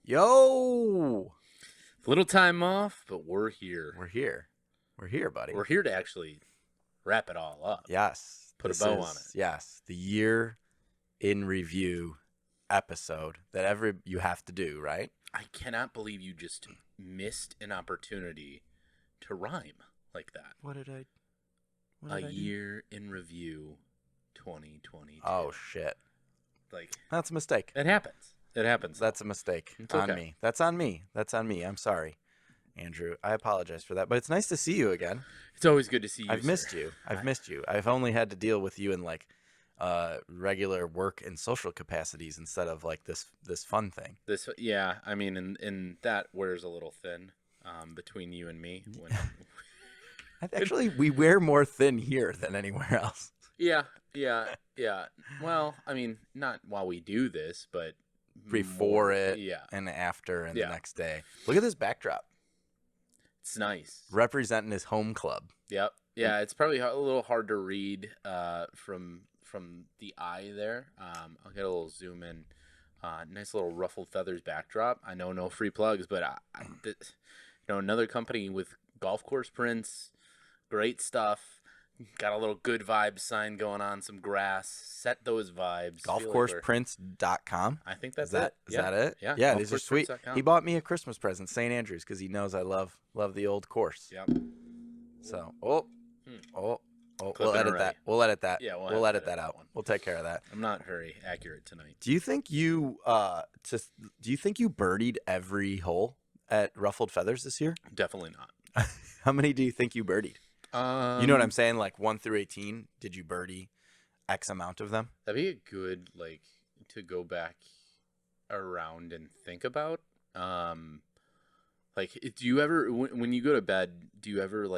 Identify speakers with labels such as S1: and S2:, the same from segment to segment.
S1: Yo!
S2: Little time off, but we're here.
S1: We're here. We're here, buddy.
S2: We're here to actually wrap it all up.
S1: Yes.
S2: Put a bow on it.
S1: Yes. The year in review episode that you have to do, right?
S2: I cannot believe you just missed an opportunity to rhyme like that.
S1: What did I do?
S2: Year in review 2022.
S1: Oh, shit.
S2: Like,
S1: That's a mistake.
S2: it happens. It happens.
S1: That's a mistake.
S2: It's
S1: on
S2: okay.
S1: me. That's on me. I'm sorry, Andrew. I apologize for that. But it's nice to see you again.
S2: It's always good to see you.
S1: I've missed you. I've only had to deal with you in like regular work and social capacities instead of like this fun thing.
S2: Yeah. I mean, and that wears a little thin between you and me.
S1: Actually, we wear more thin here than anywhere else.
S2: Yeah. Well, I mean, not while we do this, but
S1: Before it
S2: yeah,
S1: and after and the
S2: Yeah.
S1: next day. Look at this backdrop.
S2: it's nice.
S1: Representing his home club.
S2: Yep. Yeah, it's probably a little hard to read from the eye there. I'll get a little zoom in. Nice little ruffled feathers backdrop. I know no free plugs, but another company with golf course prints, great stuff. Got a little good vibes sign going on, some grass. Set those vibes.
S1: Golfcourseprints.com.
S2: I think that's
S1: Is that it?
S2: Yeah.
S1: Yeah, these are sweet.
S2: golfcourseprints.com.
S1: He bought me a Christmas present, St. Andrews, because he knows I love the old course.
S2: Yep.
S1: So,
S2: Clip
S1: we'll
S2: it
S1: edit
S2: already.
S1: that. We'll edit that.
S2: Yeah,
S1: we'll edit that out.
S2: one.
S1: We'll take care of that.
S2: I'm not very accurate tonight.
S1: Do you think you birdied every hole at Ruffled Feathers this year?
S2: Definitely not.
S1: How many do you think you birdied? You know what I'm saying? Like 1 through 18, did you birdie X amount of them?
S2: That'd be a good to go back around and think about. Do you ever when you go to bed, do you ever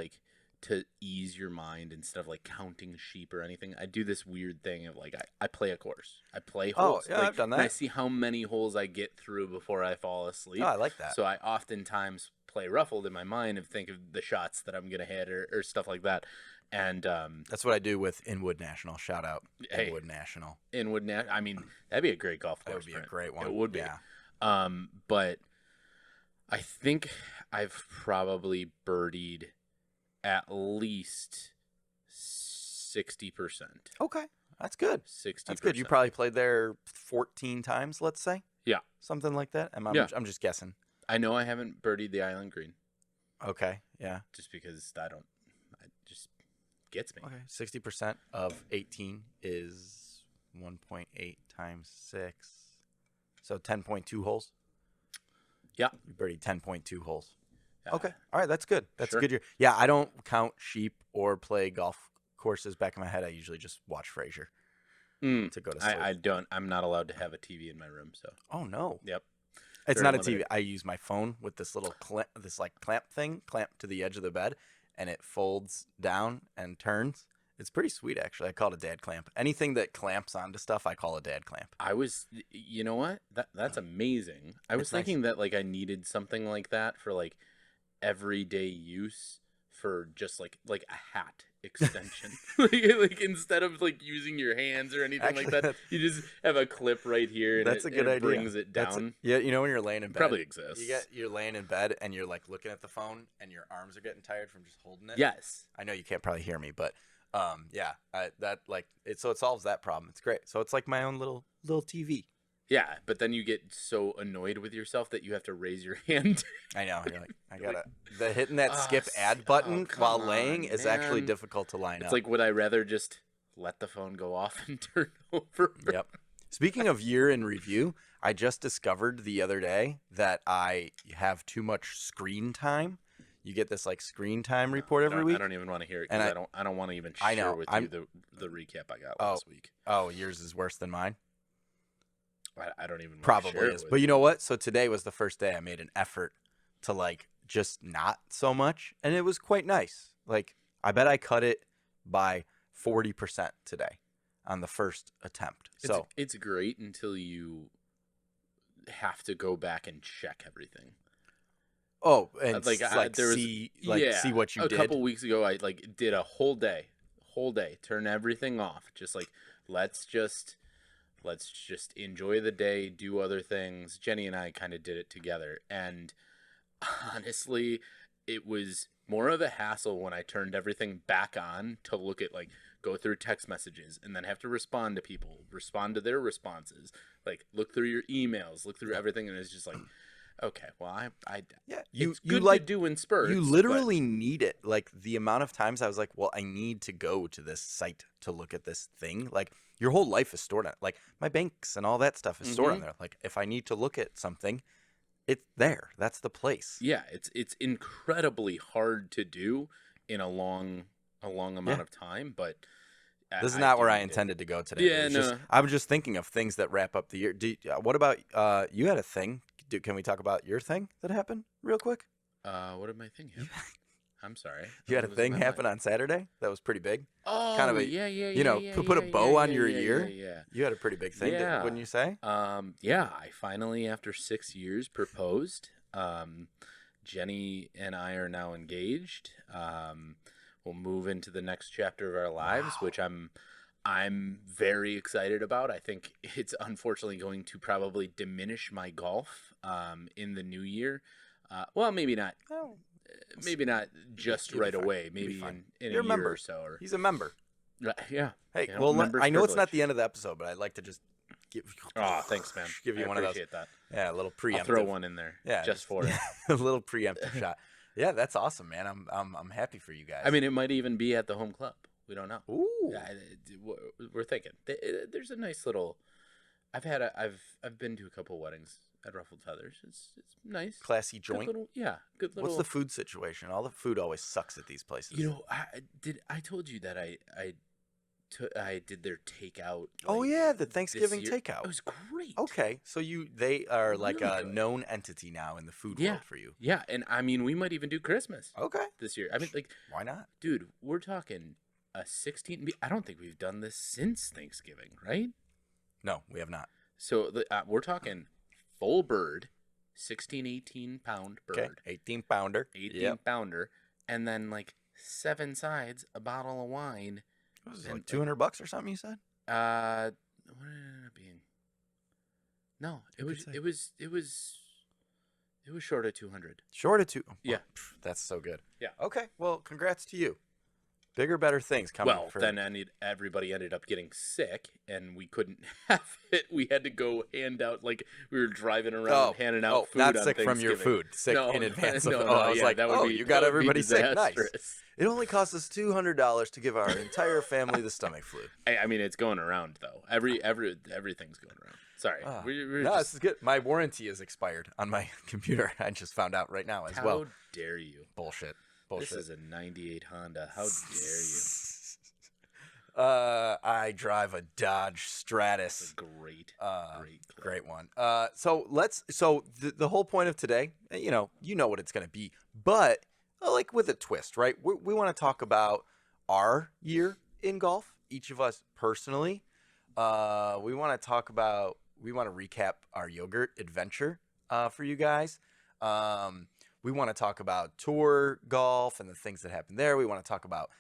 S2: to ease your mind instead of counting sheep or anything? I do this weird thing of I play a course. I play holes.
S1: Oh, yeah, I've done that.
S2: And I see how many holes I get through before I fall asleep.
S1: Oh, I like that.
S2: So I oftentimes play ruffled in my mind and think of the shots that I'm gonna hit or stuff like that. And
S1: that's what I do with Inwood National. Shout out
S2: Hey.
S1: Inwood National.
S2: I mean, that'd be a great golf
S1: That
S2: course.
S1: would be a
S2: print.
S1: great one.
S2: It would be.
S1: Yeah.
S2: But I think I've probably birdied at least 60%.
S1: Okay, that's good.
S2: 60%.
S1: That's good. You probably played there 14 times, let's say.
S2: Yeah.
S1: Something like that.
S2: Yeah.
S1: I'm just guessing.
S2: I know I haven't birdied the island green
S1: Okay. Yeah.
S2: just because it just gets me.
S1: Okay. 60% of 18 is 1.8 times 6. So 10.2 holes.
S2: Yeah.
S1: You birdied 10.2 holes.
S2: Yeah.
S1: Okay. All right. That's good. That's
S2: Sure.
S1: a good year. Yeah. I don't count sheep or play golf courses back in my head. I usually just watch Frasier to go to sleep.
S2: I don't. I'm not allowed to have a TV in my room. So.
S1: Oh, no.
S2: Yep.
S1: It's
S2: Very
S1: not a
S2: limited.
S1: TV. I use my phone with this little clamp thing, clamped to the edge of the bed, and it folds down and turns. It's pretty sweet, actually. I call it a dad clamp. Anything that clamps onto stuff, I call a dad clamp.
S2: You know what? That's amazing. I was
S1: It's nice.
S2: thinking that I needed something like that for everyday use for just like a hat extension. Instead of using your hands or anything
S1: Actually,
S2: like that, you just have a clip right here and
S1: That's a good idea.
S2: brings it
S1: That's
S2: down.
S1: yeah, you know when you're laying in bed,
S2: Probably exists.
S1: you're laying in bed and you're looking at the phone and your arms are getting tired from just holding it.
S2: Yes.
S1: I know you can't probably hear me, but yeah, it solves that problem. It's great. So it's like my own little TV.
S2: Yeah, but then you get so annoyed with yourself that you have to raise your hand.
S1: I know. You're I gotta hitting that skip ad button
S2: come
S1: while
S2: on,
S1: laying is actually
S2: man.
S1: difficult to line
S2: It's
S1: up.
S2: would I rather just let the phone go off and turn over?
S1: Yep. Speaking of year in review, I just discovered the other day that I have too much screen time. You get this screen time report every week.
S2: I don't even want to hear it
S1: And
S2: because I don't want to even
S1: I
S2: share
S1: know,
S2: with
S1: I'm-
S2: you the recap I got last week.
S1: Oh, yours is worse than mine.
S2: I don't even want to
S1: Probably
S2: share
S1: is.
S2: it with
S1: But you know what? So today was the first day I made an effort to just not so much, and it was quite nice. I bet I cut it by 40% today on the first attempt. So
S2: it's great until you have to go back and check everything.
S1: and
S2: there was
S1: see what you
S2: a
S1: did.
S2: couple weeks ago. I did a whole day, turn everything off. Just let's just Let's just enjoy the day, do other things. Jenny and I kind of did it together. And honestly, it was more of a hassle when I turned everything back on to look at, like, go through text messages and then have to respond to people, respond to their responses, like look through your emails, look through everything. And it's just like, okay, well,
S1: Yeah,
S2: it's good to do in spurts.
S1: You literally need it. Like the amount of times I was like, well, I need to go to this site to look at this thing. Like your whole life is stored on it. Like my banks and all that stuff is stored on there. Like if I need to look at something, it's there. That's the place.
S2: Yeah, it's incredibly hard to do in a long amount of time, but
S1: this is not where I intended to go today.
S2: Yeah, no.
S1: I was just thinking of things that wrap up the year. What about you had a thing? Can we talk about your thing that happened real quick?
S2: What did my thing happen? I'm sorry.
S1: You had a thing happen on Saturday that was pretty big.
S2: Oh,
S1: kind of a,
S2: yeah.
S1: Put a bow on your year.
S2: Yeah.
S1: You had a pretty big thing, wouldn't you say?
S2: Yeah. I finally, after 6 years, proposed. Jenny and I are now engaged. We'll move into the next chapter of our lives, which I'm very excited about. I think it's unfortunately going to probably diminish my golf in the new year. Well, maybe not. Maybe not just right away. Maybe in a year or so.
S1: He's a member.
S2: Yeah.
S1: Hey, well, I know it's not the end of the episode, but I'd like to just give.
S2: Oh, thanks, man.
S1: Give you one of those.
S2: I appreciate that.
S1: Yeah, a little preemptive.
S2: I'll throw one in there. Yeah, just for it.
S1: A little preemptive shot. Yeah, that's awesome, man. I'm happy for you guys.
S2: I mean, it might even be at the home club. We don't know.
S1: Ooh.
S2: We're thinking. There's a nice little. I've been to a couple weddings at Ruffled Feathers. It's nice.
S1: Classy joint.
S2: Good little.
S1: What's the food situation? All the food always sucks at these places.
S2: You know, I told you that I did their takeout.
S1: Oh yeah, the Thanksgiving takeout.
S2: It was great.
S1: Okay, so they are like a known entity now in the food world for you.
S2: Yeah, and I mean, we might even do Christmas.
S1: Okay.
S2: This year. I mean, like,
S1: why not?
S2: Dude, we're talking a 16. I don't think we've done this since Thanksgiving, right?
S1: No, we have not.
S2: So we're talking full bird, 16, 18 pound bird.
S1: Okay, 18 pounder.
S2: 18 pounder, and then like 7 sides, a bottle of wine.
S1: What was it, like $200 or something? You said?
S2: What did it end up being? No, it was short of 200.
S1: Short of 2.
S2: Yeah,
S1: that's so good.
S2: Yeah.
S1: Okay, well, congrats to you. Bigger, better things coming.
S2: Well, then everybody ended up getting sick, and we couldn't have it. We had to go hand out, like, we were driving around handing out food.
S1: Not
S2: on
S1: sick from your food. Sick in advance of. I was like, you got everybody sick. Nice. It only cost us $200 to give our entire family the stomach flu.
S2: I mean, it's going around though. Everything's going around. Sorry.
S1: No, this is good. My warranty is expired on my computer. I just found out right now as well.
S2: How dare you?
S1: Bullshit.
S2: This is a 98 Honda. How dare you?
S1: I drive a Dodge Stratus. Great one. So the whole point of today, you know what it's going to be, but like with a twist, right? We want to talk about our year in golf, each of us personally. We want to recap our yogurt adventure for you guys. We want to talk about tour golf and the things that happen there. We want to talk about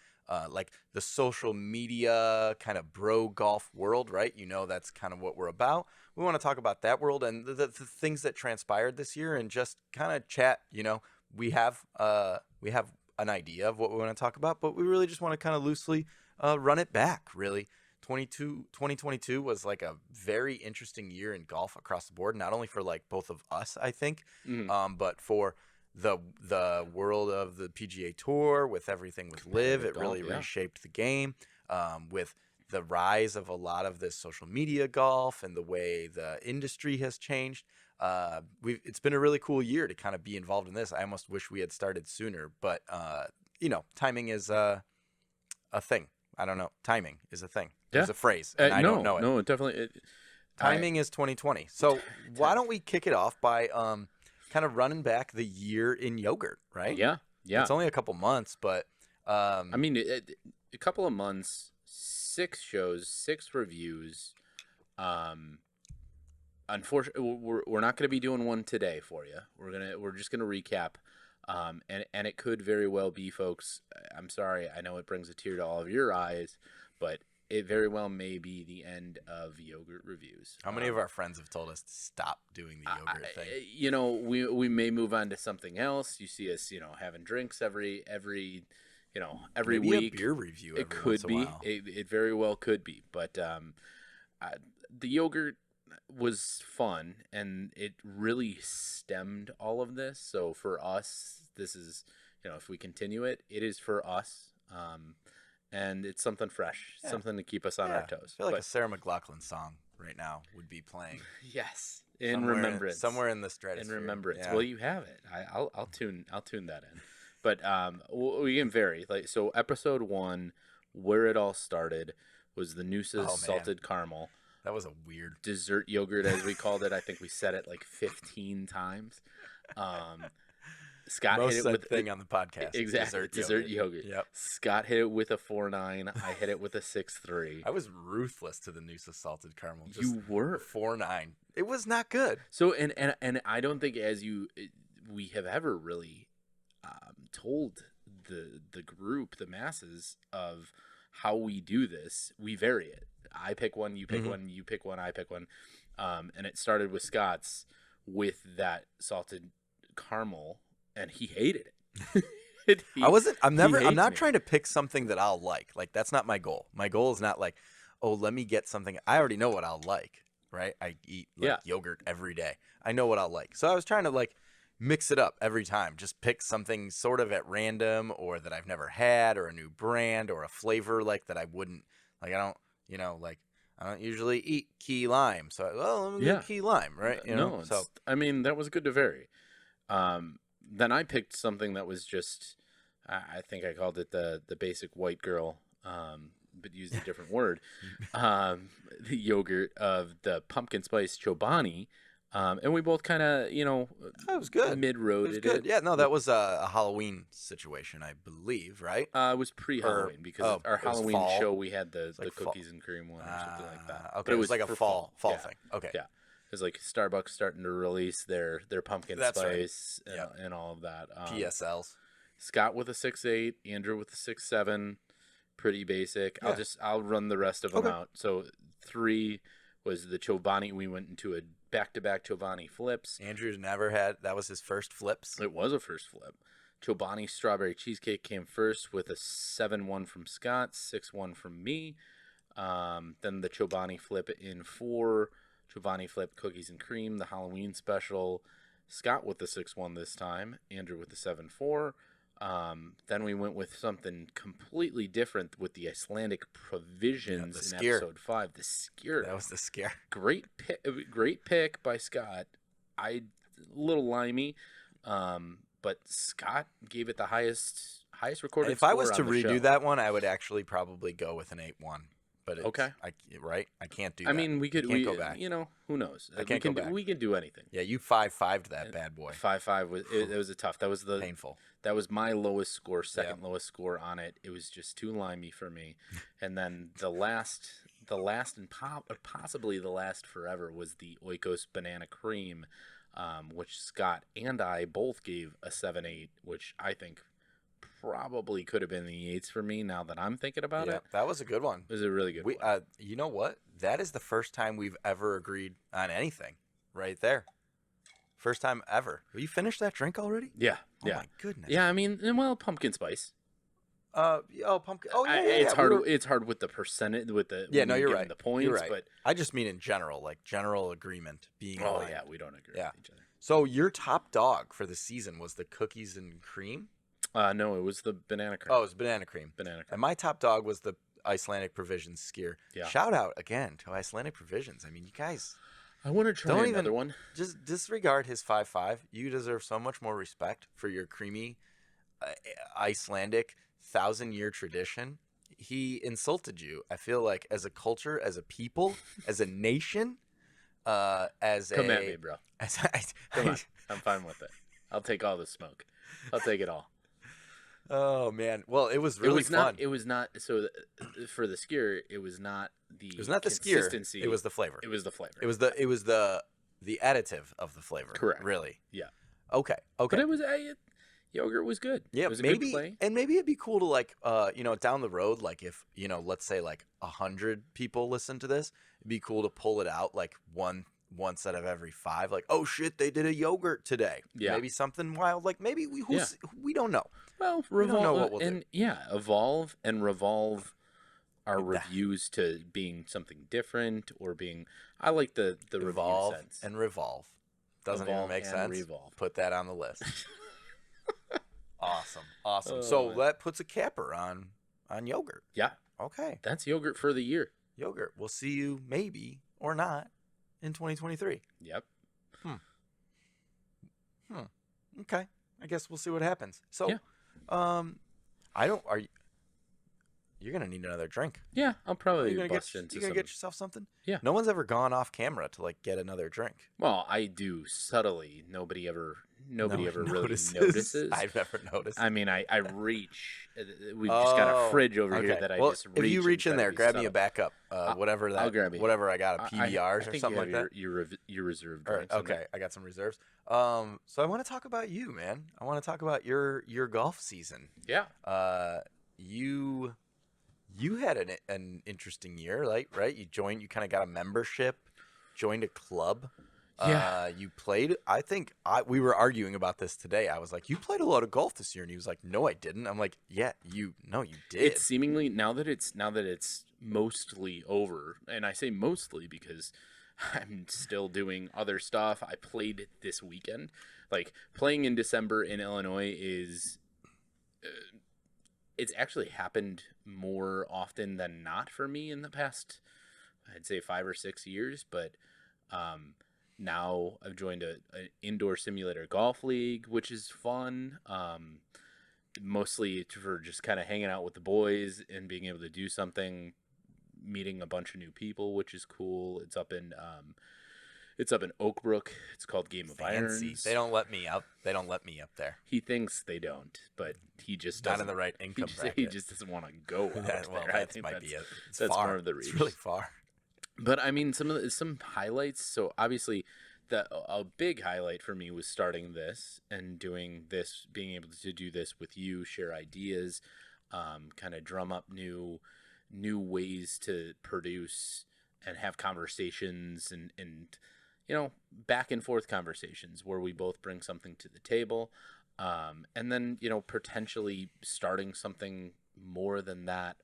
S1: like the social media kind of bro golf world, right? You know, that's kind of what we're about. We want to talk about that world and the things that transpired this year and just kind of chat. You know, we have an idea of what we want to talk about, but we really just want to kind of loosely run it back, really. 2022 was like a very interesting year in golf across the board, not only for like both of us, I think, but for the world of the PGA Tour with everything with Live. It really reshaped the game with the rise of a lot of this social media golf and the way the industry has changed. It's been a really cool year to kind of be involved in this. I almost wish we had started sooner, but timing is a thing. I don't know. Timing is a thing. There's a phrase, and I don't know it.
S2: No, definitely.
S1: Timing is 2020. So why don't we kick it off by kind of running back the year in yogurt, right?
S2: Yeah.
S1: It's only a couple months, but
S2: I mean, a couple of months, 6 shows, 6 reviews. Unfortunately, we're not going to be doing one today for you. We're just gonna recap, and it could very well be, folks. I'm sorry, I know it brings a tear to all of your eyes, but it very well may be the end of yogurt reviews.
S1: How many of our friends have told us to stop doing the yogurt thing?
S2: You know, we may move on to something else. You see us, having drinks every every
S1: Maybe
S2: week.
S1: A beer review.
S2: It could be. It very well could be. But the yogurt was fun, and it really stemmed all of this. So for us, this is, if we continue it, it is for us. And it's something fresh, something to keep us on our toes.
S1: I feel like a Sarah McLachlan song right now would be playing.
S2: Yes, in remembrance,
S1: somewhere in the stratosphere.
S2: In remembrance. Yeah. Well, you have it. I'll tune that in. But we can vary. Like, so episode 1, where it all started, was the Noosa's salted caramel.
S1: That was a weird
S2: dessert yogurt, as we called it. I think we said it like 15 times. Scott
S1: Most
S2: hit it with
S1: thing on the podcast.
S2: Exactly, dessert yogurt.
S1: Yep.
S2: Scott hit it with a 4.9. I hit it with a 6.3.
S1: I was ruthless to the Noosa salted caramel.
S2: You were
S1: 4.9. It was not good.
S2: So and I don't think we have ever really told the group, the masses, of how we do this. We vary it. I pick one, you pick one, you pick one, I pick one, and it started with Scott's with that salted caramel. And he hated it.
S1: I'm not trying to pick something that I'll like. Like, that's not my goal. My goal is not like, oh, let me get something. I already know what I'll like, right? I eat yogurt every day. I know what I'll like. So I was trying to like mix it up every time. Just pick something sort of at random, or that I've never had, or a new brand, or a flavor like that I wouldn't like. I don't usually eat key lime. So let me get key lime, right? So
S2: I mean, that was good to vary. Then I picked something that was just, I think I called it the basic white girl, but used a different word. The yogurt of the pumpkin spice Chobani. And we both kind of,
S1: that was good.
S2: Mid-roaded it.
S1: Yeah, no, that was a Halloween situation, I believe, right?
S2: It was pre-Halloween because our Halloween show, we had the cookies and cream one or something like that.
S1: Okay, it was like a fall thing. Okay.
S2: Yeah. It's like Starbucks starting to release their pumpkin spice and all of that.
S1: PSLs.
S2: Scott with a 6.8, Andrew with a 6.7. Pretty basic. Yeah. I'll run the rest of them out. So 3 was the Chobani. We went into a back-to-back Chobani flips.
S1: Andrew's never had. That was his first flips.
S2: It was a first flip. Chobani strawberry cheesecake came first with a 7.1 from Scott, 6.1 from me. Then the Chobani flip in 4. Chobani flip cookies and cream, the Halloween special. Scott with the 6.1 this time. Andrew with the 7.4. Then we went with something completely different with the Icelandic Provisions in episode 5. The Skyr.
S1: That was the Skyr.
S2: Great pick by Scott. A little limey, but Scott gave it the highest recorded
S1: if
S2: score
S1: I was to
S2: on the
S1: redo
S2: show.
S1: that one, I would actually probably go with an 8.1. But I can't do that.
S2: I mean, we could
S1: go back.
S2: Who knows?
S1: I can't go back.
S2: We can do anything.
S1: Yeah, you 5.5'd that bad boy.
S2: 5.5 was it was a tough. That was
S1: painful.
S2: That was my lowest score, second lowest score on it. It was just too limey for me. And then the last and possibly the last forever was the Oikos banana cream, which Scott and I both gave a 7.8, which I think probably could have been the 8s for me now that I'm thinking about it.
S1: That was a good one.
S2: It was a really good one.
S1: You know what? That is the first time we've ever agreed on anything right there. First time ever. Have you finished that drink already?
S2: Yeah.
S1: Oh, my goodness.
S2: Yeah, I mean, pumpkin spice.
S1: Pumpkin. Oh, yeah.
S2: It's hard. It's hard with the percentage, with the
S1: you're right.
S2: The points,
S1: you're right.
S2: But
S1: I just mean in general, like general agreement being.
S2: Oh yeah, we don't agree with each other.
S1: So your top dog for the season was the cookies and cream?
S2: No, it was the banana cream.
S1: Oh, it was banana cream.
S2: Banana cream.
S1: And my top dog was the Icelandic Provisions Skyr.
S2: Yeah.
S1: Shout out again to Icelandic Provisions. I mean, you guys.
S2: I want to try another one.
S1: Just disregard his 5.5. You deserve so much more respect for your creamy Icelandic 1,000-year tradition. He insulted you, I feel like, as a culture, as a people, as a nation,
S2: Come at me, bro. Come on. I'm fine with it. I'll take all the smoke. I'll take it all.
S1: Oh man! Well, it was really fun.
S2: It was not. So for the Skyr, it was not the.
S1: It was not the
S2: consistency.
S1: Skyr. It was the flavor.
S2: It was the flavor.
S1: It was the additive of the flavor.
S2: Correct.
S1: Really.
S2: Yeah.
S1: Okay.
S2: But it was. Yogurt was good.
S1: Yeah,
S2: It was a
S1: maybe,
S2: good play.
S1: and maybe it'd be cool to like, down the road, like if let's say like 100 people listen to this, it'd be cool to pull it out like once out of every 5. Like, oh shit, they did a yogurt today.
S2: Yeah.
S1: Maybe something wild. Like maybe
S2: Yeah.
S1: we don't know.
S2: Well,
S1: We don't know
S2: revolve
S1: what we'll do.
S2: and evolve and revolve our
S1: Yeah.
S2: reviews to being something different or being. I like the
S1: Evolve
S2: review sense.
S1: and revolve. Doesn't
S2: Evolve
S1: even make
S2: and
S1: sense.
S2: revolve.
S1: Put that on the list. Awesome.
S2: Oh,
S1: So
S2: man.
S1: that puts a capper on yogurt.
S2: Yeah,
S1: Okay.
S2: that's yogurt for the year.
S1: Yogurt. We'll see you maybe or not in 2023.
S2: Yep.
S1: Okay. I guess we'll see what happens. So,
S2: Yeah.
S1: you're going to need another drink.
S2: Yeah, I'll probably
S1: You're
S2: bust
S1: going
S2: into
S1: to
S2: some.
S1: get yourself something?
S2: Yeah.
S1: No one's ever gone off camera to like get another drink.
S2: Well, I do subtly. Nobody ever
S1: No one
S2: really
S1: notices.
S2: notices.
S1: I've never noticed.
S2: I mean, I reach. We've just got a fridge over here
S1: okay.
S2: that I
S1: Well,
S2: just reach.
S1: if you reach
S2: and
S1: in
S2: try
S1: there,
S2: to be
S1: grab me a
S2: subtle.
S1: backup, whatever that,
S2: I'll grab you.
S1: whatever I got, a
S2: I
S1: PBRs or
S2: think
S1: something
S2: you
S1: like
S2: have
S1: that.
S2: your reserve
S1: All right,
S2: drinks. in
S1: okay,
S2: there.
S1: I got some reserves. So I want to talk about you, man. I want to talk about your golf season.
S2: Yeah.
S1: You had an interesting year, right? You kind of got a membership, joined a club.
S2: Yeah.
S1: You played. I think we were arguing about this today. I was like, "You played a lot of golf this year," and he was like, "No, I didn't." I'm like, "Yeah, you did."
S2: It's seemingly now that it's mostly over, and I say mostly because I'm still doing other stuff. I played this weekend. Like playing in December in Illinois is it's actually happened more often than not for me in the past, I'd say 5 or 6 years, but now I've joined an indoor simulator golf league, which is fun. Mostly for just kind of hanging out with the boys and being able to do something, meeting a bunch of new people, which is cool. It's up in Oakbrook. It's called Game of
S1: Fancy.
S2: Irons.
S1: They don't let me up. They don't let me up there.
S2: He thinks they don't, but he just
S1: Not
S2: doesn't.
S1: in the right income
S2: He
S1: bracket.
S2: just doesn't want to go out
S1: Well,
S2: there. I
S1: that
S2: think
S1: might be it. It's
S2: that's
S1: far.
S2: part of the
S1: It's
S2: reason.
S1: really far.
S2: But I mean, some highlights. So obviously, a big highlight for me was starting this and doing this, being able to do this with you, share ideas, kind of drum up new ways to produce and have conversations and back and forth conversations where we both bring something to the table, and then potentially starting something more than that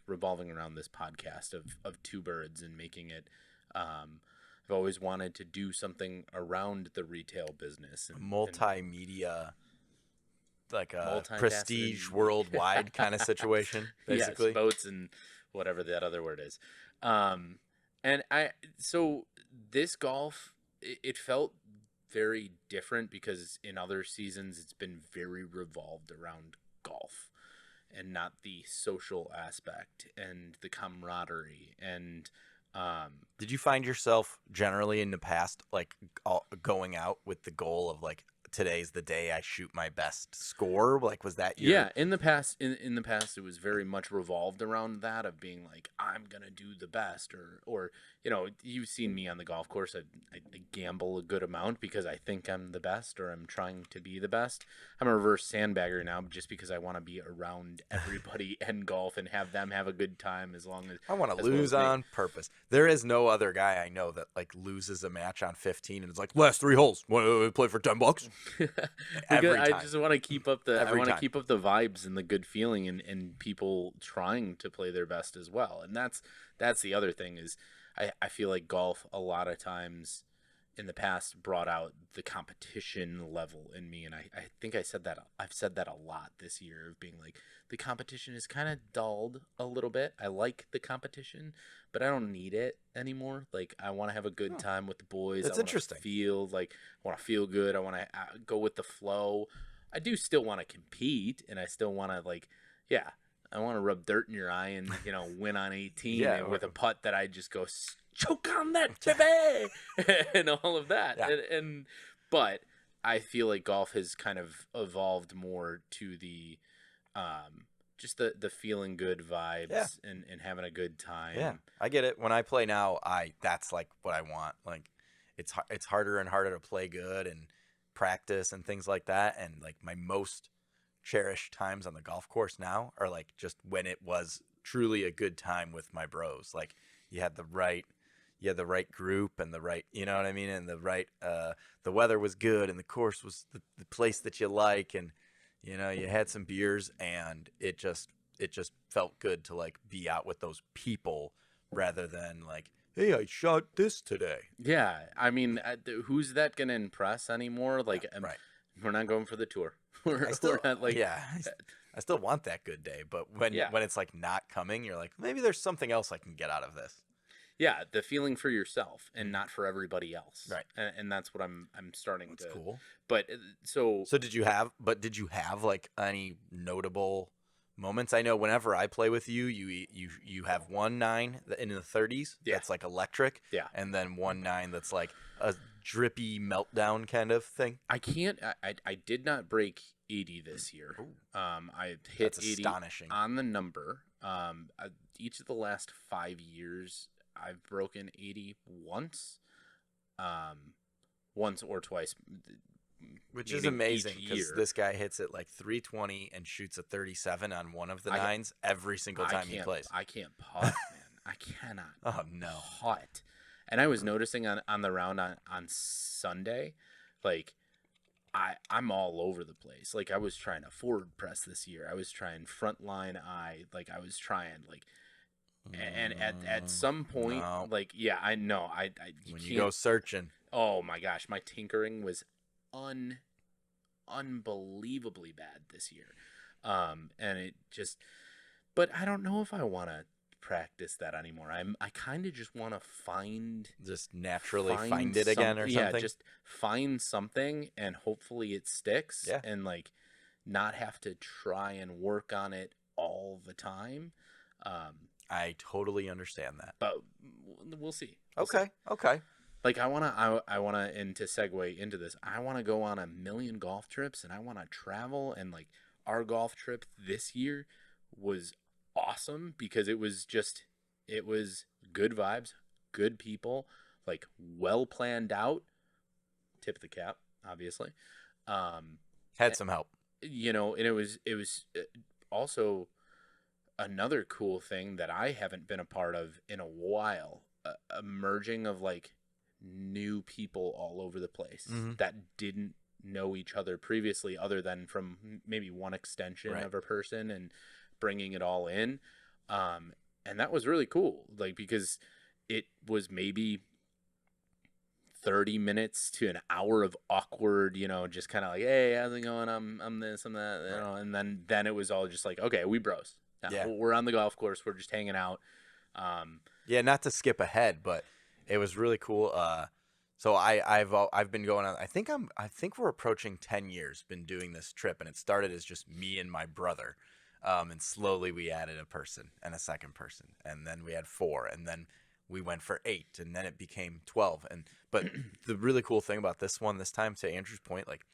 S2: revolving around this podcast of two birds and making it. I've always wanted to do something around the retail business and
S1: Multimedia, like a
S2: Multifaceted.
S1: prestige worldwide kind of situation, basically.
S2: Yes, boats and whatever that other word is. So this golf, it felt very different because in other seasons it's been very revolved around golf and not the social aspect and the camaraderie and
S1: Did you find yourself generally in the past like going out with the goal of like, today's the day I shoot my best score? Like, was that your...
S2: Yeah, in the past it was very much revolved around that of being like, I'm gonna do the best, or you've seen me on the golf course. I gamble a good amount because I think I'm the best or I'm trying to be the best. I'm a reverse sandbagger now just because I want to be around everybody and golf and have them have a good time as long as
S1: I want to
S2: as well
S1: lose
S2: as me.
S1: on purpose. There is no other guy I know that like loses a match on 15 and it's like, last 3 holes, play for $10. Every
S2: Because I
S1: time.
S2: just want to keep up the
S1: Every time.
S2: keep up the vibes and the good feeling and people trying to play their best as well. And that's the other thing is I feel like golf a lot of times in the past brought out the competition level in me, and I think I've said that a lot this year of being like the competition is kind of dulled a little bit. I like the competition, but I don't need it anymore. Like I want to have a good time with the boys.
S1: That's interesting.
S2: I want to feel good. I want to go with the flow. I do still want to compete, and I still want to I want to rub dirt in your eye and win on 18
S1: Yeah,
S2: and with a putt that I just go choke on that baby and all of that.
S1: Yeah.
S2: But I feel like golf has kind of evolved more to the just the feeling good vibes and having a good time.
S1: Yeah, I get it. When I play now, that's like what I want. Like it's harder and harder to play good, and practice and things like that. And like my most cherished times on the golf course now are like just when it was truly a good time with my bros. Like you had the right group and the right, you know what I mean? And the right, the weather was good and the course was the place that you like. And, you know, you had some beers and it just felt good to like be out with those people rather than like, hey, I shot this today.
S2: Yeah, I mean, who's that gonna impress anymore? Like,
S1: Right.
S2: we're not going for the tour. We're not like,
S1: I still want that good day, but when it's like not coming, you're like, maybe there's something else I can get out of this.
S2: yeah, the feeling for yourself and not for everybody else.
S1: Right.
S2: And that's what I'm starting
S1: That's
S2: to.
S1: cool.
S2: But so
S1: did you have like any notable moments? I know whenever I play with you, you have 1-9 in the 30s.
S2: Yeah.
S1: That's like electric.
S2: Yeah.
S1: And then 1-9 that's like a drippy meltdown kind of thing.
S2: I can't. I did not break 80 this year. I hit
S1: That's
S2: 80
S1: astonishing.
S2: on the number. Each of the last 5 years, I've broken 80 once, once or twice.
S1: Which is
S2: meaning
S1: amazing
S2: each
S1: because
S2: year.
S1: this guy hits it like 320 and shoots a 37 on one of the nines every single time he plays.
S2: I can't putt, man. I cannot.
S1: Oh no.
S2: Putt. And I was noticing on the round on Sunday, like I'm all over the place. Like I was trying to forward press this year. I was trying front line eye. Like I was trying like, and at some point,
S1: No.
S2: like yeah, I know
S1: When you go searching.
S2: Oh my gosh, my tinkering was unbelievably bad this year, and it just. But I don't know if I want to practice that anymore. I kind of just want to
S1: Just naturally find it again or something.
S2: Yeah, just find something and hopefully it sticks.
S1: Yeah.
S2: And like not have to try and work on it all the time.
S1: I totally understand that.
S2: But we'll see.
S1: Okay.
S2: Like I wanna, and to segue into this, I wanna go on 1,000,000 golf trips, and I wanna travel. And like our golf trip this year was awesome because it was good vibes, good people, like well planned out. Tip of the cap, obviously.
S1: Had some help.
S2: You know, and it was also another cool thing that I haven't been a part of in a while. A merging of like new people all over the place that didn't know each other previously, other than from maybe one extension of a person, and bringing it all in. And that was really cool. Like, because it was maybe 30 minutes to an hour of awkward, you know, just kind of like, hey, how's it going? I'm this, I'm that, you know, and then it was all just like, okay, we bros. Now, we're on the golf course. We're just hanging out.
S1: Yeah, not to skip ahead, but it was really cool. So I've been going on. I think we're approaching 10 years. Been doing this trip, and it started as just me and my brother, and slowly we added a person and a second person, and then we had 4, and then we went for 8, and then it became 12. But the really cool thing about this time, to Andrew's point, like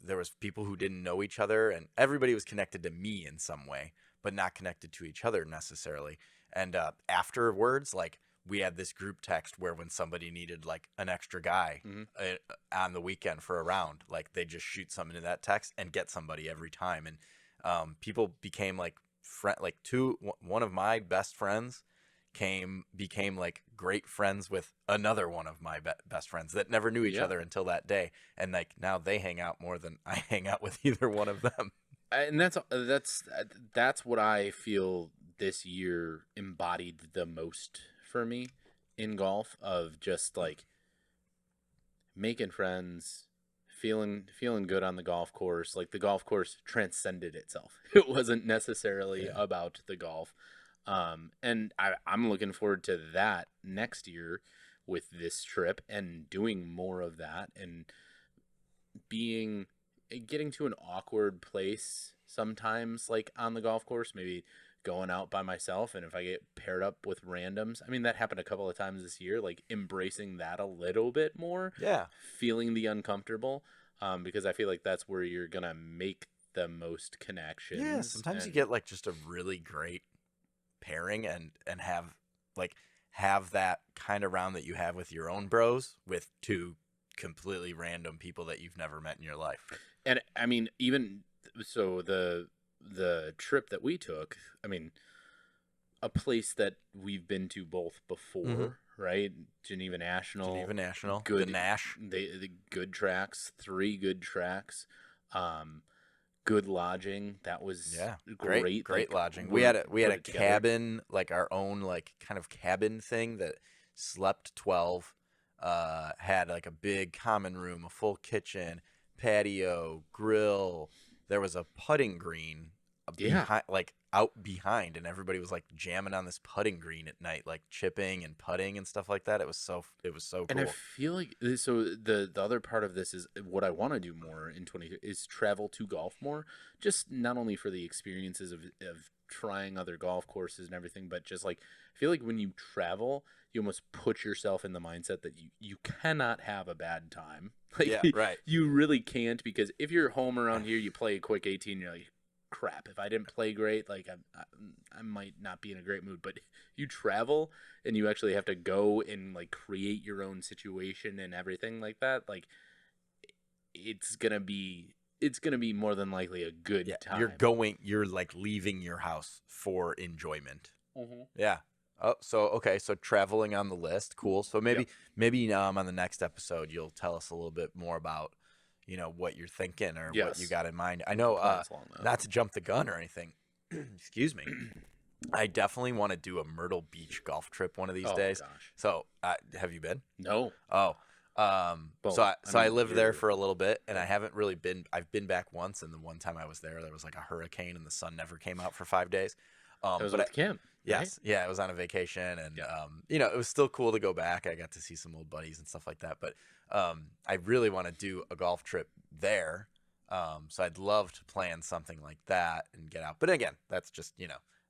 S1: there was people who didn't know each other, and everybody was connected to me in some way, but not connected to each other necessarily. And afterwards, like we had this group text where when somebody needed like an extra guy on the weekend for a round, like they just shoot something in that text and get somebody every time. And people became like one of my best friends became like great friends with another one of my best friends that never knew each other until that day. And like now they hang out more than I hang out with either one of them.
S2: And that's what I feel this year embodied the most for me in golf, of just like making friends, feeling good on the golf course. Like the golf course transcended itself. It wasn't necessarily about the golf. And I'm looking forward to that next year with this trip and doing more of that, and getting to an awkward place sometimes, like on the golf course, maybe going out by myself, and if I get paired up with randoms, I mean, that happened a couple of times this year, like embracing that a little bit more, feeling the uncomfortable, because I feel like that's where you're gonna make the most connections.
S1: Yeah, sometimes you get like just a really great pairing and have that kind of round that you have with your own bros with 2 completely random people that you've never met in your life.
S2: And I mean, even so, the trip that we took, I mean, a place that we've been to both before, right? Geneva National,
S1: The Nash.
S2: the good tracks, 3 good tracks, good lodging. That was great.
S1: Great
S2: Like,
S1: lodging. We had a
S2: put it together.
S1: cabin, like our own like kind of cabin thing that slept 12. Had like a big common room, a full kitchen, patio, grill. There was a putting green behind, like out behind, and everybody was like jamming on this putting green at night, like chipping and putting and stuff like that. It was so cool.
S2: And I feel like so the other part of this is what I want to do more in 20 is travel to golf more, just not only for the experiences of trying other golf courses and everything, but just like I feel like when you travel, you almost put yourself in the mindset that you cannot have a bad time. Like,
S1: Yeah, right.
S2: You really can't, because if you're home around here, you play a quick 18, you're like, crap, if I didn't play great, like I might not be in a great mood. But you travel and you actually have to go and like create your own situation and everything like that, like it's gonna be more than likely a good time.
S1: You're like leaving your house for enjoyment.
S2: Mm-hmm.
S1: Yeah. Oh, so traveling on the list, cool. So maybe on the next episode you'll tell us a little bit more about what you're thinking or what you got in mind. I know, not to jump the gun or anything. Excuse me. I definitely want to do a Myrtle Beach golf trip one of these days.
S2: Gosh.
S1: So, have you been?
S2: No.
S1: Oh,
S2: Well,
S1: I lived there for a little bit, and I haven't really been. I've been back once, and the one time I was there was like a hurricane, and the sun never came out for 5 days.
S2: That was with Kim.
S1: Yes,
S2: right?
S1: yeah, it was on a vacation, and it was still cool to go back. I got to see some old buddies and stuff like that. But I really want to do a golf trip there. So I'd love to plan something like that and get out. But again, that's just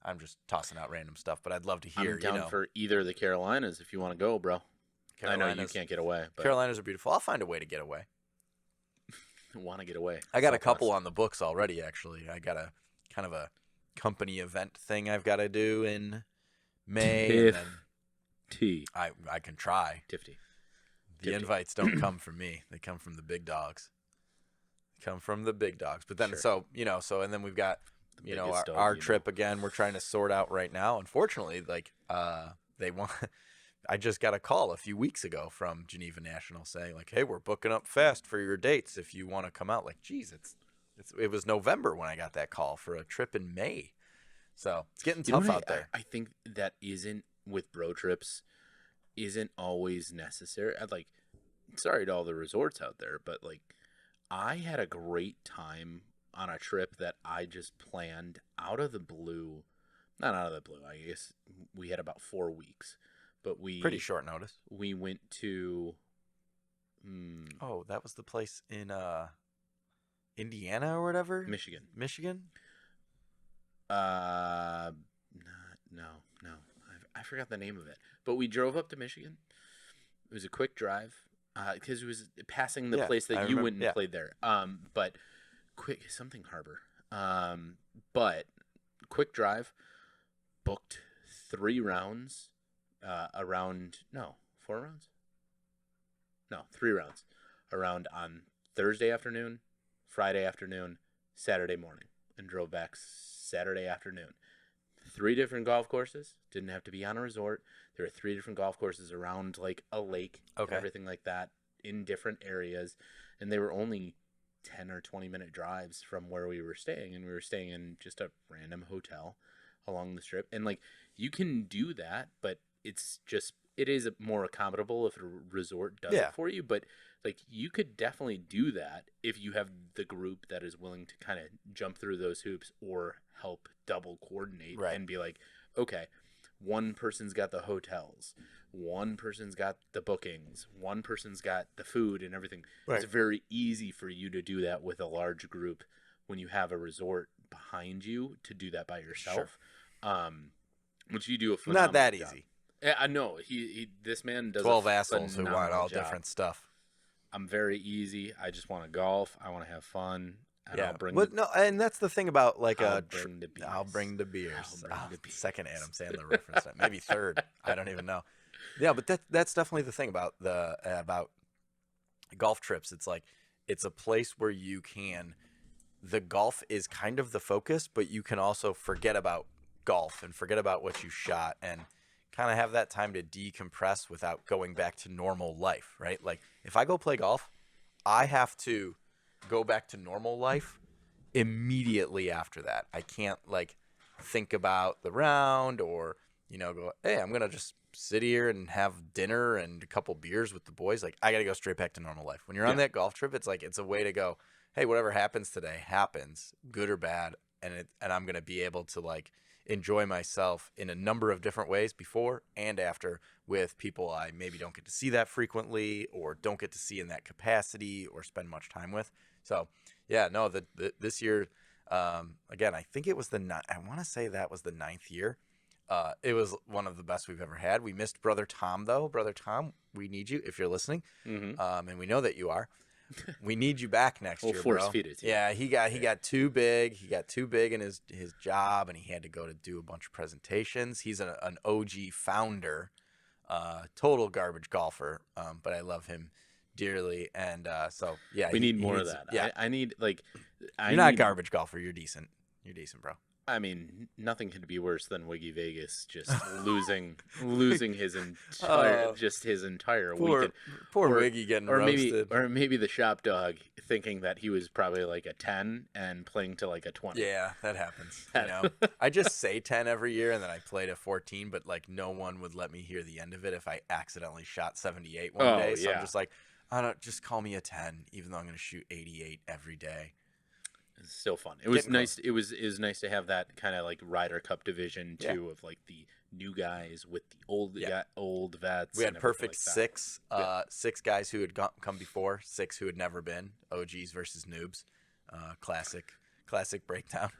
S1: I'm just tossing out random stuff. But I'd love to hear.
S2: I'm down for either of the Carolinas if you want to go, bro. I know you can't get away. But
S1: Carolinas are beautiful. I'll find a way to get away.
S2: Want to get away?
S1: I got a couple on the books already. Actually, I got a kind of a company event thing I've got to do in May. And then I can try. The invites don't come from me. They come from the big dogs. But then and then we've got our trip again. We're trying to sort out right now. Unfortunately, like they want. I just got a call a few weeks ago from Geneva National saying like, "Hey, we're booking up fast for your dates if you want to come out." Like, geez, it was November when I got that call for a trip in May. So it's getting tough out there.
S2: I think that isn't with bro trips, isn't always necessary. Sorry to all the resorts out there, but like I had a great time on a trip that I just planned out of the blue. Not out of the blue. I guess we had about 4 weeks, but
S1: pretty short notice.
S2: We went to.
S1: Oh, that was the place in Indiana or whatever.
S2: Michigan. No. I forgot the name of it. But we drove up to Michigan. It was a quick drive because it was passing the place that you went and played there. But something harbor. But quick drive. Booked 3 rounds. 4 rounds. No, 3 rounds. Around on Thursday afternoon, Friday afternoon, Saturday morning, and drove back Saturday afternoon. 3 different golf courses. Didn't have to be on a resort. There were 3 different golf courses around like a lake and everything like that in different areas. And they were only 10 or 20 minute drives from where we were staying. And we were staying in just a random hotel along the strip. And like you can do that, but it is more accommodable if a resort does it for you. But like you could definitely do that if you have the group that is willing to kind of jump through those hoops or help double coordinate and be like, okay, one person's got the hotels, one person's got the bookings, one person's got the food and everything. It's very easy for you to do that with a large group when you have a resort behind you to do that by yourself. Which you do a phenomenal
S1: not that
S2: job.
S1: easy.
S2: Yeah, I know. This man does
S1: 12 assholes who want all
S2: job.
S1: different stuff.
S2: I'm very easy. I just want to golf. I want to have fun. And I'll bring
S1: and that's the thing about like
S2: I'll bring the beers.
S1: I'll bring the beers. Second Adam Sandler reference, maybe third. I don't even know. Yeah, but that's definitely the thing about golf trips, it's a place where the golf is kind of the focus, but you can also forget about golf and forget about what you shot and kind of have that time to decompress without going back to normal life, right? Like if I go play golf, I have to go back to normal life immediately after that. I can't like think about the round or, go, hey, I'm going to just sit here and have dinner and a couple beers with the boys. Like I got to go straight back to normal life. When you're on that golf trip, it's like, it's a way to go, hey, whatever happens today happens, good or bad. And I'm going to be able to like enjoy myself in a number of different ways before and after with people I maybe don't get to see that frequently or don't get to see in that capacity or spend much time with. So yeah, no, this year, again, I think it was I want to say that was the 9th year. It was one of the best we've ever had. We missed Brother Tom though. Brother Tom, we need you if you're listening. And we know that you are. We need you back next year,
S2: force
S1: bro.
S2: feed it to you.
S1: Yeah, he got too big. He got too big in his job, and he had to go to do a bunch of presentations. He's an OG founder, total garbage golfer, but I love him dearly. And so yeah,
S2: we need more of that.
S1: Yeah,
S2: I need like.
S1: You're not a garbage golfer. You're decent. You're decent, bro.
S2: I mean, nothing could be worse than Wiggy Vegas just losing his entire weekend.
S1: Poor Wiggy getting roasted.
S2: Maybe the shop dog thinking that he was probably like a 10 and playing to like a 20.
S1: Yeah, that happens. I just say 10 every year and then I played a 14, but like no one would let me hear the end of it if I accidentally shot 78 one day. So I'm just like, just call me a 10, even though I'm going to shoot 88 every day.
S2: It's still fun. It was nice. It was nice to have that kind of like Ryder Cup division too, of like the new guys with the old vets.
S1: We had perfect like six guys who had come before, 6 who had never been. OGs versus noobs. Classic breakdown.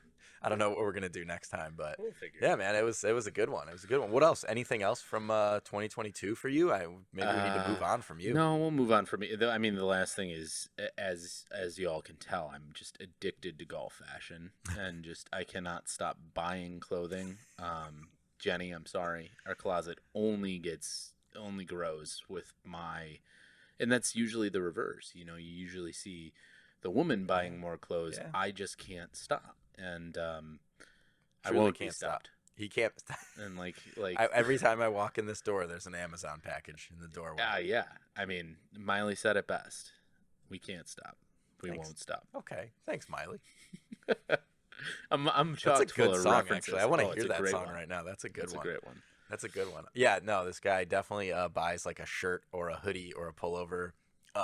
S1: I don't know what we're gonna do next time, but yeah, man, it was a good one. It was a good one. What else? Anything else from 2022 for you? Maybe we need to move on from you.
S2: No, we'll move on from me. I mean, the last thing is, as you all can tell, I'm just addicted to golf fashion, and I cannot stop buying clothing. Jenny, I'm sorry, our closet only grows with and that's usually the reverse. You usually see the woman buying more clothes. Yeah. I just can't stop. And I won't
S1: can't
S2: be stopped.
S1: He can't stop.
S2: And
S1: every time I walk in this door, there's an Amazon package in the doorway.
S2: Yeah. I mean, Miley said it best. We can't stop. We won't stop.
S1: Okay. Thanks, Miley.
S2: I'm chock full of
S1: song,
S2: references.
S1: Actually. I want to hear that song right now. That's a good one.
S2: That's a great one.
S1: That's a good one. Yeah, no, this guy definitely buys like a shirt or a hoodie or a pullover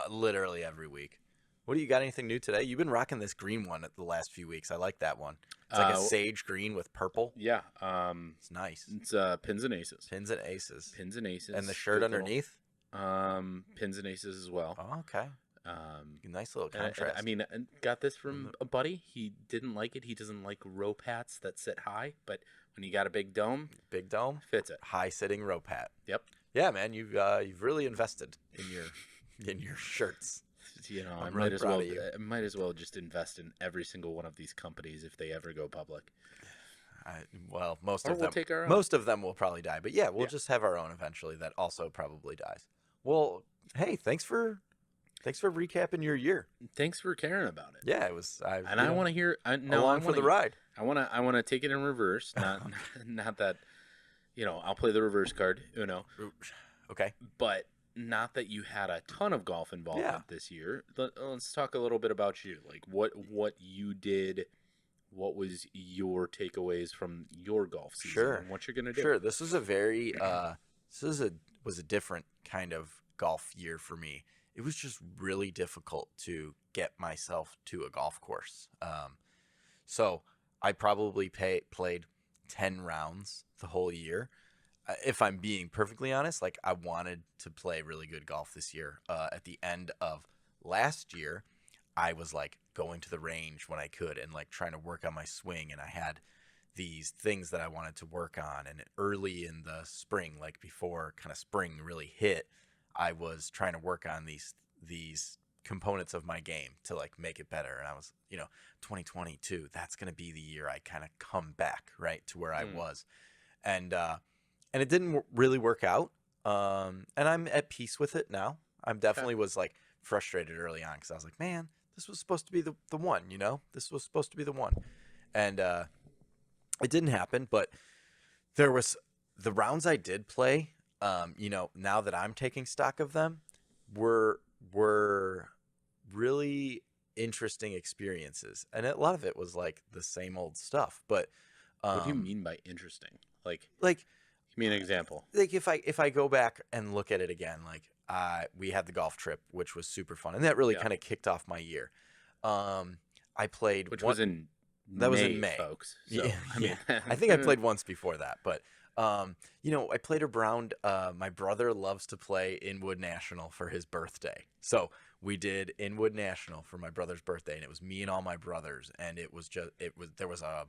S1: literally every week. What do you got? Anything new today? You've been rocking this green one the last few weeks. I like that one. It's like a sage green with purple.
S2: Yeah.
S1: It's nice.
S2: It's pins and aces.
S1: Pins and aces.
S2: Pins and aces.
S1: And the shirt underneath?
S2: Pins and aces as well.
S1: Oh, okay. Nice little contrast.
S2: I mean, I got this from a buddy. He didn't like it. He doesn't like rope hats that sit high, but when you got a big dome, fits it.
S1: High sitting rope hat.
S2: Yep.
S1: Yeah, man, you've really invested in your shirts.
S2: I might as well just invest in every single one of these companies if they ever go public.
S1: Most of them will probably die, but yeah, we'll just have our own eventually. That also probably dies. Well, hey, thanks for recapping your year.
S2: Thanks for caring about it.
S1: Yeah, it was. I
S2: want to hear
S1: along for the ride.
S2: I want to take it in reverse. Not that, I'll play the reverse card. Uno.
S1: Okay.
S2: But not that you had a ton of golf involvement this year. Let's talk a little bit about you. Like what you did. What was your takeaways from your golf season?
S1: Sure.
S2: And what you're gonna do?
S1: Sure. This was a different kind of golf year for me. It was just really difficult to get myself to a golf course. So I probably played 10 rounds the whole year. If I'm being perfectly honest, like I wanted to play really good golf this year. At the end of last year, I was like going to the range when I could and like trying to work on my swing. And I had these things that I wanted to work on. And early in the spring, like before kind of spring really hit, I was trying to work on these components of my game to like make it better. And I was, 2022, that's going to be the year I kind of come back right to where I was. And it didn't really work out. And I'm at peace with it now. I'm definitely was like frustrated early on because I was like, man, this was supposed to be the one, you know, this was supposed to be the one, and it didn't happen. But there was the rounds I did play. You know, now that I'm taking stock of them, were really interesting experiences, and a lot of it was like the same old stuff. But
S2: What do you mean by interesting? Like,
S1: like
S2: give me an example.
S1: like if I go back and look at it again, like we had the golf trip, which was super fun, and that really
S2: Yeah.
S1: kind of kicked off my year. I played
S2: Which
S1: one,
S2: was in
S1: that was in May,
S2: folks. So,
S1: yeah,
S2: I mean,
S1: I think I played once before that, but you know, I played around. My brother loves to play Inwood National for his birthday, so we did Inwood National for my brother's birthday, and it was me and all my brothers, and there was a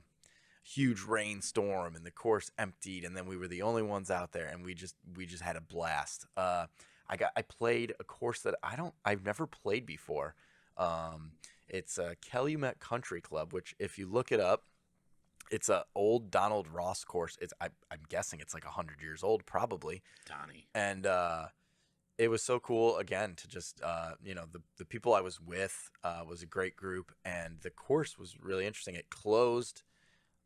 S1: huge rainstorm and the course emptied, and then we were the only ones out there, and we just had a blast. I played a course that I've never played before. It's a Calumet Country Club, which if you look it up, it's a old Donald Ross course. I'm guessing it's like 100 years old, probably.
S2: Donnie.
S1: And it was so cool again to just you know, the people I was with was a great group, and the course was really interesting. It closed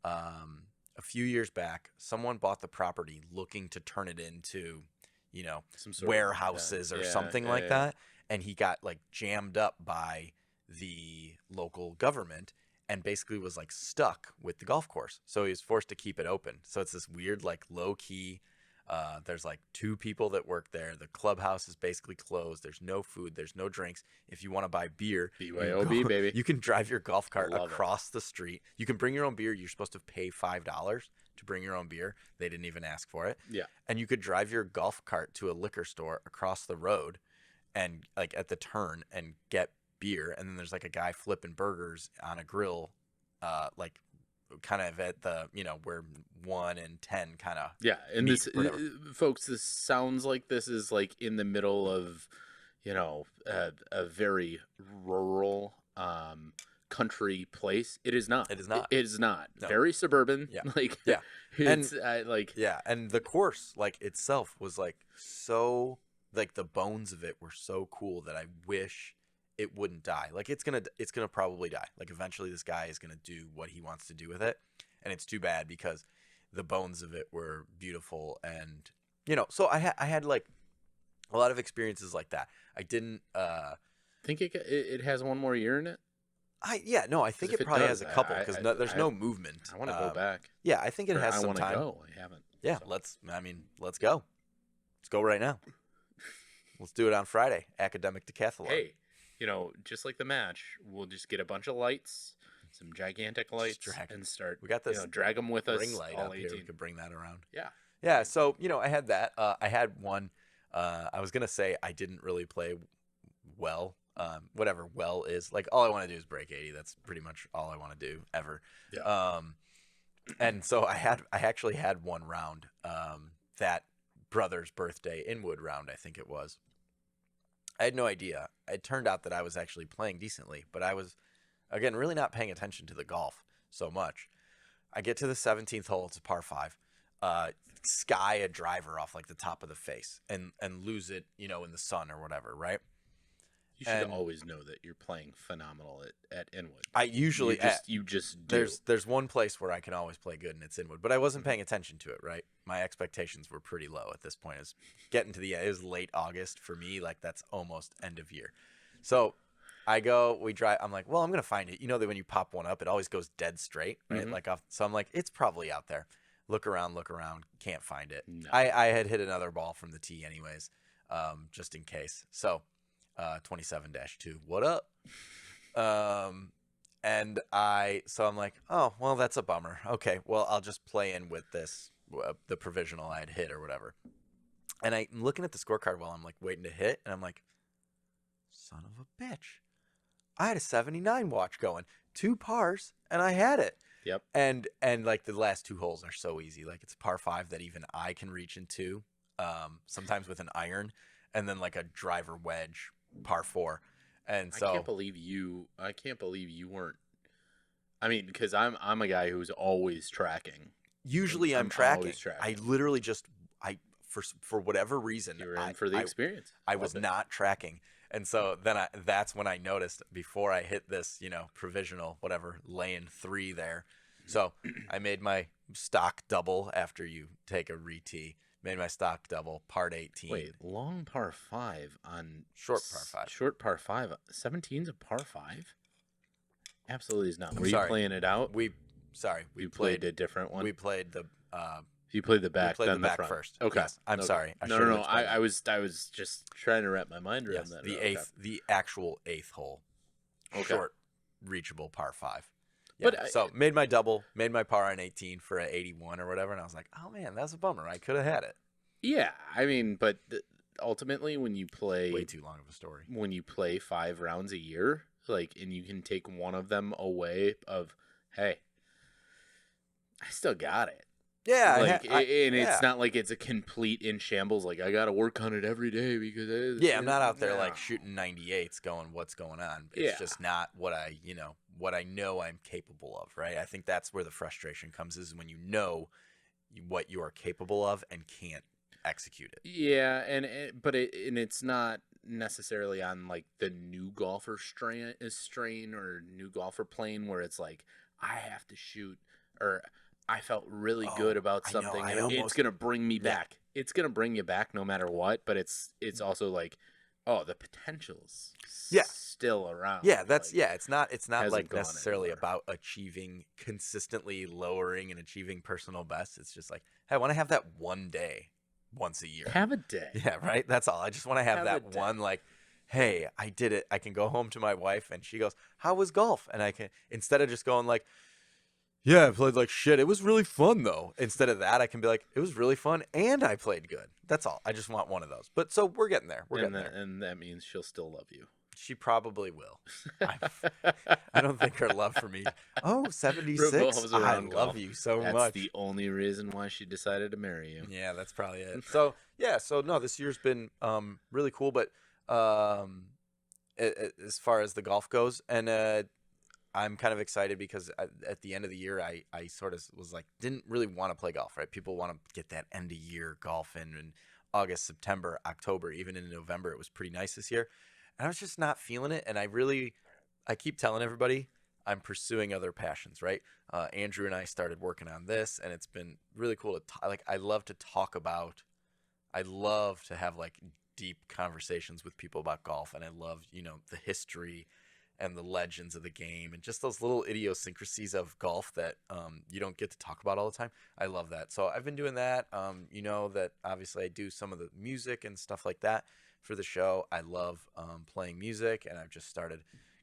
S1: a few years back. Someone bought the property looking to turn it into, you know,
S2: Some sort of
S1: warehouses or
S2: yeah,
S1: something
S2: yeah,
S1: like
S2: yeah.
S1: that, and he got like jammed up by the local government and basically was like stuck with the golf course, so he was forced to keep it open. So it's this weird like low key, there's like 2 people that work there. The clubhouse is basically closed. There's no food, there's no drinks. If you want to buy beer,
S2: BYOB, baby.
S1: you can drive your golf cart
S2: Love it.
S1: across the street. You can bring your own beer. You're supposed to pay $5 to bring your own beer. They didn't even ask for it.
S2: Yeah.
S1: And you could drive your golf cart to a liquor store across the road and like at the turn and get beer. And then there's like a guy flipping burgers on a grill, like kind of at the, you know, where 1 and 10 kind of.
S2: Yeah, and
S1: meat
S2: this,
S1: or whatever.
S2: folks, this sounds like this is like in the middle of, you know, a very rural country place. It is not.
S1: It is not.
S2: It is not.
S1: No.
S2: Very suburban.
S1: Yeah.
S2: Like,
S1: Yeah.
S2: it's like,
S1: Yeah, and the course like itself was like so, like the bones of it were so cool that I wish it wouldn't die. Like it's gonna probably die. Like eventually this guy is gonna do what he wants to do with it, and it's too bad because the bones of it were beautiful. And you know, so I had like a lot of experiences like that. I didn't
S2: think it has one more year in it.
S1: I think
S2: 'Cause if
S1: it probably
S2: does,
S1: has a couple because there's
S2: I-
S1: no movement.
S2: I want to go back.
S1: Yeah, I think it
S2: Or
S1: has
S2: I
S1: some
S2: want to
S1: time.
S2: go. I haven't.
S1: Yeah,
S2: so.
S1: let's go. Let's go right now. Let's do it on Friday. Academic decathlon.
S2: Hey, you know, just like the match, we'll just get a bunch of lights, some gigantic lights,
S1: drag 'em.
S2: and start.
S1: We got this
S2: You know, drag them with us.
S1: ring light
S2: all
S1: up here.
S2: 18.
S1: We could bring that around.
S2: Yeah.
S1: Yeah, so you know, I had that. I had one. I was gonna say I didn't really play well. Whatever well is, like all I want to do is break 80. That's pretty much all I want to do ever.
S2: Yeah.
S1: And so I actually had one round. That brother's birthday Inwood round, I think it was. I had no idea. It turned out that I was actually playing decently, but I was, again, really not paying attention to the golf so much. I get to the 17th hole. It's a par 5. Sky a driver off like the top of the face and lose it, you know, in the sun or whatever, right?
S2: You should
S1: And-
S2: always know that you're playing phenomenal at Inwood.
S1: I usually
S2: you just do.
S1: there's one place where I can always play good, and it's Inwood, but I wasn't paying attention to it, right? My expectations were pretty low at this point. It's getting to it was late August for me, like that's almost end of year. So we drive. I'm like, well, I'm gonna find it. You know that when you pop one up, it always goes dead straight, right?
S2: Mhm.
S1: Like so I'm like, it's probably out there. Look around, can't find it.
S2: No.
S1: I had hit another ball from the tee anyways, just in case. So 27-2, what up? And so I'm like, oh, well, that's a bummer. Okay, well, I'll just play in with this, the provisional I had hit or whatever. And I'm looking at the scorecard while I'm like waiting to hit, and I'm like, son of a bitch. I had a 79 watch going, 2 pars, and I had it.
S2: Yep.
S1: And like the last 2 holes are so easy. Like it's a par 5 that even I can reach into, sometimes with an iron, and then like a driver wedge, par 4. And so
S2: I can't believe you weren't. I mean, because I'm a guy who's always tracking.
S1: usually I'm
S2: I'm
S1: tracking.
S2: always tracking.
S1: I literally just for whatever reason
S2: You were in for the experience.
S1: I was
S2: Love it.
S1: not tracking. And so then that's when I noticed before I hit this, provisional, whatever, laying 3 there. So I made my stock double after you take a re-tee. Made my stock double, part 18.
S2: Wait, long par 5 on
S1: Short par 5.
S2: Short par 5. 17's a par 5? Absolutely is not. Were you
S1: sorry.
S2: playing it out?
S1: We
S2: played a different one.
S1: We played the
S2: You played the back,
S1: we played
S2: then
S1: the back
S2: front.
S1: first.
S2: Okay.
S1: Yes. I'm
S2: Okay.
S1: sorry.
S2: No. I was just trying to wrap my mind around that.
S1: The actual 8th hole.
S2: Okay.
S1: Short, reachable par 5. Yeah.
S2: But
S1: So made my double, made my par on 18 for an 81 or whatever, and I was like, oh man, that's a bummer. I could have had it.
S2: Yeah, I mean, but ultimately, when you play
S1: Way too long of a story.
S2: When you play 5 rounds a year, and you can take one of them away of, hey, I still got it.
S1: Yeah,
S2: it's not like it's a complete in shambles. Like I got to work on it every day because
S1: I'm not out there like shooting 98s, going what's going on. It's just not what I know I'm capable of, right? I think that's where the frustration comes is when you know what you are capable of and can't execute it.
S2: Yeah, but it's not necessarily on like the new golfer strain or new golfer plane where it's like I have to shoot or I felt really good about something. It's gonna bring me back. It's gonna bring you back no matter what. But it's also like, oh, the potential's still around.
S1: Yeah, it's not like necessarily
S2: anywhere.
S1: about achieving consistently lowering and achieving personal best. It's just like, hey, I want to have that one day once a year.
S2: Have a day.
S1: Yeah, right. That's all. I just want to have that one like, hey, I did it. I can go home to my wife and she goes, how was golf? And I can, instead of just going like, yeah, I played like shit. It was really fun, though. Instead of that, I can be like, it was really fun, and I played good. That's all. I just want one of those. But so we're getting there.
S2: And that means she'll still love you.
S1: She probably will. I don't think her love for me. Oh, 76. I love you so much.
S2: That's the only reason why she decided to marry you.
S1: Yeah, that's probably it. So, no, this year's been really cool. But as far as the golf goes, and I'm kind of excited because at the end of the year, I sort of was like, didn't really want to play golf, right? People want to get that end of year golf in August, September, October, even in November. It was pretty nice this year. And I was just not feeling it. And I keep telling everybody I'm pursuing other passions, right? Andrew and I started working on this, and it's been really cool to I love to talk about, I love to have like deep conversations with people about golf. And I love, the history and the legends of the game and just those little idiosyncrasies of golf that you don't get to talk about all the time. I love that. So I've been doing that. That obviously I do some of the music and stuff like that for the show. I love playing music, and I've just started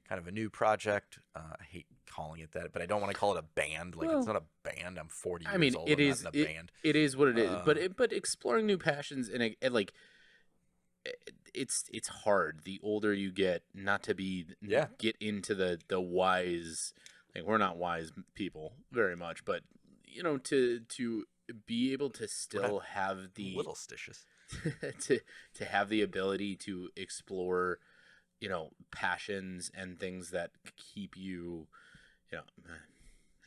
S1: kind of a new project. I hate calling it that, but I don't want to call it a band. Like, it's not a band. I'm 40 years old. I'm not in a band.
S2: It is what it is. But exploring new passions and like – it's hard the older you get not to be get into the wise, like we're not wise people very much, but to be able to still have the
S1: little stitious
S2: to have the ability to explore passions and things that keep you I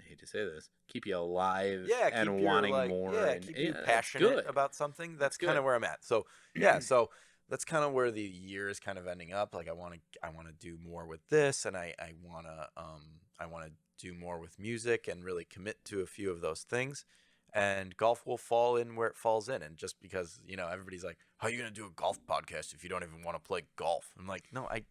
S2: hate to say this, keep you alive and wanting more
S1: keep you passionate about something. That's kind of where I'm at. So so that's kind of where the year is kind of ending up. Like I want to do more with this, and I want to do more with music and really commit to a few of those things. And golf will fall in where it falls in. And just because everybody's like, how are you gonna do a golf podcast if you don't even want to play golf? I'm like, no, I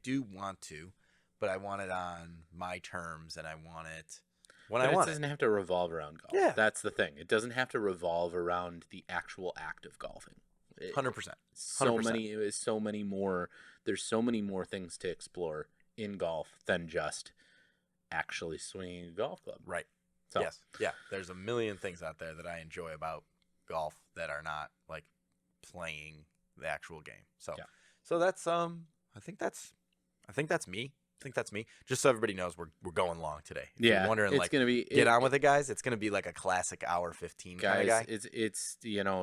S1: do want to, but I want it on my terms, and I want it when I want it.
S2: It doesn't have to revolve around golf.
S1: Yeah,
S2: that's the thing. It doesn't have to revolve around the actual act of golfing.
S1: 100%.
S2: There's so many more things to explore in golf than just actually swinging a golf club.
S1: Right. So. Yes. Yeah. There's a million things out there that I enjoy about golf that are not like playing the actual game. So that's I think that's me. I think that's me. Just so everybody knows, we're going long today. If you're wondering,
S2: it's gonna be
S1: get on with it, guys. It's gonna be like a classic hour 15
S2: guys.
S1: Kind of guy.
S2: It's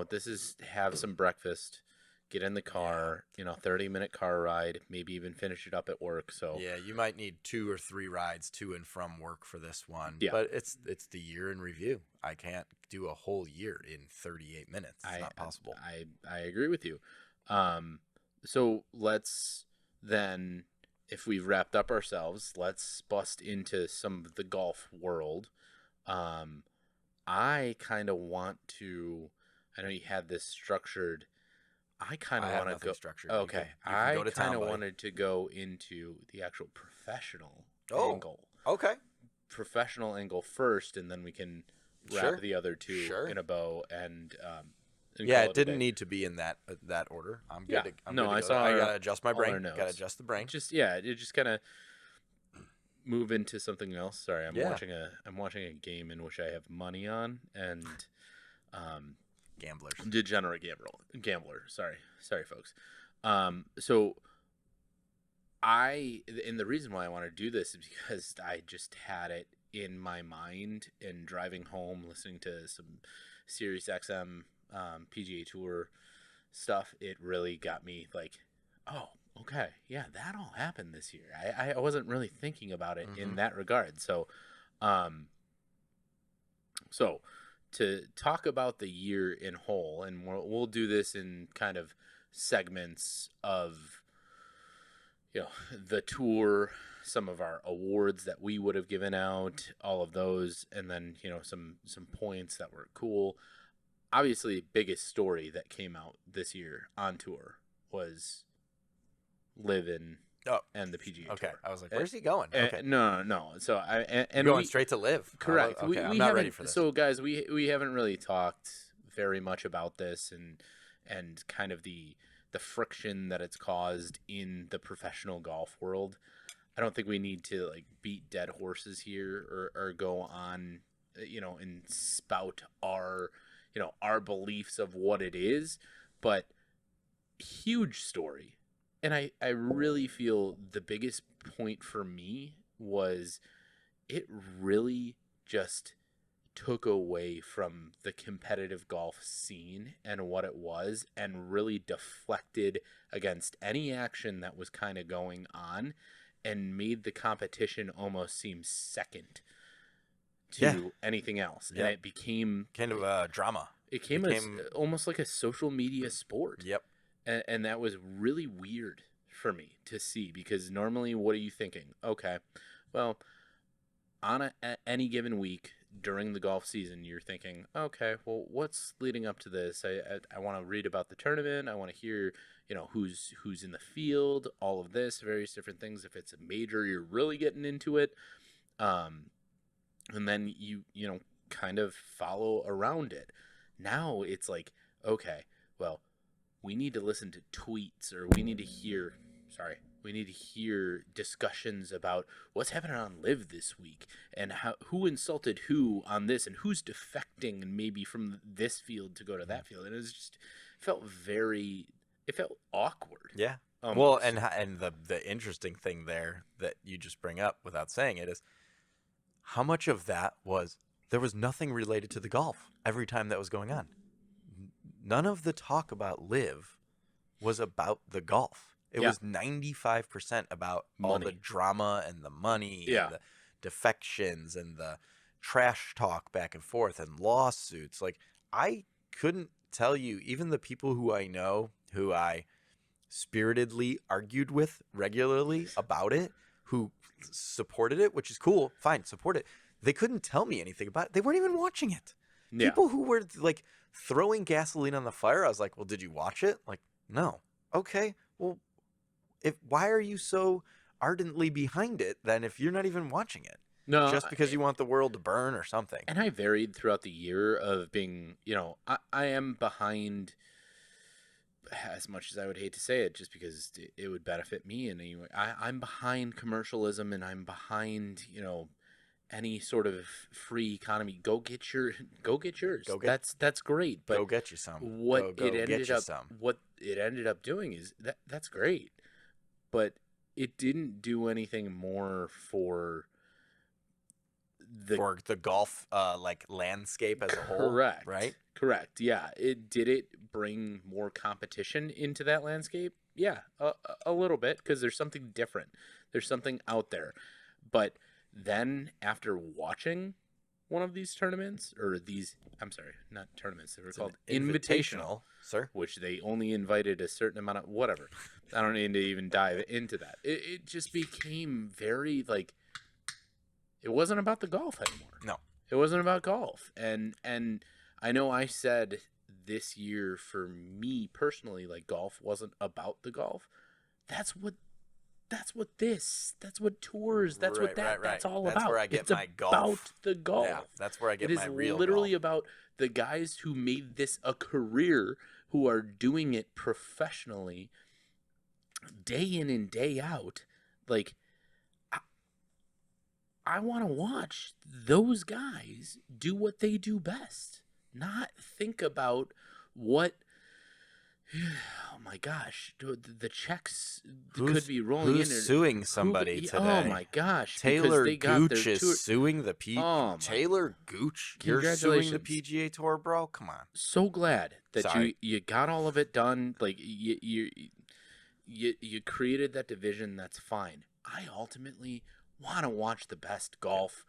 S2: this is have some breakfast, get in the car, 30-minute car ride, maybe even finish it up at work. So
S1: yeah, you might need 2 or 3 rides to and from work for this one.
S2: Yeah.
S1: But it's the year in review. I can't do a whole year in 38 minutes. It's not possible.
S2: I agree with you. So let's then if we've wrapped up ourselves, let's bust into some of the golf world. I kind of want to. I know you had this structured. I kind of
S1: I have
S2: want to
S1: nothing
S2: go.
S1: structured.
S2: Okay,
S1: You can go
S2: I
S1: to
S2: kind
S1: town,
S2: of
S1: buddy.
S2: wanted to go into the actual professional
S1: Oh.
S2: angle.
S1: Okay.
S2: Professional angle first, and then we can wrap
S1: Sure.
S2: the other two
S1: Sure.
S2: in a bow and
S1: Yeah,
S2: call
S1: it didn't
S2: a day.
S1: need to be in that order. I'm good.
S2: Yeah.
S1: I'm
S2: No,
S1: good to
S2: I
S1: go.
S2: saw
S1: I
S2: our-
S1: gotta adjust my
S2: all our
S1: brain.
S2: notes.
S1: Gotta adjust the brain.
S2: Just it just kind of move into something else. Sorry, I'm
S1: Yeah.
S2: watching a game in which I have money on, and
S1: Gamblers.
S2: degenerate gambler. Sorry, folks. So the reason why I want to do this is because I just had it in my mind and driving home, listening to some Sirius XM PGA Tour stuff. It really got me like, oh, okay, yeah, that all happened this year. I wasn't really thinking about it in that regard. So, so to talk about the year in whole, and we'll do this in kind of segments of, the tour, some of our awards that we would have given out, all of those, and then some points that were cool. Obviously, biggest story that came out this year on tour was Live and the PGA
S1: Okay.
S2: Tour.
S1: I was like, where's he going? Okay.
S2: No. So and
S1: going
S2: we,
S1: straight to Live.
S2: correct.
S1: Okay. I'm
S2: we
S1: not
S2: haven't,
S1: ready for this.
S2: So guys, we haven't really talked very much about this and kind of the friction that it's caused in the professional golf world. I don't think we need to like beat dead horses here or go on, and spout our beliefs of what it is, but huge story. And I really feel the biggest point for me was it really just took away from the competitive golf scene and what it was, and really deflected against any action that was kind of going on, and made the competition almost seem second to anything else.
S1: Yeah.
S2: And it became
S1: kind of a drama.
S2: It became almost like a social media sport.
S1: Yep.
S2: And that was really weird for me to see, because normally, what are you thinking? Okay, well, on any given week during the golf season, you're thinking, okay, well, what's leading up to this? I want to read about the tournament. I want to hear, who's in the field, all of this, various different things. If it's a major, you're really getting into it. And then you kind of follow around it. Now it's like, okay, well, we need to listen to tweets, or we need to hear discussions about what's happening on Live this week, and who insulted who on this, and who's defecting, and maybe from this field to go to that field. And it felt awkward.
S1: Yeah.
S2: Almost.
S1: Well, and the interesting thing there that you just bring up without saying it is how much of that there was nothing related to the golf every time that was going on. None of the talk about Live was about the golf. It was 95% about all the drama and the money and the defections and the trash talk back and forth and lawsuits. Like, I couldn't tell you, even the people who I know, who I spiritedly argued with regularly about it, who supported it, which is cool, fine, support it. They couldn't tell me anything about it. They weren't even watching it.
S2: Yeah.
S1: People who were like throwing gasoline on the fire, I was like, well, did you watch it? Like, no. Okay, well, why are you so ardently behind it then if you're not even watching it?
S2: No,
S1: just because you want the world to burn or something.
S2: And I varied throughout the year of being, I am behind, as much as I would hate to say it, just because it would benefit me in any way. I'm behind commercialism, and I'm behind, any sort of free economy. Go get yours. That's great. But
S1: go get you some.
S2: What it ended up doing is that's great, but it didn't do anything more for
S1: the golf landscape as a whole.
S2: Correct.
S1: Right?
S2: Correct. Yeah. Did it bring more competition into that landscape? Yeah, a little bit, because there's something different. There's something out there. But then after watching, one of these tournaments, or these, I'm sorry, not tournaments, they were called
S1: an
S2: invitational,
S1: sir.
S2: which they only invited a certain amount of, whatever. I don't need to even dive into that. It just became very, like, it wasn't about the golf anymore.
S1: No.
S2: It wasn't about golf. And I know I said this year for me personally, like, golf wasn't about the golf. That's what tours, that's what that's all
S1: that's
S2: about.
S1: Where I get
S2: it's
S1: my golf.
S2: about the golf.
S1: Yeah, that's where I get
S2: it
S1: my
S2: is
S1: real
S2: literally
S1: golf.
S2: about the guys who made this a career, who are doing it professionally day in and day out. Like, I want to watch those guys do what they do best, not think about what. Oh my gosh, the checks could be rolling
S1: who's
S2: in.
S1: Suing somebody today?
S2: Oh my gosh,
S1: Taylor
S2: they got
S1: Gooch is suing the Taylor Gooch, you're suing the PGA Tour, bro? Come on.
S2: So glad that
S1: Sorry.
S2: you got all of it done. Like, you created that division. That's fine. I ultimately want to watch the best golf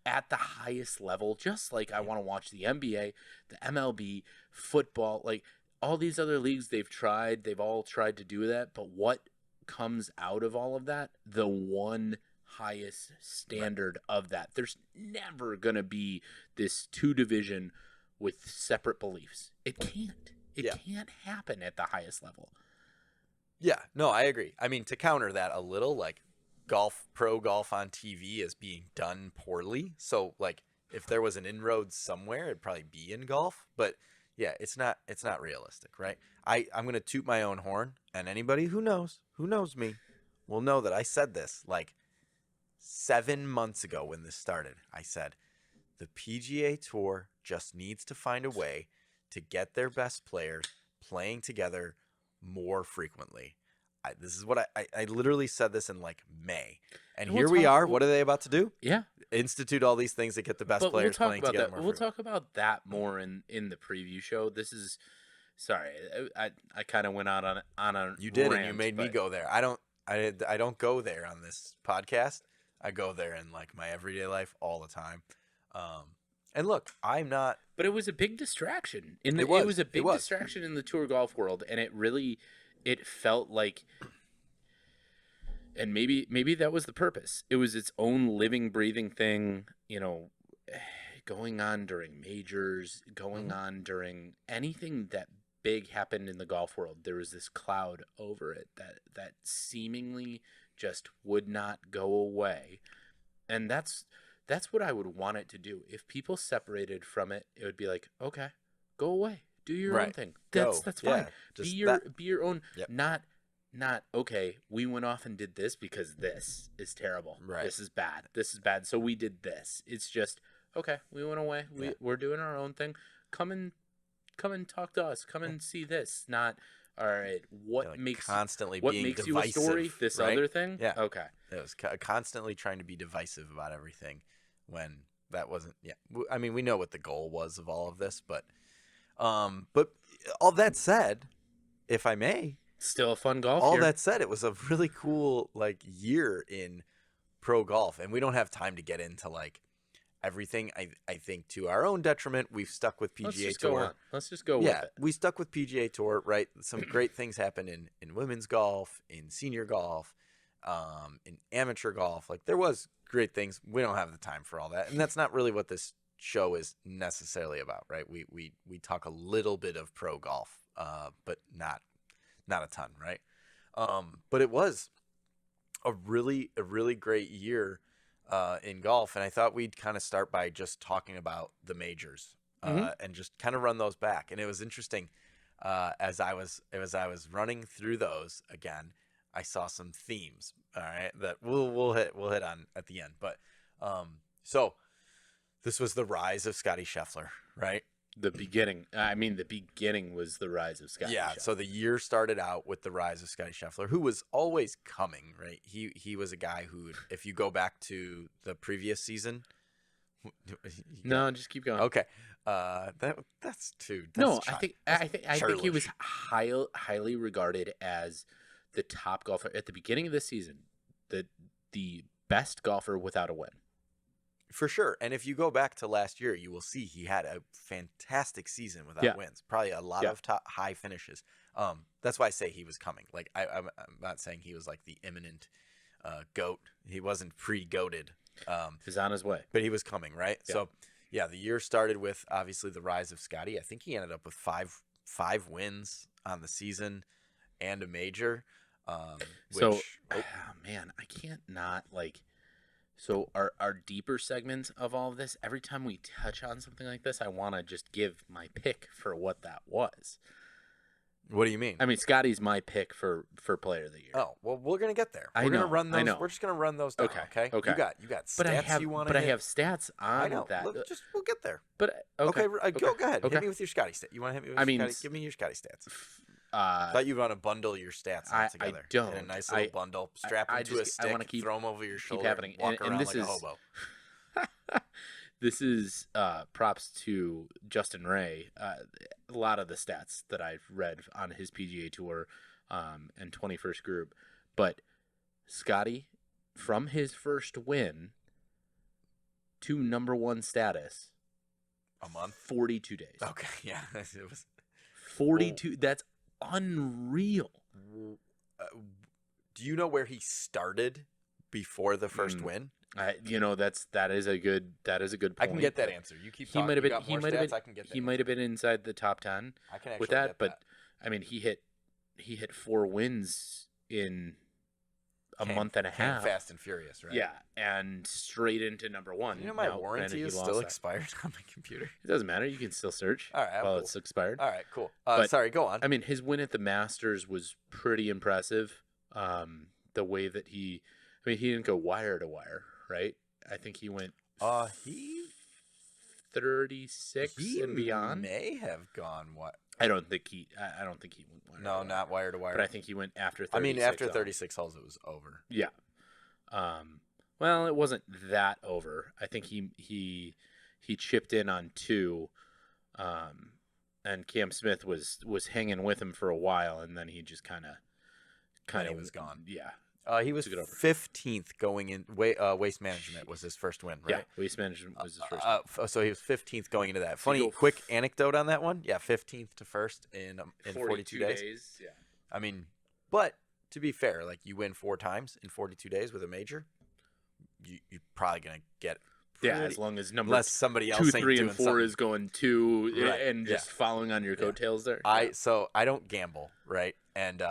S2: at the highest level, just like I want to watch the NBA, the MLB, football, like all these other leagues. They've all tried to do that, but what comes out of all of that? The one highest standard of that. There's never going to be this two division with separate beliefs. It can't. It can't happen at the highest level.
S1: Yeah, no, I agree. I mean, to counter that a little, like, pro golf on TV is being done poorly. So, like, if there was an inroad somewhere, it'd probably be in golf. But yeah, it's not realistic, right? I'm gonna toot my own horn, and anybody who knows me will know that I said this like 7 months ago when this started. I said the PGA Tour just needs to find a way to get their best players playing together more frequently. This is what I literally said this in like May, and here we are. What are they about to do?
S2: Yeah,
S1: institute all these things that get the best players playing together.
S2: We'll talk about that more in the preview show. This is sorry, I kind of went out on a
S1: you did,
S2: rant,
S1: and you made me go there. I don't go there on this podcast. I go there in like my everyday life all the time. And look, I'm not.
S2: But it was a big distraction. It was a big distraction in the tour golf world, and it felt like, and maybe that was the purpose. It was its own living, breathing thing, going on during majors, going on during anything that big happened in the golf world. There was this cloud over it that seemingly just would not go away. And that's what I would want it to do. If people separated from it, it would be like, okay, go away. Do your own thing. That's fine. Yeah, be your own. Yep. Not okay. We went off and did this because this is terrible.
S1: Right.
S2: This is bad. So we did this. It's just okay. We went away. We're doing our own thing. Come and talk to us. Come and see this. Not all right. What makes
S1: divisive,
S2: you a story? This other thing.
S1: Yeah.
S2: Okay.
S1: It was constantly trying to be divisive about everything when that wasn't. Yeah. I mean, we know what the goal was of all of this, but all that said, if I may,
S2: still a fun golf.
S1: All that said, it was a really cool year in pro golf, and we don't have time to get into everything. I think to our own detriment, we've stuck with PGA Tour.
S2: Let's just go with it.
S1: We stuck with PGA Tour, right? Some great things happen in women's golf, in senior golf, in amateur golf. There was great things. We don't have the time for all that, and that's not really what this show is necessarily about, right? We talk a little bit of pro golf, but not a ton, right? But it was a really great year in golf, and I thought we'd kind of start by just talking about the majors and just kind of run those back. And it was interesting as I was running through those again, I saw some themes, all right, that we'll hit on at the end. But so this was the rise of Scotty Scheffler, right?
S2: The beginning. I mean, the beginning was the rise of Scotty Scheffler.
S1: Yeah, so the year started out with the rise of Scotty Scheffler, who was always coming, right? He was a guy who, if you go back to the previous season.
S2: No, just keep going.
S1: Okay. That's too.
S2: No, I think he was highly regarded as the top golfer at the beginning of the season, the best golfer without a win.
S1: For sure. And if you go back to last year, you will see he had a fantastic season without
S2: Yeah.
S1: wins. Probably a lot
S2: Yeah.
S1: of top high finishes. That's why I say he was coming. Like I'm not saying he was like the imminent goat. He wasn't pre-goated.
S2: He's on his way.
S1: But he was coming, right?
S2: Yeah.
S1: So yeah, the year started with obviously the rise of Scotty. I think he ended up with five wins on the season and a major.
S2: So, man, I can't not like. So our deeper segments of all of this, every time we touch on something like this, I want to just give my pick for what that was.
S1: What do you mean?
S2: I mean, Scotty's my pick for player of the year.
S1: Oh, well, we're gonna get there.
S2: I
S1: We're gonna
S2: know,
S1: run those.
S2: I know.
S1: We're just gonna run those down.
S2: Okay,
S1: Okay.
S2: okay.
S1: You got stats
S2: But I have,
S1: you want
S2: but
S1: to
S2: I have stats on
S1: I know.
S2: that.
S1: We'll get there.
S2: But
S1: Okay.
S2: okay,
S1: Go ahead.
S2: Okay.
S1: Hit me with your Scotty stat. You want to hit me with
S2: I
S1: your
S2: mean,
S1: Scotty? Give me your Scotty stats.
S2: uh,
S1: Thought you want to bundle your stats all
S2: I
S1: together.
S2: don't.
S1: In a nice little bundle. Strap them to a stick.
S2: I want to keep
S1: throw them over your shoulder.
S2: happening.
S1: And walk
S2: And
S1: around
S2: this
S1: like
S2: is
S1: a hobo.
S2: This is props to Justin Ray. A lot of the stats that I've read on his PGA Tour and 21st Group. But Scotty, from his first win to number one status,
S1: A month.
S2: 42 days.
S1: Okay. Yeah. It was
S2: 42. That's unreal.
S1: Do you know where he started before the first win?
S2: That is a good point.
S1: I can get that answer. You keep
S2: He
S1: talking.
S2: might have
S1: You
S2: been.
S1: got
S2: He
S1: more
S2: might have
S1: stats,
S2: been.
S1: I can get that
S2: He might have been inside the top 10
S1: I can actually
S2: with that.
S1: get
S2: But I mean, he hit 4 wins in a month and a half.
S1: Fast and Furious, right?
S2: Yeah, and straight into number one.
S1: You know my
S2: Now,
S1: warranty
S2: granted, he
S1: is
S2: lost
S1: still
S2: that.
S1: expired on my computer.
S2: It doesn't matter. You can still search.
S1: All right,
S2: while
S1: cool.
S2: it's expired.
S1: All right, cool.
S2: But-
S1: Sorry, go on.
S2: I mean, his win at the Masters was pretty impressive. The way that he didn't go wire to wire, right? I think he went
S1: He
S2: 36 and beyond.
S1: May have gone what?
S2: I don't think he went wire.
S1: No,
S2: to wire.
S1: not wire to wire.
S2: But I think he went after 36.
S1: I mean, after
S2: on.
S1: 36 holes, it was over.
S2: Yeah. Well, it wasn't that over. I think he chipped in on 2, and Cam Smith was hanging with him for a while, and then he just kind of
S1: was gone.
S2: Yeah.
S1: He was
S2: Took it over.
S1: 15th going in. Waste Management was his first win, right?
S2: Yeah. Waste Management was his first.
S1: So he was 15th going into that. Funny
S2: go
S1: quick anecdote on that one. Yeah, 15th to first in 42 days.
S2: Yeah.
S1: I mean, but to be fair, like you win 4 times in 42 days with a major, you're probably gonna get.
S2: Yeah, as long as number
S1: unless somebody else
S2: 2,
S1: ain't
S2: 3,
S1: doing
S2: and 4
S1: something.
S2: is going 2
S1: Right,
S2: and just following on your coattails there.
S1: So I don't gamble, right? And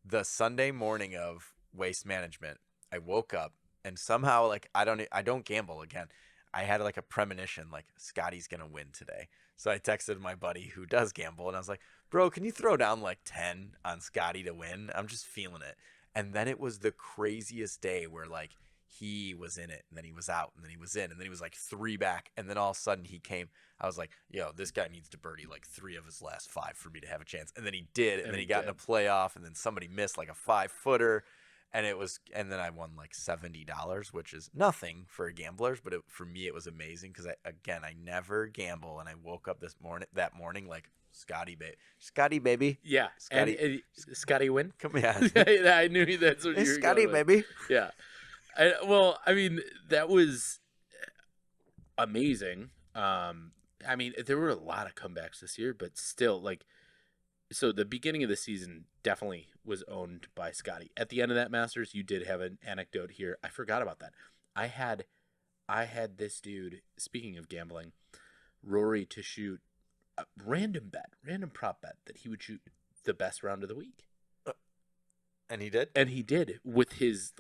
S1: the Sunday morning of Waste Management, I woke up and somehow like I don't gamble again. I had like a premonition like Scotty's gonna win today. So I texted my buddy who does gamble and I was like, bro, can you throw down like 10 on Scotty to win? I'm just feeling it. And then it was the craziest day where like he was in it and then he was out and then he was in and then he was like 3 back and then all of a sudden he came. I was like, yo, this guy needs to birdie like 3 of his last 5 for me to have a chance. And then he did, and then he got in a playoff, and then somebody missed like a 5-footer, and then I won like $70, which is nothing for gamblers, but for me it was amazing because I never gamble, and I woke up that morning like Scotty baby,
S2: Yeah.
S1: Scotty.
S2: And Scotty win?
S1: come here,
S2: I knew that's what
S1: hey,
S2: you were
S1: Scotty
S2: going with.
S1: baby.
S2: Yeah. I mean, that was amazing. I mean, there were a lot of comebacks this year, but still, like, so the beginning of the season definitely was owned by Scotty. At the end of that Masters, you did have an anecdote here. I forgot about that. I had this dude, speaking of gambling, Rory to shoot a random prop bet that he would shoot the best round of the week.
S1: And he did.
S2: And he did with his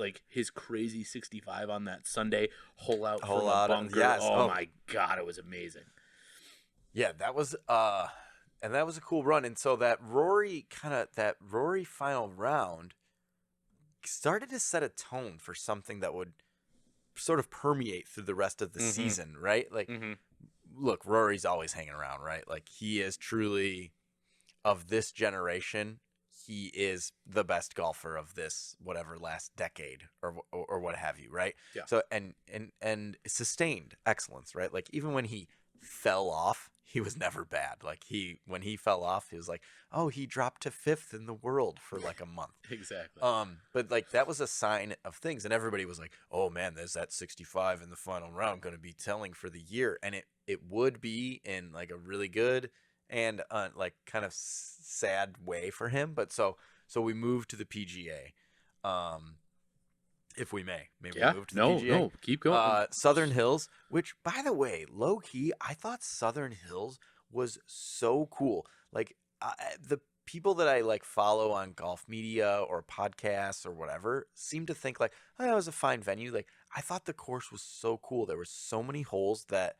S2: crazy 65 on that Sunday hole out from a bunker.
S1: yes.
S2: Oh my God, it was amazing.
S1: Yeah, that was a cool run. And so that Rory final round started to set a tone for something that would sort of permeate through the rest of the season, right? Like, look, Rory's always hanging around, right? Like, he is truly, of this generation, he is the best golfer of this whatever last decade or what have you, right?
S2: Yeah.
S1: So and sustained excellence, right? Like even when he fell off, he was never bad. Like when he fell off, he was like, oh, he dropped to 5th in the world for like a month.
S2: Exactly.
S1: But like that was a sign of things, and everybody was like, oh man, there's that 65 in the final round going to be telling for the year, and it would be in like a really good and like kind of sad way for him. But so we moved to the PGA. If we may, maybe we move to the PGA.
S2: No, keep going.
S1: Southern Hills, which by the way, low key, I thought Southern Hills was so cool. Like the people that I like follow on golf media or podcasts or whatever seem to think like, oh, that was a fine venue. Like I thought the course was so cool. There were so many holes that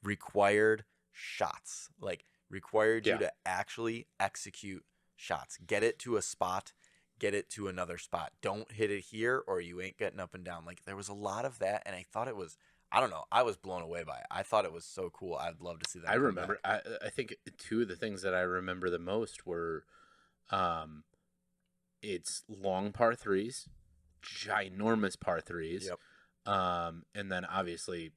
S1: required shots, like required you to actually execute shots, get it to a spot, get it to another spot. Don't hit it here or you ain't getting up and down. Like there was a lot of that, and I thought it was, I don't know, I was blown away by it. I thought it was so cool. I'd love to see that.
S2: I remember, I think two of the things that I remember the most were it's long par threes, ginormous par threes.
S1: Yep.
S2: And then obviously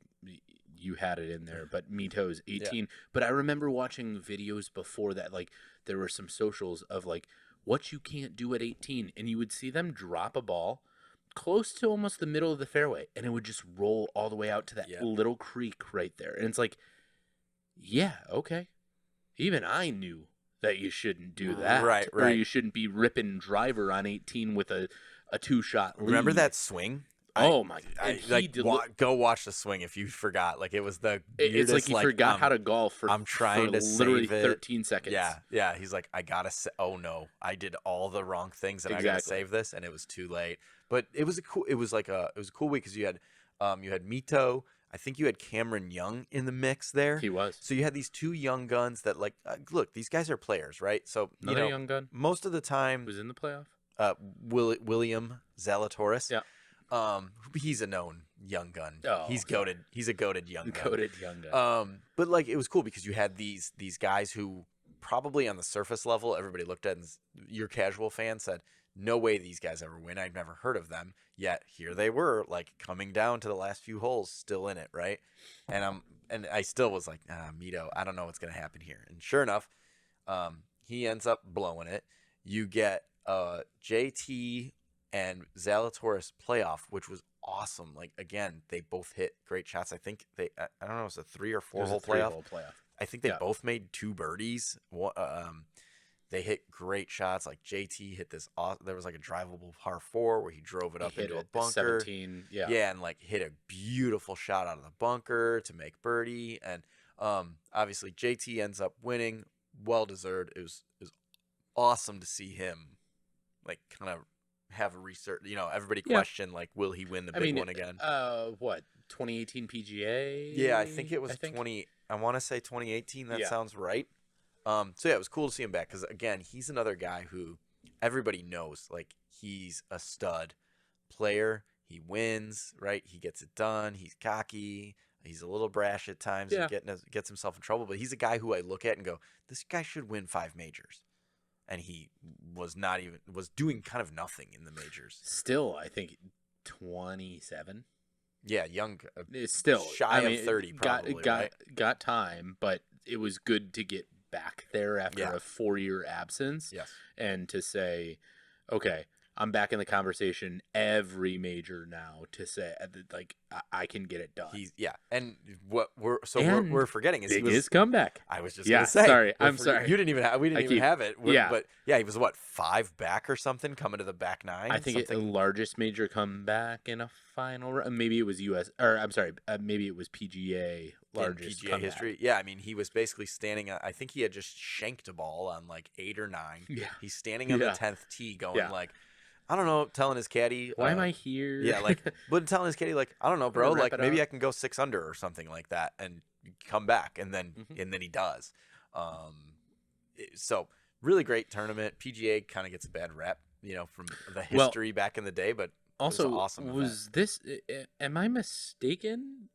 S2: you had it in there, but Mito's 18. Yeah. But I remember watching videos before that, like there were some socials of like what you can't do at 18, and you would see them drop a ball close to almost the middle of the fairway, and it would just roll all the way out to that little creek right there. And it's like, yeah, okay. Even I knew that you shouldn't do that.
S1: Right.
S2: Or you shouldn't be ripping driver on 18 with a 2-shot lead.
S1: Remember that swing?
S2: Oh my
S1: God! Go watch the swing if you forgot. Like it was the weirdest,
S2: it's like he forgot how to golf for
S1: I'm trying
S2: for
S1: to
S2: literally
S1: save it.
S2: 13 seconds.
S1: Yeah. He's like, I gotta. Oh no, I did all the wrong things, and I gotta save this, and it was too late. But it was a cool. It was a cool week because you had Mito. I think you had Cameron Young in the mix there.
S2: He was.
S1: So you had these two young guns that like look. These guys are players, right? So
S2: another young gun.
S1: Most of the time,
S2: was in the playoff.
S1: William Zalatoris.
S2: Yeah.
S1: He's a known young gun.
S2: Oh,
S1: he's goated. He's a goated young gun.
S2: Goated young gun.
S1: But like it was cool because you had these guys who probably on the surface level everybody looked at and your casual fan said, no way these guys ever win. I've never heard of them. Yet here they were, like coming down to the last few holes, still in it, right? And I still was like, Mito, I don't know what's gonna happen here. And sure enough, he ends up blowing it. You get JT and Zalatoris playoff, which was awesome. Like again, they both hit great shots. I think I don't know, it was a 3 or 4 hole playoff. I think they both made 2 birdies. They hit great shots. Like JT hit this. There was like a drivable par 4 where he drove it up into a bunker.
S2: 17,
S1: and like hit a beautiful shot out of the bunker to make birdie. And obviously JT ends up winning, well deserved. It was awesome to see him like kind of have a research. Everybody questioned like, will he win the big one again?
S2: What 2018 PGA?
S1: Yeah, I think it was 20. I want to say 2018. That sounds right. So yeah, it was cool to see him back because again, he's another guy who everybody knows. Like he's a stud player. He wins, right? He gets it done. He's cocky. He's a little brash at times. And gets himself in trouble. But he's a guy who I look at and go, this guy should win 5 majors. And he was doing kind of nothing in the majors.
S2: Still, I think 27.
S1: Yeah, young.
S2: Still
S1: shy of 30. Probably
S2: got time, but it was good to get back there after a 4-year absence.
S1: Yes,
S2: and to say, okay, I'm back in the conversation every major now to say like I can get it done.
S1: And what we're forgetting is
S2: his comeback.
S1: I was just gonna say.
S2: Sorry, I'm sorry.
S1: You didn't even have. We didn't even have it. But he was 5 back or something coming to the back 9.
S2: I think the largest major comeback in a final. Maybe it was US, or I'm sorry, maybe it was PGA largest
S1: in PGA history. Yeah, I mean he was basically standing. I think he had just shanked a ball on like 8 or 9.
S2: Yeah,
S1: he's standing on the 10th tee, going like, I don't know, telling his caddy,
S2: why am I here?
S1: Yeah, like, but telling his caddy, like, I don't know, bro, like maybe I can go 6 under or something like that and come back, and then he does. So really great tournament. PGA kind of gets a bad rep, from the history back in the day, but
S2: also
S1: it was awesome.
S2: Was this? Am I mistaken?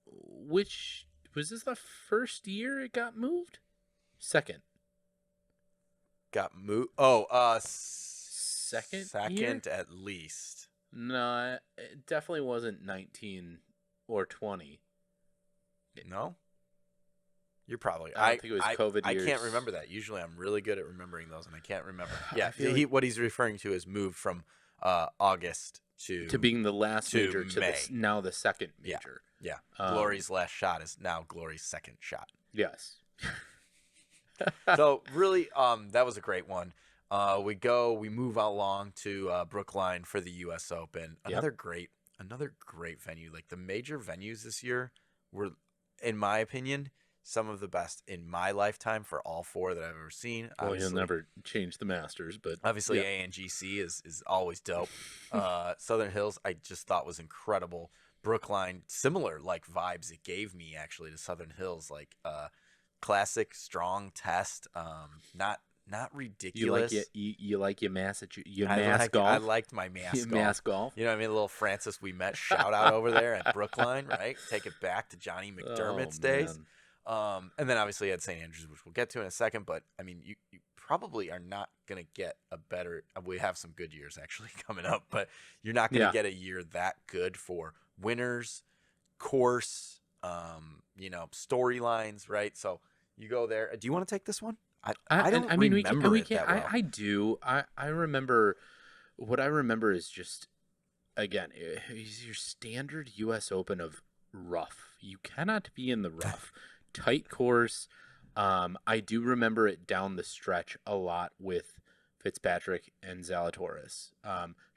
S2: Which was this the first year it got moved? Second.
S1: Got moved. Oh,
S2: second year?
S1: At least.
S2: No, it definitely wasn't 19 or 20.
S1: No? You're probably.
S2: I don't think it was COVID
S1: I
S2: years.
S1: can't remember that. Usually, I'm really good at remembering those, and I can't remember.
S2: I
S1: Yeah,
S2: feel like
S1: what he's referring to is moved from August to
S2: being the last
S1: to
S2: major to
S1: May.
S2: now the second
S1: Yeah.
S2: major.
S1: Yeah. Glory's last shot is now Glory's second shot.
S2: Yes.
S1: So really, that was a great one. We move along to Brookline for the U.S. Open. Another great venue. Like the major venues this year were, in my opinion, some of the best in my lifetime for all four that I've ever seen.
S2: Well, he'll never change the Masters, but
S1: obviously ANGC is always dope. Southern Hills, I just thought was incredible. Brookline, similar like vibes it gave me actually to Southern Hills, like classic, strong test. Not ridiculous.
S2: You like your Massachusetts, your
S1: I
S2: Mass golf.
S1: I liked my Mass
S2: Your
S1: golf.
S2: Mass golf.
S1: You know what I mean? Little Francis we met shout out over there at Brookline, right? Take it back to Johnny McDermott's days.
S2: Man.
S1: And then obviously you had St. Andrews, which we'll get to in a second. But I mean, you probably are not going to get a better. We have some good years actually coming up, but you're not going to get a year that good for winners, course, storylines, right? So you go there. Do you want to take this one? I don't remember it that well.
S2: I do. I remember. What I remember is just, again, it's your standard U.S. Open of rough. You cannot be in the rough. Tight course. I do remember it down the stretch a lot with Fitzpatrick and Zalatoris.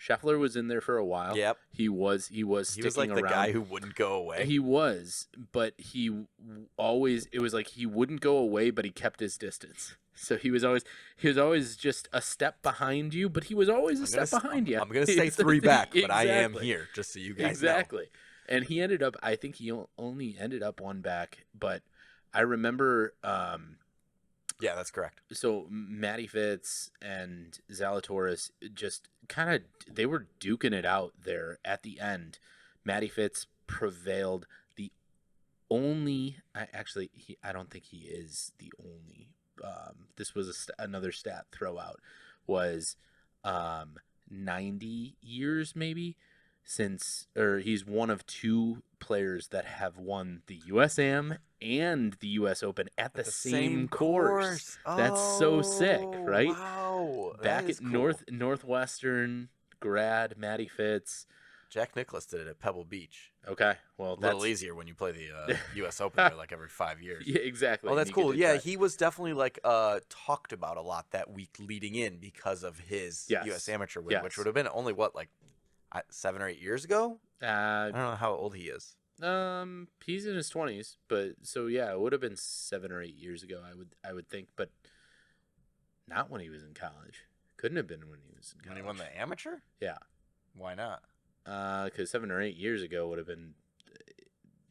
S2: Scheffler was in there for a while.
S1: Yep.
S2: He was sticking
S1: like the
S2: around.
S1: guy who wouldn't go away.
S2: He was, but it was like he wouldn't go away, but he kept his distance. So he was always just a step behind you, but he was always a step behind you.
S1: I'm going to say 3 back, but
S2: exactly.
S1: I am here just so you guys know.
S2: And he ended up, I think he only ended up 1 back, but I remember
S1: yeah, that's correct.
S2: So Matty Fitz and Zalatoris just kind of, they were duking it out there at the end. Matty Fitz prevailed. The only, I don't think he is the only. This was another stat throw out, was 90 years maybe he's one of 2 players that have won the USAM and the US Open at the same course. That's so sick, right?
S1: Wow.
S2: Back at
S1: cool.
S2: Northwestern grad Matty Fitz.
S1: Jack Nicklaus did it at Pebble Beach.
S2: Okay, well,
S1: a little easier when you play the U.S. Open there like every 5 years.
S2: Yeah, exactly.
S1: Oh, that's cool. Yeah, he was definitely like talked about a lot that week leading in because of his U.S. Amateur win, which would have been only 7 or 8 years ago. I don't know how old he is.
S2: He's in his 20s, but so yeah, it would have been 7 or 8 years ago. I would think, but not when he was in college. Couldn't have been when he was in college.
S1: When he won the amateur?
S2: Yeah.
S1: Why not?
S2: Because 7 or 8 years ago would have been,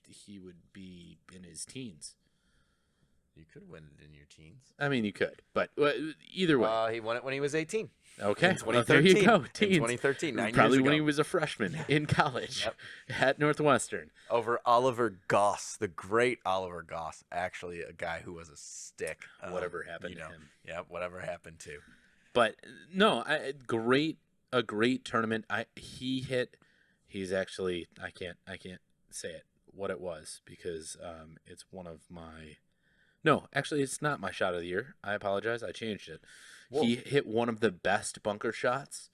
S2: he would be in his teens.
S1: You could win it in your teens.
S2: I mean, you could, but either way.
S1: He won it when he was 18.
S2: Okay,
S1: in 2013.
S2: there you go.
S1: Teens. In 2013, 9
S2: probably
S1: years ago.
S2: when he was a freshman in college at Northwestern.
S1: Over Oliver Goss, the great Oliver Goss, actually a guy who was a stick.
S2: Whatever happened to him.
S1: Yeah, whatever happened to.
S2: But no, a great tournament. He's actually, I can't say it what it was because it's one of my. No, actually, it's not my shot of the year. I apologize. I changed it. Whoa. He hit one of the best bunker shots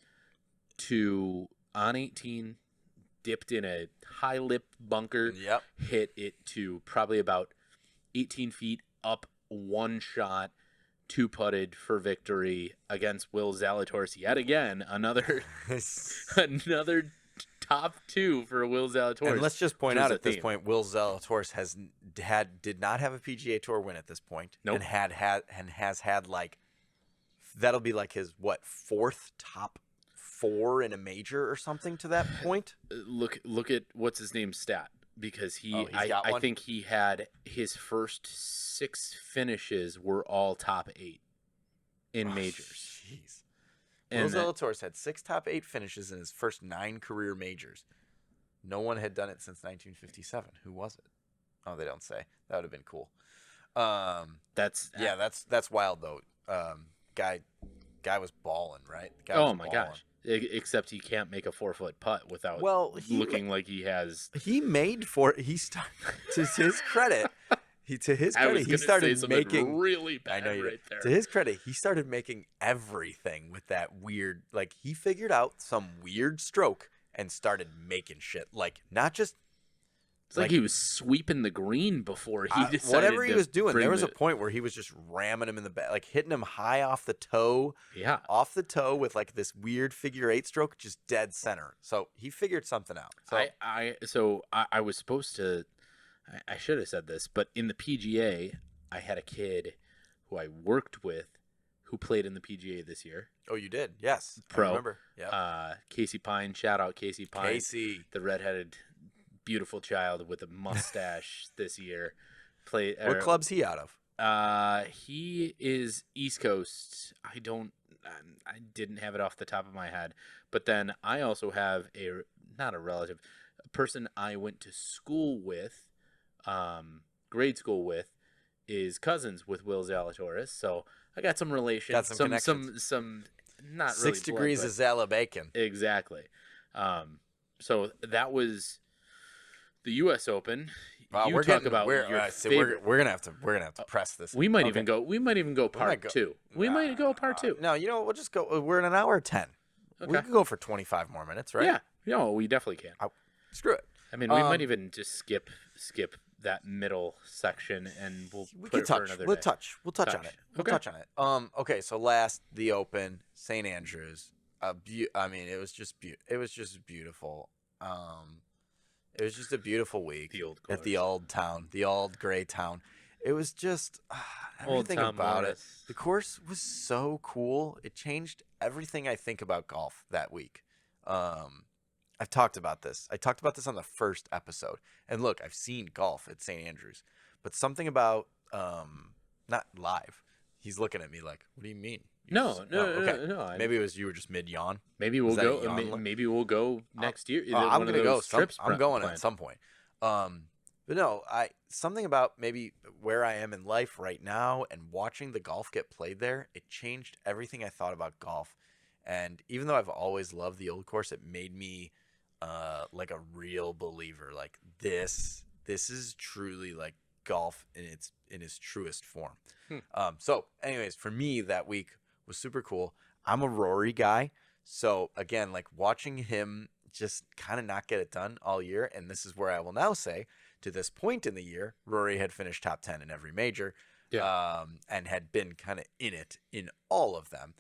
S2: on 18, dipped in a high lip bunker, hit it to probably about 18 feet up, 1 shot, 2 putted for victory against Will Zalatoris yet again. Another top 2 for Will Zalatoris.
S1: And let's just point out at this point, Will Zalatoris did not have a PGA Tour win at this point.
S2: Nope.
S1: And has had that'll be like his 4th top 4 in a major or something to that point.
S2: Look at what's his name stat, because I think he had his first 6 finishes were all top 8 in majors.
S1: Jeez. Will Zalatoris had 6 top 8 finishes in his first 9 career majors. No one had done it since 1957. Who was it? Oh, they don't say. That would have been cool. That's wild though. Guy was balling, right?
S2: Gosh! Except he can't make a 4-foot putt without looking like he has.
S1: He made to his credit, To his
S2: I was
S1: credit, he
S2: gonna say
S1: started
S2: something
S1: making.
S2: really
S1: I
S2: bad
S1: know you.
S2: right there.
S1: To his credit, he started making everything with that weird. Like he figured out some weird stroke and started making shit. Like not just
S2: It's like he was sweeping the green before he decided
S1: whatever he
S2: to
S1: was doing.
S2: bring
S1: There was a
S2: the-
S1: point where he was just ramming him in the back, like hitting him high off the toe,
S2: Yeah.
S1: with like this weird figure eight stroke, just dead center. So he figured something out. So
S2: I was supposed to. I should have said this, but in the PGA, I had a kid who I worked with who played in the PGA this year.
S1: oh, you did, yes,
S2: Pro.
S1: I remember. Yeah,
S2: Casey Pine. Shout out Casey Pine.
S1: Casey.
S2: The redheaded, beautiful child with a mustache this year.
S1: What club's he out of?
S2: He is East Coast. I didn't have it off the top of my head, but then I also have not a relative, a person I went to school with, grade school with, is cousins with Will Zalatoris. So I got some relation,
S1: Got some connections.
S2: some not really
S1: 6 degrees
S2: blood,
S1: of Zala bacon.
S2: exactly. So that was the U.S. Open.
S1: Wow,
S2: You
S1: we're
S2: talk
S1: getting,
S2: about
S1: we're,
S2: your
S1: so
S2: favorite.
S1: we're gonna have to press this.
S2: We might
S1: Okay.
S2: even go. We might even go
S1: might
S2: part
S1: go-
S2: 2. We might go part 2.
S1: No, you know what? We'll just go. We're in an hour 10. We
S2: Okay.
S1: can go for 25 more minutes, right?
S2: Yeah. No, we definitely can.
S1: Screw it.
S2: I mean, we might even just skip that middle section, and we'll
S1: We
S2: put
S1: can
S2: it for
S1: touch.
S2: another
S1: We'll
S2: day.
S1: touch. We'll touch on
S2: Touch.
S1: it. We'll
S2: Okay.
S1: touch on it. Okay. So last, the Open, St. Andrews. I mean, it was just It was just beautiful. It was just a beautiful week
S2: The old
S1: at the
S2: course.
S1: old town, the old gray town. It was just
S2: Old
S1: everything
S2: Tom
S1: about it.
S2: Morris.
S1: The course was so cool. It changed everything I think about golf that week. I've talked about this. I talked about this on the first episode. And look, I've seen golf at St. Andrews, but something about not live. He's looking at me like, "What do you mean?"
S2: No.
S1: Maybe it was you were just mid yawn.
S2: Maybe we'll
S1: Was that a
S2: go.
S1: yawn look?
S2: Maybe we'll go next year.
S1: I'm
S2: One of
S1: gonna go.
S2: those trips
S1: I'm going
S2: planned.
S1: at some point. But no, something about maybe where I am in life right now and watching the golf get played there. It changed everything I thought about golf. And even though I've always loved the old course, it made me like a real believer. Like this is truly like golf in its truest form. So, anyways, for me that week was super cool. I'm a Rory guy, so again, like watching him just kind of not get it done all year, and this is where I will now say, to this point in the year, Rory had finished top 10 in every major, and had been kind of in it in all of them.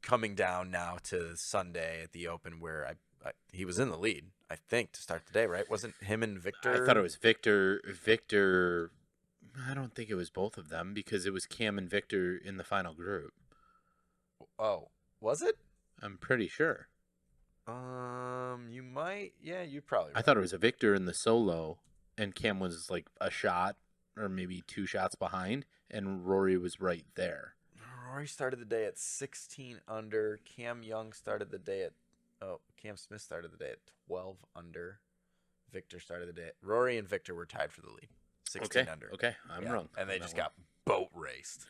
S1: Coming down now to Sunday at the Open, where he was in the lead, I think, to start the day, right? Wasn't him and Victor?
S2: I thought it was Victor. I don't think it was both of them because it was Cam and Victor in the final group.
S1: Oh, was it?
S2: I'm pretty sure.
S1: You might. Yeah, you probably.
S2: I thought it was a Victor in the solo, and Cam was like a shot or maybe 2 shots behind, and Rory was right there.
S1: Rory started the day at 16 under. Cam Smith started the day at 12 under. Victor started the day. Rory and Victor were tied for the lead, 16 under.
S2: Okay, I'm wrong.
S1: And they just got boat raced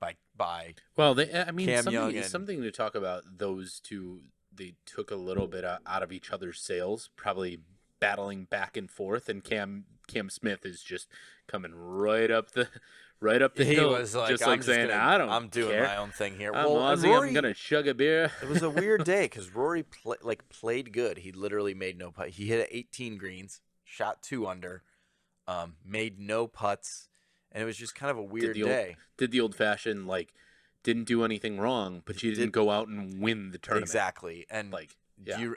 S1: by.
S2: Well, I mean,
S1: Cam Young
S2: something to talk about. Those two, they took a little bit out of each other's sails, probably battling back and forth, and Cam Smith is just coming right up the
S1: He
S2: hill,
S1: was like,
S2: just like saying, I'm doing
S1: doing my own thing here.
S2: I'm
S1: and
S2: Aussie,
S1: Rory,
S2: I'm gonna chug a beer.
S1: it was a weird day because Rory played good. He literally made no putt. He hit 18 greens, shot 2 under, made no putts, and it was just kind of a weird day.
S2: Did the old fashioned didn't do anything wrong, but you didn't go out and win the tournament.
S1: Exactly, and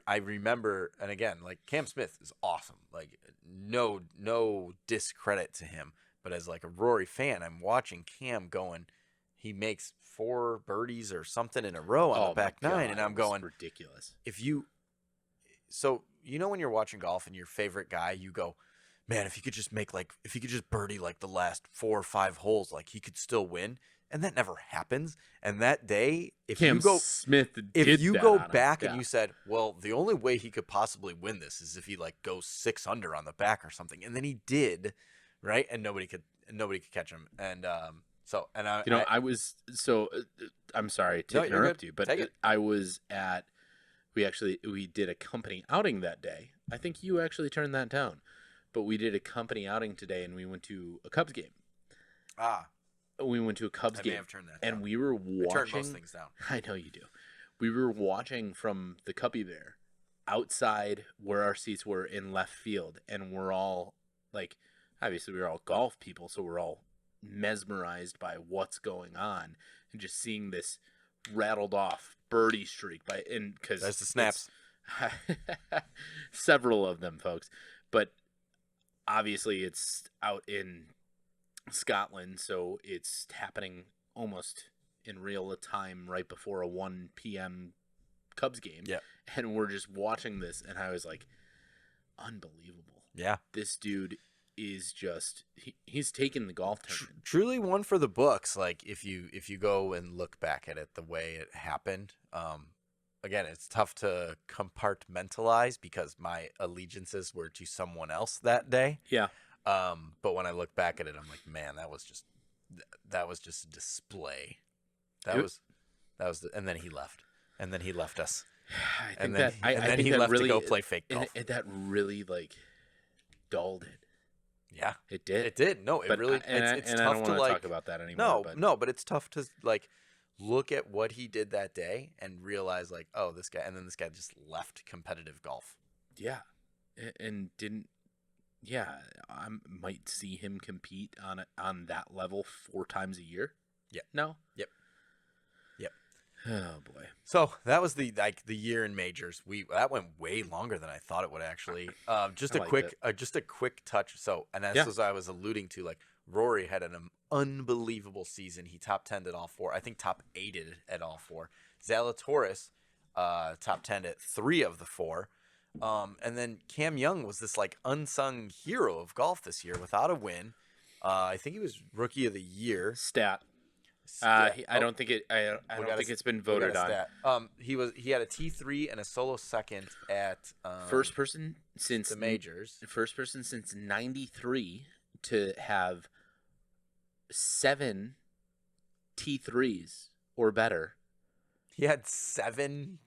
S1: I remember, and again, like Cam Smith is awesome. Like no discredit to him, but as like a Rory fan, I'm watching Cam going. He makes 4 birdies or something in a row on the back 9, and I'm going
S2: ridiculous.
S1: So when you're watching golf and your favorite guy, you go, man, if he could just birdie like the last 4 or 5 holes, like he could still win. And that never happens. And that day, if you go back and you said, well, the only way he could possibly win this is if he goes 6 under on the back or something, and then he did, right? And nobody could catch him. And I'm
S2: sorry to interrupt you, but I was we did a company outing that day. I think you actually turned that down. but we did a company outing today, and we went to a Cubs game. We went to a Cubs
S1: I
S2: game.
S1: may have turned that down.
S2: And we were watching.
S1: I turn most things down.
S2: I know you do. We were watching from the Cuppy Bear outside where our seats were in left field, and we're all like, obviously we're all golf people, so we're all mesmerized by what's going on, and just seeing this rattled off birdie streak because
S1: That's the snaps.
S2: Several of them, folks, but obviously it's out in Scotland, so it's happening almost in real time right before a 1 p.m. Cubs game.
S1: Yeah.
S2: And we're just watching this, and I was like, unbelievable.
S1: Yeah.
S2: This dude is just he's taken the golf tournament.
S1: Truly one for the books. Like if you go and look back at it the way it happened, again, it's tough to compartmentalize because my allegiances were to someone else that day.
S2: Yeah.
S1: But when I look back at it, I'm like, man, that was just a display. And then he left. And then he left us.
S2: I think
S1: he
S2: that
S1: left
S2: really,
S1: to go play fake golf.
S2: And that really like dulled it.
S1: Yeah,
S2: it did.
S1: It did. No, it really. It's tough
S2: I don't
S1: to
S2: want
S1: like
S2: talk about that anymore.
S1: But it's tough to like look at what he did that day and realize like, oh, this guy, and then this guy just left competitive golf.
S2: Yeah, and didn't. Yeah, I might see him compete on that level 4 times a year.
S1: Yeah.
S2: No.
S1: Yep.
S2: Oh boy.
S1: So that was the year in majors. That went way longer than I thought it would actually. Just a quick touch. So, and that's what I was alluding to. Like Rory had an unbelievable season. He top 10'd at all 4. I think top 8'd at all 4. Zalatoris, top 10 at 3 of the 4. And then Cam Young was this like unsung hero of golf this year without a win. I think he was rookie of the year.
S2: Stat. I don't think it's been voted on.
S1: He had a T3 and a solo second at
S2: first person since
S1: the majors.
S2: First person since '93 to have 7 T3s or better.
S1: He had 7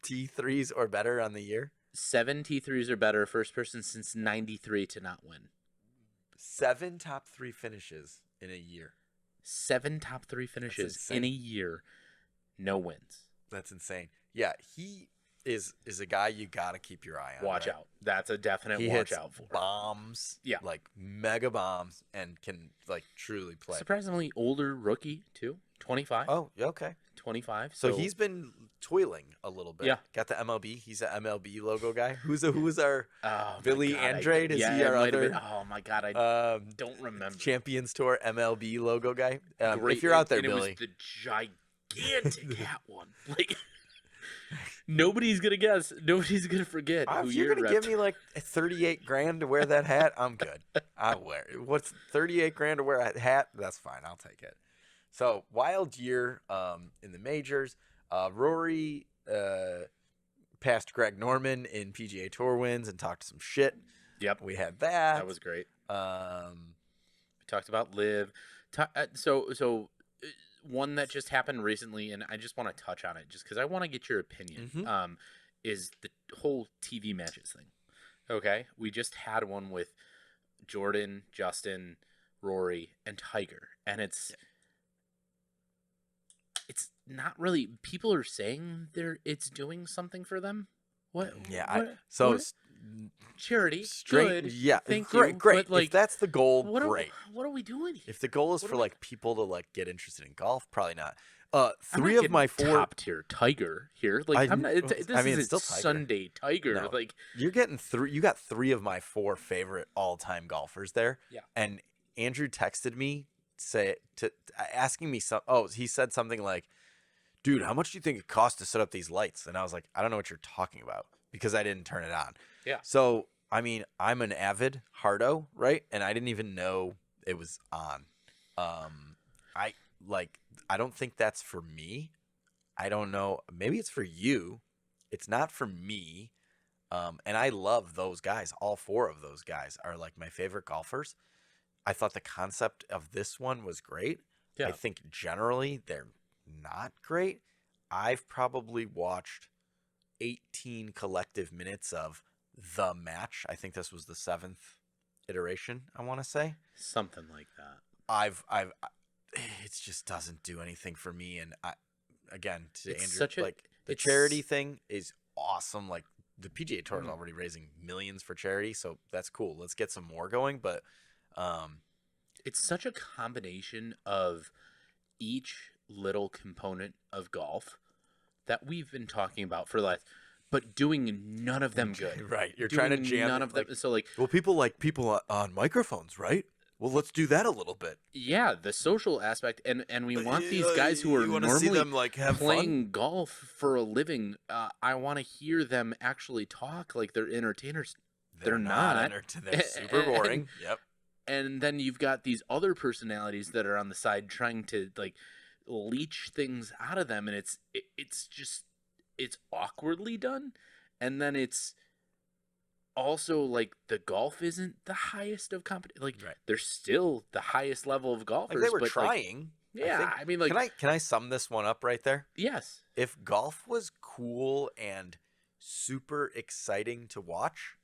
S1: T3s or better on the year.
S2: 7 T3s or better. First person since '93 to not win.
S1: 7 top 3 finishes in a year.
S2: 7 top 3 finishes in a year, no wins.
S1: That's insane. Yeah, he is a guy you got to keep your eye on.
S2: Watch out. That's a definite watch out for.
S1: Bombs.
S2: Yeah.
S1: Like mega bombs and can like truly play.
S2: Surprisingly older rookie too. 25.
S1: Oh, okay.
S2: 25.
S1: So he's been toiling a little bit.
S2: Yeah.
S1: Got the MLB. He's an MLB logo guy. Who's our Billy
S2: God,
S1: Andrade? Is he our other?
S2: Oh my God, I don't remember.
S1: Champions Tour MLB logo guy.
S2: Great.
S1: If you're out there,
S2: and
S1: Billy.
S2: It was the gigantic hat one. Like nobody's gonna guess. Nobody's gonna forget.
S1: If you're gonna give me like $38,000 to wear that hat, I'm good. I'll wear it. What's $38,000 to wear a hat? That's fine. I'll take it. So wild year in the majors. Rory passed Greg Norman in PGA Tour wins and talked some shit.
S2: Yep,
S1: we had that.
S2: That was great. We talked about Liv. So one that just happened recently, and I just want to touch on it just because I want to get your opinion.
S1: Mm-hmm.
S2: Is the whole TV matches thing? Okay, we just had one with Jordan, Justin, Rory, and Tiger, and it's not really. People are saying it's doing something for them. What?
S1: Yeah.
S2: Charity.
S1: Straight.
S2: Good.
S1: Yeah.
S2: Thank
S1: great.
S2: you.
S1: Great.
S2: But, like,
S1: if that's the goal,
S2: what
S1: great.
S2: What are we doing here?
S1: If the goal is for like people to like get interested in golf, probably not. Three
S2: I'm not
S1: of my 4
S2: top tier Tiger here. Like I'm not. This
S1: it's still
S2: isn't
S1: Tiger.
S2: Sunday Tiger.
S1: No.
S2: Like
S1: you're getting 3. You got 3 of my 4 favorite all-time golfers there.
S2: Yeah.
S1: And Andrew texted me asking me he said something like, "Dude, how much do you think it costs to set up these lights?" And I was like, "I don't know what you're talking about," because I didn't turn it on.
S2: Yeah.
S1: So I mean, I'm an avid hardo, right? And I didn't even know it was on. I don't think that's for me. I don't know. Maybe it's for you. It's not for me. And I love those guys. All 4 of those guys are like my favorite golfers. I thought the concept of this one was great.
S2: Yeah.
S1: I think generally they're not great. I've probably watched 18 collective minutes of the match. I think this was the 7th iteration, I want to say.
S2: Something like that.
S1: It just doesn't do anything for me. And again, to
S2: It's
S1: Andrew,
S2: such a
S1: like the
S2: it's
S1: charity thing is awesome. Like the PGA Tour is
S2: Mhm.
S1: already raising millions for charity, so that's cool. Let's get some more going. But
S2: it's such a combination of each little component of golf that we've been talking about for life, but doing none of them good.
S1: right, you're trying to
S2: Doing
S1: jam
S2: none
S1: it,
S2: of them.
S1: like,
S2: So like,
S1: well, people like people on microphones, right? Well, let's do that a little bit.
S2: yeah, the social aspect, and we want these guys who are
S1: You want to see
S2: normally
S1: them like have fun?
S2: playing golf for a living. I want to hear them actually talk like they're entertainers. They're not.
S1: They're super boring. Yep.
S2: And then you've got these other personalities that are on the side trying to like leech things out of them, and it's just it's awkwardly done. And then it's also like the golf isn't the highest of competition. Like
S1: Right.
S2: they're still the highest level of golfers.
S1: Like they were
S2: but
S1: trying.
S2: yeah, I mean, like,
S1: can I sum this one up right there?
S2: yes,
S1: If golf was cool and super exciting to watch,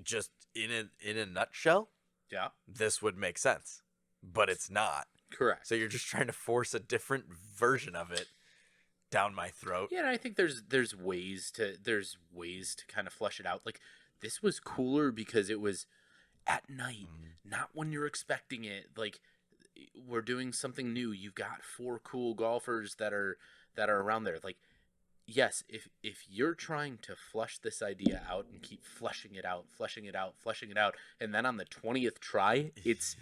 S1: just in a nutshell,
S2: yeah,
S1: this would make sense. But it's not.
S2: correct.
S1: So you're just trying to force a different version of it down my throat.
S2: Yeah, and I think there's ways to kind of flesh it out. Like this was cooler because it was at night, not when you're expecting it. Like we're doing something new. You've got 4 cool golfers that are around there. Like yes, if you're trying to flush this idea out and keep fleshing it out, and then on the 20th try, it's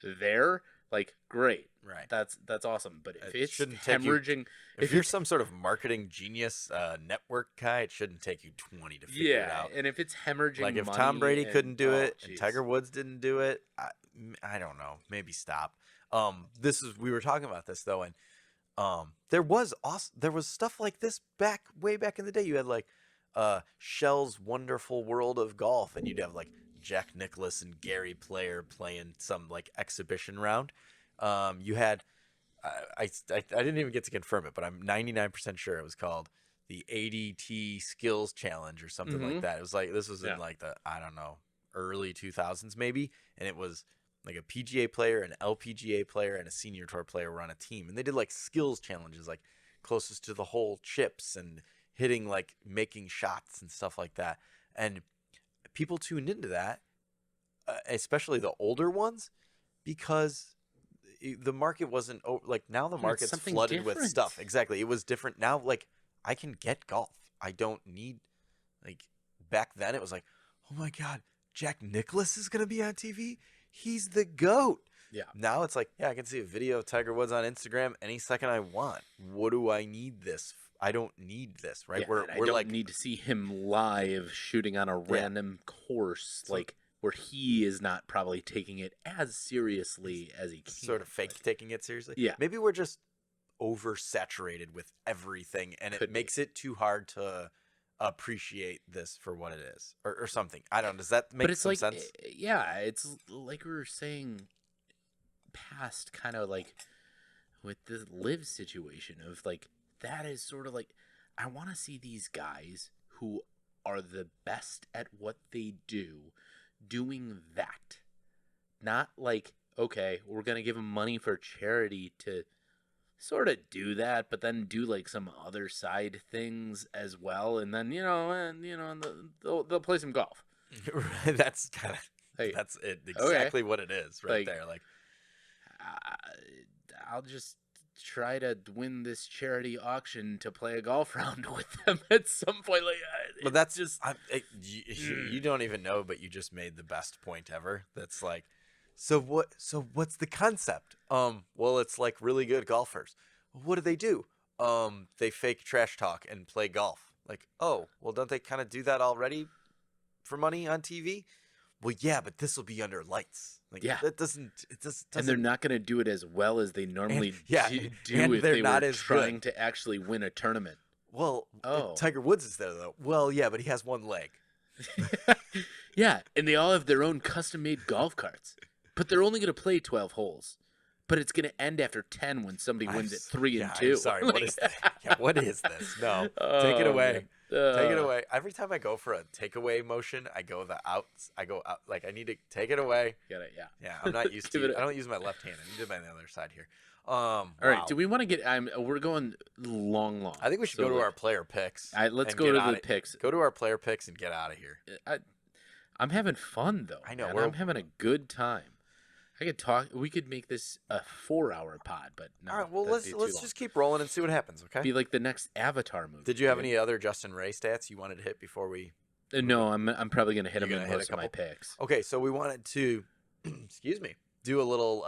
S2: there, like great.
S1: Right.
S2: That's awesome. But if
S1: It
S2: it's
S1: shouldn't take you-
S2: hemorrhaging,
S1: If you're some sort of marketing genius network guy, it shouldn't take you 20 to figure it out.
S2: and if it's hemorrhaging,
S1: Like if
S2: money
S1: Tom Brady
S2: and-
S1: couldn't do
S2: oh,
S1: it and
S2: jeez.
S1: Tiger Woods didn't do it, I don't know. Maybe stop. We were talking about this though, and there was stuff like this way back in the day. You had like Shell's Wonderful World of Golf, and you'd have like Jack Nicklaus and Gary Player playing some like exhibition round. You had I didn't even get to confirm it, but I'm 99% sure it was called the ADT Skills Challenge or something like that. It was like this was in like the I don't know early 2000s maybe, and it was like a PGA player, an LPGA player, and a senior tour player were on a team, and they did like skills challenges, like closest to the hole chips and hitting like making shots and stuff like that. And people tuned into that, especially the older ones, because the market wasn't like now the market's
S2: something
S1: flooded with
S2: different.
S1: stuff. Exactly. It was different. Now like I can get golf. I don't need like back then it was like, "Oh my god, Jack Nicklaus is going to be on TV? He's the GOAT."
S2: Yeah.
S1: Now it's like, yeah, I can see a video of Tiger Woods on Instagram any second I want. What do I need this? I don't need this, right?
S2: Yeah,
S1: we're
S2: and I don't
S1: like
S2: need to see him live shooting on a random course, like where he is not probably taking it as seriously as he can.
S1: sort of fake taking it seriously.
S2: Yeah.
S1: Maybe we're just oversaturated with everything, and it makes it too hard to appreciate this for what it is, or something. I don't know. Does that make
S2: but it's
S1: some
S2: like,
S1: sense?
S2: yeah, it's like we were saying past, kind of like with the live situation of like that is sort of like I want to see these guys who are the best at what they do doing that, not like okay, we're gonna give them money for charity to sort of do that, but then do like some other side things as well, and then they'll play some golf.
S1: That's kind of
S2: Hey,
S1: that's it exactly what it is right
S2: Like,
S1: there. Like
S2: I'll just try to win this charity auction to play a golf round with them at some point. Like,
S1: but that's
S2: just
S1: you don't even know, but you just made the best point ever. That's like, so what's the concept? Well, it's like really good golfers. What do? They fake trash talk and play golf. Like, oh, well, don't they kind of do that already for money on TV? Well, yeah, but this will be under lights. Like,
S2: Yeah.
S1: it doesn't.
S2: and they're not going to do it as well as they normally
S1: and
S2: do if
S1: they're
S2: they
S1: not
S2: were
S1: as
S2: trying
S1: good.
S2: to actually win a tournament.
S1: Well,
S2: Oh.
S1: Tiger Woods is there though. Well, yeah, but he has one leg.
S2: Yeah, and they all have their own custom-made golf carts, but they're only going to play 12 holes. But it's going to end after 10 when somebody wins at 3 and 2.
S1: I'm sorry. What is this? Yeah, what is this? No, take it
S2: Oh,
S1: away.
S2: man.
S1: Take it away. Every time I go for a takeaway motion, I go out. Like I need to take it away.
S2: Get it? Yeah.
S1: Yeah, I'm not used to. I don't use my left hand. I need to do it on the other side here. All
S2: right. Do we want to get? We're going long.
S1: I think we should go to our player picks.
S2: Let's go to the picks.
S1: Go to our player picks and get out of here.
S2: I'm having fun though.
S1: I know.
S2: I'm having a good time. I could talk. We could make this a 4-hour pod, but no.
S1: All right. Well, let's just keep rolling and see what happens. Okay.
S2: Be like the next Avatar movie.
S1: Did you have any other Justin Ray stats you wanted to hit before we?
S2: No, I'm probably gonna hit him in most of my picks.
S1: Okay, so we wanted to, excuse me, do a little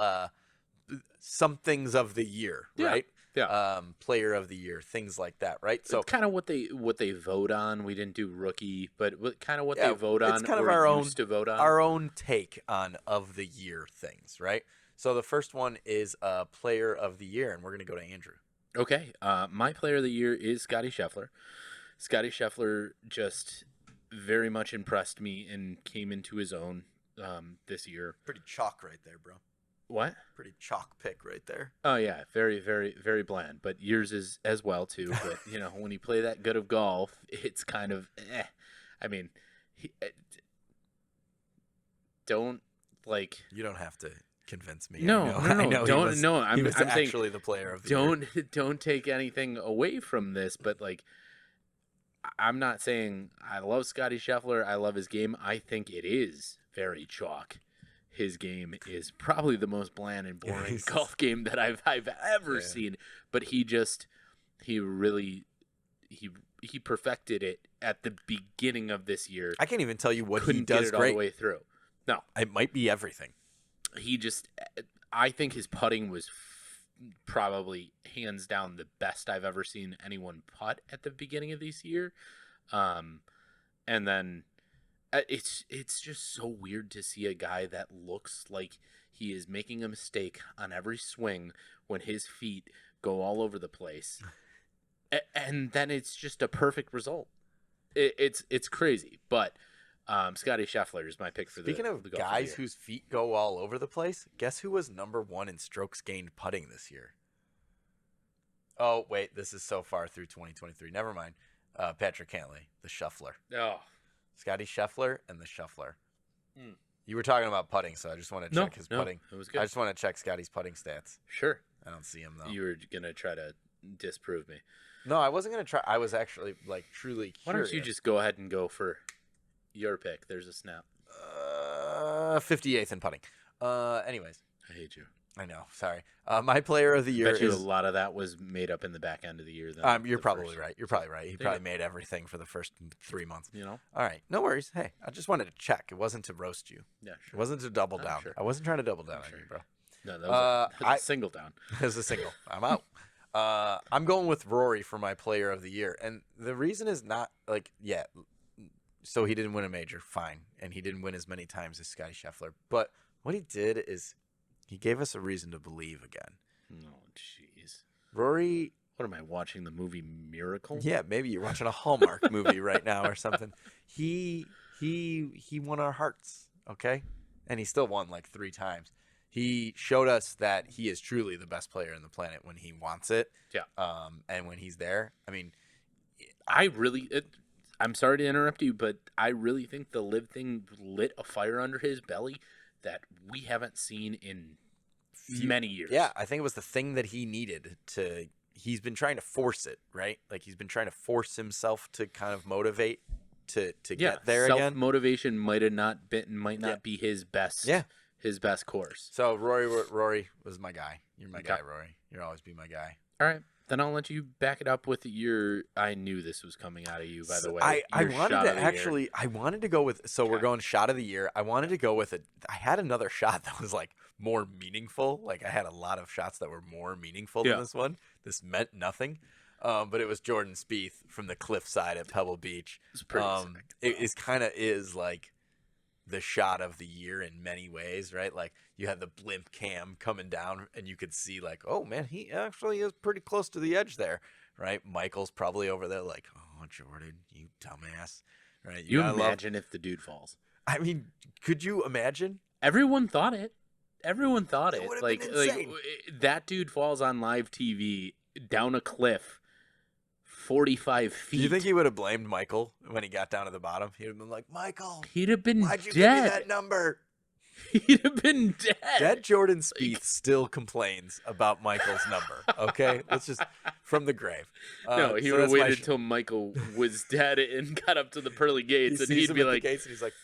S1: some things of the year, right?
S2: Yeah.
S1: Player of the year, things like that, right?
S2: So kind of what they vote on. We didn't do rookie, but kind of what they vote on.
S1: It's kind of our own take on of the year things, right? So the first one is player of the year, and we're gonna go to Andrew.
S2: Okay, my player of the year is Scotty Scheffler. Scotty Scheffler just very much impressed me and came into his own this year.
S1: Pretty chalk right there, bro.
S2: What?
S1: Pretty chalk pick right there.
S2: Oh yeah, very, very, very bland. But yours is as well too. But when you play that good of golf, it's kind of. I mean, don't like.
S1: You don't have to convince me.
S2: No, don't. No, I'm
S1: actually
S2: saying
S1: the player of the year.
S2: Don't take anything away from this, but like. I'm not saying I love Scotty Scheffler. I love his game. I think it is very chalk. His game is probably the most bland and boring golf game that I've ever seen. But he really perfected it at the beginning of this year.
S1: I can't even tell you what
S2: Couldn't
S1: he does
S2: get it
S1: great
S2: all the way through. No,
S1: it might be everything.
S2: I think his putting was probably hands down the best I've ever seen anyone putt at the beginning of this year. And then it's just so weird to see a guy that looks like he is making a mistake on every swing when his feet go all over the place. And then it's just a perfect result. It's crazy, but Scotty Scheffler is my pick for
S1: Speaking of guys whose feet go all over the place, guess who was number 1 in strokes gained putting this year? Oh, wait, this is so far through 2023. Never mind. Patrick Cantlay, the Shuffler.
S2: Oh.
S1: Scotty Scheffler and the Shuffler. You were talking about putting, so I just want to check his putting.
S2: It was good.
S1: I just want to check Scotty's putting stats.
S2: Sure.
S1: I don't see him, though.
S2: You were going to try to disprove me.
S1: No, I wasn't going to try. I was actually, truly curious.
S2: Why don't you just go ahead and go for your pick? There's a snap.
S1: 58th in putting. Anyways.
S2: I hate you.
S1: I know. Sorry. My player of the year
S2: Bet you a lot of that was made up in the back end of the year.
S1: You're probably right. You're probably right. He probably made everything for the first 3 months.
S2: All
S1: right. No worries. Hey, I just wanted to check. It wasn't to roast you.
S2: Yeah, sure.
S1: It wasn't to double down.
S2: Sure.
S1: I wasn't trying to double down on you, bro.
S2: No, that was a single down.
S1: It was a single. I'm out. I'm going with Rory for my player of the year. And the reason is not so he didn't win a major, fine. And he didn't win as many times as Scotty Scheffler. But what he did is he gave us a reason to believe again.
S2: Oh, jeez.
S1: Rory.
S2: What am I watching? The movie Miracle?
S1: Yeah, maybe you're watching a Hallmark movie right now or something. He won our hearts, okay? And he still won 3 times. He showed us that he is truly the best player on the planet when he wants it.
S2: Yeah.
S1: And when he's there. I mean,
S2: I'm sorry to interrupt you, but I really think the live thing lit a fire under his belly that we haven't seen in many years.
S1: Yeah, I think it was the thing that he needed to. He's been trying to force it, right? He's been trying to force himself to kind of motivate to get there again.
S2: Self-motivation might not be his best.
S1: Yeah.
S2: His best course.
S1: So Rory was my guy. You're my guy, Rory. You'll always be my guy.
S2: All right. Then I'll let you back it up with your. I knew this was coming out of you, by the way.
S1: I wanted to go with. So we're going shot of the year. I wanted to go with it. I had another shot that was more meaningful. I had a lot of shots that were more meaningful than this one. This meant nothing. But it was Jordan Spieth from the cliffside at Pebble Beach.
S2: It's pretty sick.
S1: It is kind of the shot of the year in many ways, right? You had the blimp cam coming down and you could see oh man, he actually is pretty close to the edge there, right? Michael's probably over there oh, Jordan, you dumbass, right?
S2: You imagine if the dude falls.
S1: I mean, could you imagine?
S2: Everyone thought it. It
S1: would've been insane.
S2: That dude falls on live TV down a cliff 45 feet.
S1: Do you think he would have blamed Michael when he got down to the bottom? He would have been like, Michael,
S2: he'd have been
S1: why'd you give me
S2: dead?
S1: that number?
S2: He'd have been dead.
S1: Dead Jordan Spieth still complains about Michael's number. Okay, let's just from the grave.
S2: No, he would have waited until Michael was dead and got up to the pearly gates, and he'd be like,
S1: the gates, and he's like,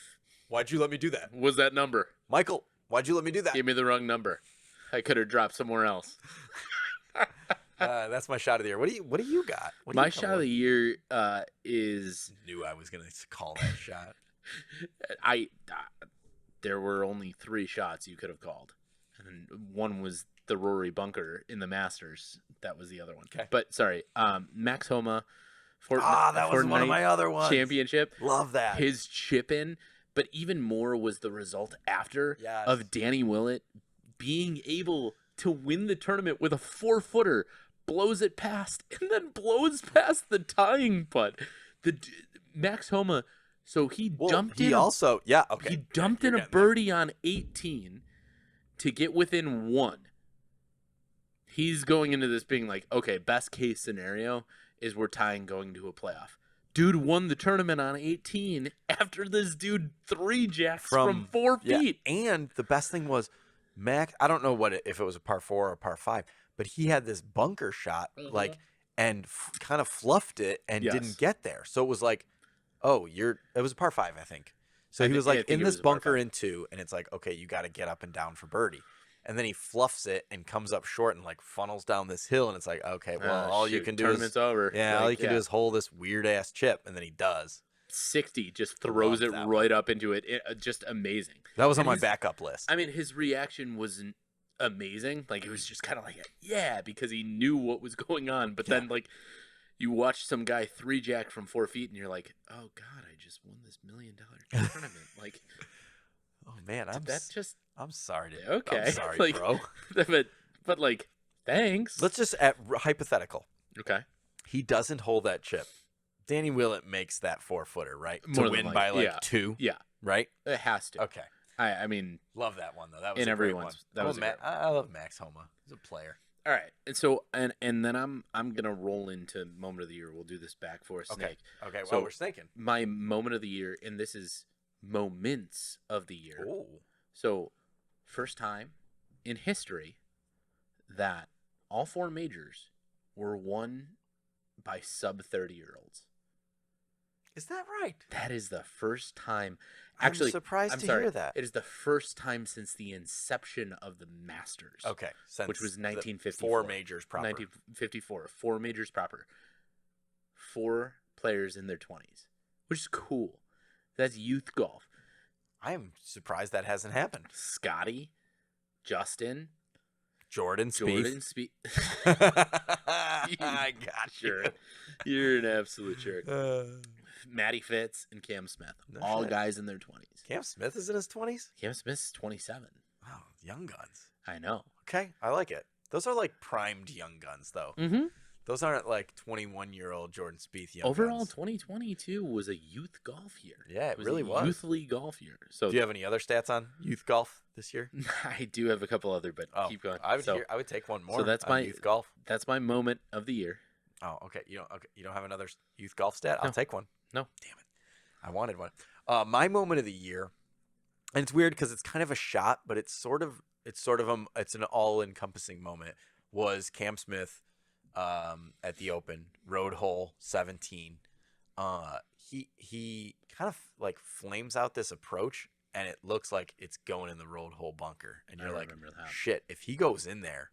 S1: "Why'd you let me do that?
S2: "Was that number,
S1: Michael? Why'd you let me do that?
S2: Gave me the wrong number. I could have dropped somewhere else."
S1: That's my shot of the year. What do you got?
S2: My shot of the year is.
S1: Knew I was gonna call that shot.
S2: There were only 3 shots you could have called, and one was the Rory bunker in the Masters. That was the other one.
S1: Okay.
S2: But sorry, Max Homa.
S1: That was one of my other ones.
S2: Championship.
S1: Love that.
S2: His chip in, but even more was the result after of Danny Willett being able to win the tournament with a 4-footer, blows it past, and then blows past the tying putt. Max Homa. So he dumped in.
S1: He
S2: dumped in a birdie on 18 to get within 1. He's going into this being like, okay, best case scenario is we're tying going to a playoff. Dude won the tournament on 18 after this dude 3-jacks from 4 feet.
S1: And the best thing was, Max, I don't know if it was a par 4 or a par 5, but he had this bunker shot, and kind of fluffed it and didn't get there. So it was like, it was a par 5, I think. So he was like in this bunker in 2, and it's like, okay, you got to get up and down for birdie. And then he fluffs it and comes up short and like funnels down this hill, and it's like, okay, well, all you can do
S2: tournament's over.
S1: Yeah, all you can do is hold this weird ass chip, and then he does.
S2: 60 just throws it right up into it. Just amazing.
S1: That was on my backup list.
S2: I mean, his reaction wasn't amazing. Like, it was just kind of like, because he knew what was going on. But then, like, you watch some guy 3-jack from 4 feet, and you're like, oh God, I just won this $1 million tournament. Like,
S1: oh man, I'm sorry, dude.
S2: Okay,
S1: I'm sorry,
S2: like,
S1: bro.
S2: but like, thanks.
S1: Let's just hypothetical.
S2: Okay,
S1: he doesn't hold that chip. Danny Willett makes that 4-footer, right?
S2: More
S1: to win by 2.
S2: Yeah,
S1: right.
S2: It has to.
S1: Okay.
S2: I mean,
S1: love that one though. That was
S2: in
S1: a great
S2: everyone's.
S1: one.
S2: That was
S1: I love Max Homa. He's a player.
S2: All right, and so and then I'm gonna roll into moment of the year. We'll do this back for a snake.
S1: Okay.
S2: So
S1: we're snaking.
S2: My moment of the year, and this is moments of the year.
S1: Ooh.
S2: So, first time in history that all 4 majors were won by sub 30-year-olds.
S1: Is that right?
S2: That is the first time.
S1: Actually, I'm surprised to hear that.
S2: It is the first time since the inception of the Masters.
S1: Okay,
S2: which was 1954.
S1: 4 majors proper.
S2: 1954, 4 majors proper. 4 players in their 20s, which is cool. That's youth golf.
S1: I am surprised that hasn't happened.
S2: Scotty, Justin,
S1: Jordan Spieth.
S2: I got you. You're an absolute jerk. Matty Fitz and Cam Smith, all guys in their 20s.
S1: Cam Smith is in his 20s?
S2: Cam Smith's 27.
S1: Wow, young guns.
S2: I know.
S1: Okay, I like it. Those are like primed young guns, though.
S2: Mm-hmm.
S1: Those aren't like 21-year-old Jordan Spieth young
S2: Overall,
S1: guns.
S2: 2022 was a youth golf year.
S1: Yeah, it really was.
S2: Youthly golf year. So,
S1: do you have any other stats on youth golf this year?
S2: I do have a couple other, but keep going.
S1: I would take one more.
S2: So that's my
S1: youth golf.
S2: That's my moment of the year.
S1: Oh, okay. You don't have another youth golf stat? I'll take one.
S2: No,
S1: damn it. I wanted one. My moment of the year, and it's weird because it's kind of a shot, but it's an all-encompassing moment. Was Cam Smith at the Open, road hole 17. He kind of like flames out this approach, and it looks like it's going in the road hole bunker, and you're like, shit, if he goes in there,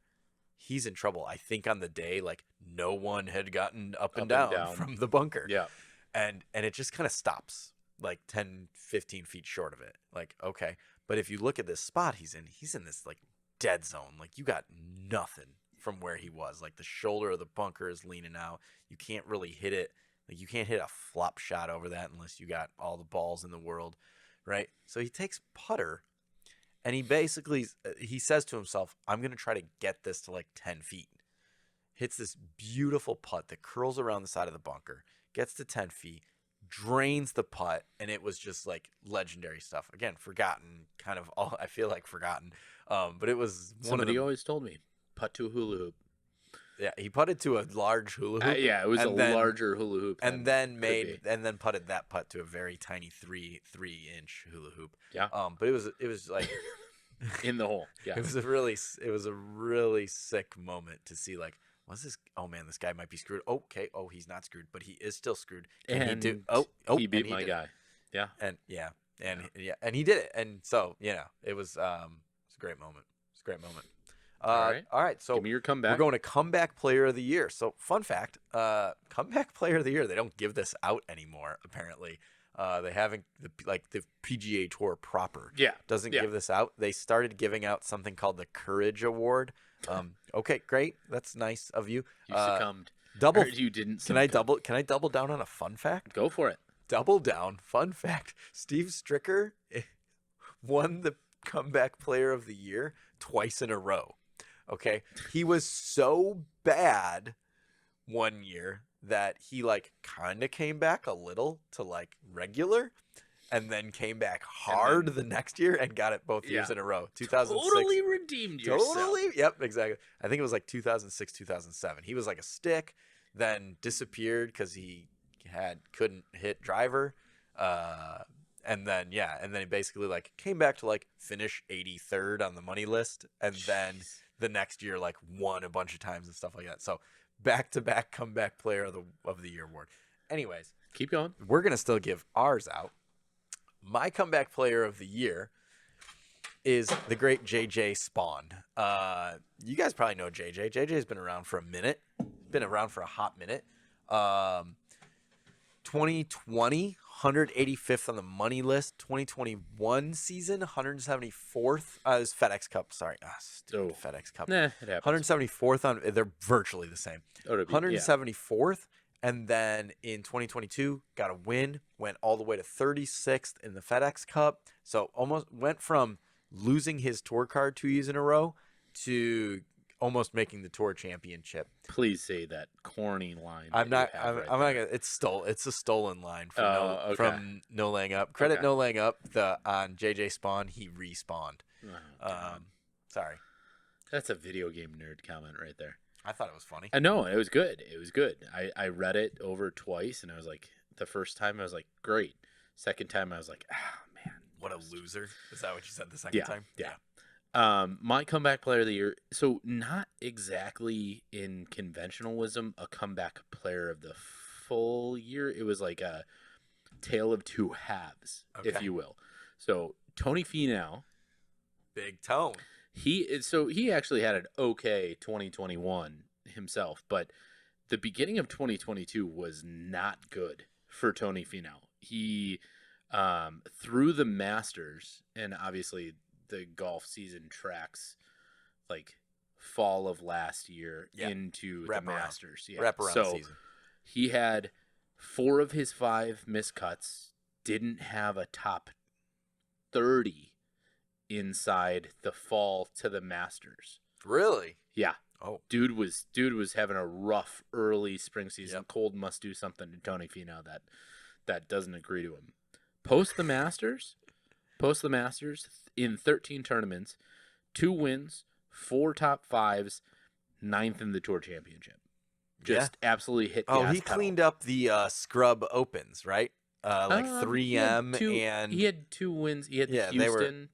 S1: he's in trouble. I think on the day, like, no one had gotten up and down from the bunker.
S2: Yeah.
S1: And it just kind of stops like 10, 15 feet short of it. Like, okay. But if you look at this spot he's in this like dead zone. Like, you got nothing from where he was. Like, the shoulder of the bunker is leaning out. You can't really hit it. Like, you can't hit a flop shot over that unless you got all the balls in the world, right? So he takes putter, and he says to himself, I'm going to try to get this to like 10 feet. Hits this beautiful putt that curls around the side of the bunker, gets to 10 feet, drains the putt, and it was just like legendary stuff. Again, forgotten, kind of all, I feel like forgotten. But it was
S2: Somebody always told me, putt to a hula hoop.
S1: he putted to a large hula hoop.
S2: Yeah, it was
S1: and
S2: a
S1: then,
S2: larger hula hoop.
S1: and
S2: than
S1: then
S2: could be.
S1: putted that putt to a very tiny 3-inch hula hoop.
S2: Yeah.
S1: But it was like
S2: in the hole. Yeah.
S1: it was a really sick moment to see, like, what's this? Oh man, this guy might be screwed. Okay, he's not screwed, but he is still screwed. Can he do?
S2: He beat my guy. Yeah.
S1: And and he did it. And so it was a great moment. It's a great moment. All right. So
S2: give me your comeback.
S1: We're going to comeback player of the year. So fun fact, comeback player of the year. They don't give this out anymore. Apparently, they haven't the PGA Tour proper.
S2: Yeah.
S1: Doesn't give this out. They started giving out something called the Courage Award. Okay, great. That's nice of you.
S2: You succumbed.
S1: Double.
S2: You didn't.
S1: Can I double down on a fun fact?
S2: Go for it.
S1: Double down. Fun fact. Steve Stricker won the comeback player of the year twice in a row. Okay. He was so bad one year that he kind of came back a little to regular, and then came back hard the next year and got it both years in a row. 2006.
S2: Totally redeemed yourself.
S1: Totally. Yep, exactly. I think it was 2006, 2007. He was like a stick, then disappeared because he couldn't hit driver. And then he basically came back to finish 83rd on the money list, and then the next year won a bunch of times and stuff like that. So back-to-back comeback player of the year award. Anyways,
S2: keep going.
S1: We're gonna still give ours out. My comeback player of the year is the great JJ Spawn. You guys probably know JJ. JJ's been around for a minute. Been around for a hot minute. 2020, 185th on the money list. 2021 season, 174th. It was FedEx Cup. Sorry. Stupid FedEx Cup.
S2: Nah, it happens.
S1: 174th on. They're virtually the same. 174th. And then in 2022, got a win, went all the way to 36th in the FedEx Cup. So almost went from losing his tour card 2 years in a row to almost making the tour championship.
S2: Please say that corny line.
S1: I'm not gonna. It's a stolen line from No Laying Up. Credit No Laying Up. On JJ Spawn, he respawned. Sorry.
S2: That's a video game nerd comment right there.
S1: I thought it was funny.
S2: I know, it was good. It was good. I read it over twice, and I was like, the first time I was like, great. Second time I was like, man,
S1: what a loser. Is that what you said the second time?
S2: Yeah. My comeback player of the year. So not exactly in conventionalism, a comeback player of the full year. It was like a tale of two halves, if you will. So Tony Finau.
S1: Big Tone.
S2: He actually had an okay 2021 himself, but the beginning of 2022 was not good for Tony Finau. He through the Masters, and obviously the golf season tracks fall of last year into the Masters.
S1: Wraparound season.
S2: He had 4 of his 5 miscuts, didn't have a top 30 inside the fall to the Masters.
S1: Really?
S2: Yeah.
S1: Oh,
S2: dude was having a rough early spring season. Cold must do something to Tony Finau that doesn't agree to him. Post the Masters in 13 tournaments, 2 wins, 4 top 5s, 9th in the Tour Championship. Just absolutely hit gas
S1: he
S2: pedal.
S1: cleaned up the Scrub Opens, right? 3M and
S2: he had 2 wins. He had Houston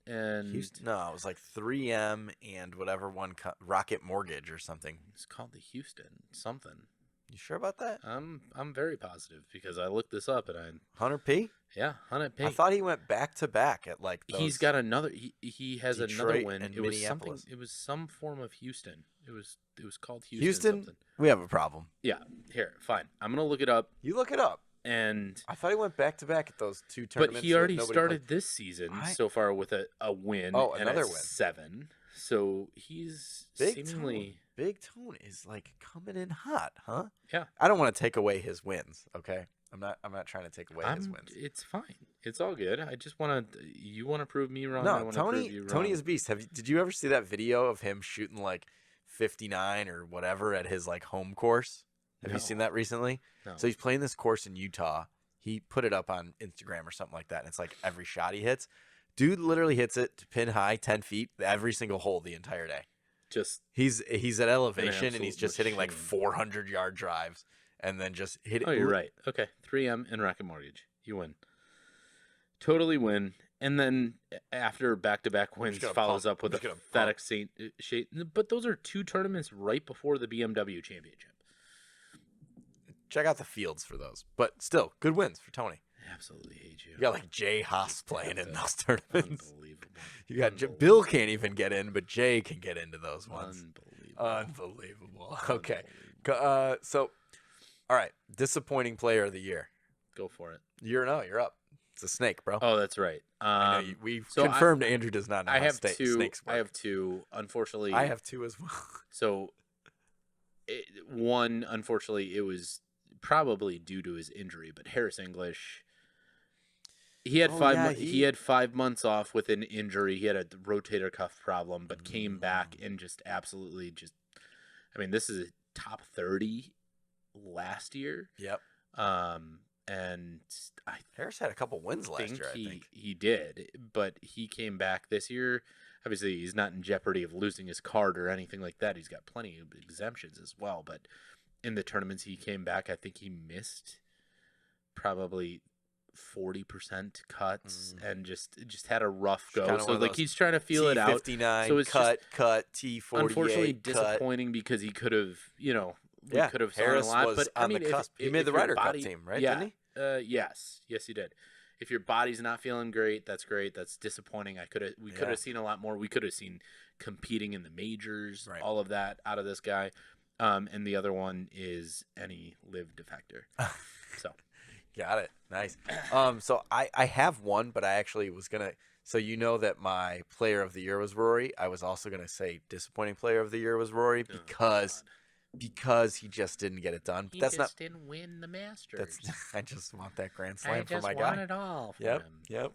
S2: and
S1: No, it was 3M and whatever one, Rocket Mortgage or something.
S2: It's called the Houston something.
S1: You sure about that?
S2: I'm very positive because I looked this up and
S1: 100p.
S2: Yeah, 100p.
S1: I thought he went back to back at those.
S2: He's got another. He has
S1: Detroit
S2: another win.
S1: And
S2: it was
S1: Minneapolis.
S2: something. It was some form of Houston. It was called Houston.
S1: Houston.
S2: Something.
S1: We have a problem.
S2: Yeah. Here, fine. I'm gonna look it up.
S1: You look it up.
S2: And
S1: I thought he went back to back at those 2 tournaments.
S2: But he already started this season so far with a win. And
S1: another win.
S2: 7. So he's seemingly
S1: Big Tone is coming in hot, huh?
S2: Yeah.
S1: I don't want to take away his wins. Okay. I'm not trying to take away his wins.
S2: It's fine. It's all good. I just want to. You want to prove me wrong.
S1: No, Tony is a beast. Did you ever see that video of him shooting 59 or whatever at his home course? Have you seen that recently?
S2: No.
S1: So he's playing this course in Utah. He put it up on Instagram or something like that, and it's every shot he hits. Dude literally hits it to pin high 10 feet every single hole the entire day.
S2: just
S1: He's at elevation and he's
S2: absolute
S1: just hitting like
S2: machine.
S1: 400-yard drives and then just hit it.
S2: Oh, you're right. Okay, 3M and Rocket Mortgage. You win. Totally win. And then after back-to-back wins, follows up with a pathetic Saint. But those are 2 tournaments right before the BMW Championship.
S1: Check out the fields for those. But still, good wins for Tony.
S2: I absolutely hate you.
S1: You got like Jay Haas playing in those tournaments.
S2: Unbelievable.
S1: You got Bill can't even get in, but Jay can get into those ones. Unbelievable. Okay. So, all right. Disappointing player of the year.
S2: Go for it.
S1: You're up. It's a snake, bro.
S2: Oh, that's right.
S1: I know we've confirmed Andrew does not know how snakes work.
S2: I have 2. Unfortunately,
S1: I have 2 as well.
S2: So, one, unfortunately, it was probably due to his injury, but Harris English. He had he had 5 months off with an injury. He had a rotator cuff problem, but came back and just absolutely just. I mean, this is a top 30 last year.
S1: Yep.
S2: And
S1: Harris had a couple wins last year. I think
S2: he did, but he came back this year. Obviously, he's not in jeopardy of losing his card or anything like that. He's got plenty of exemptions as well. But in the tournaments he came back, I think he missed probably 40% cuts and just had a rough go. So like he's trying to feel it out.
S1: T59,
S2: so it's
S1: cut T48.
S2: Unfortunately, disappointing because he could have, we could have
S1: Harris
S2: a lot.
S1: was
S2: but
S1: on the cusp. He made the Ryder Cup team, right?
S2: Yeah.
S1: Didn't he?
S2: Yes, he did. If your body's not feeling great, that's great. That's disappointing. We could have seen a lot more. We could have seen competing in the majors, all of that out of this guy. And the other one is any live defector. So,
S1: got it. Nice. So I have one, but I actually was gonna. So you know that my player of the year was Rory. I was also gonna say disappointing player of the year was Rory because he just didn't get it done.
S2: He
S1: that's
S2: just didn't win the Masters.
S1: I just want that Grand Slam for my guy.
S2: I just want it all for
S1: him. Yep.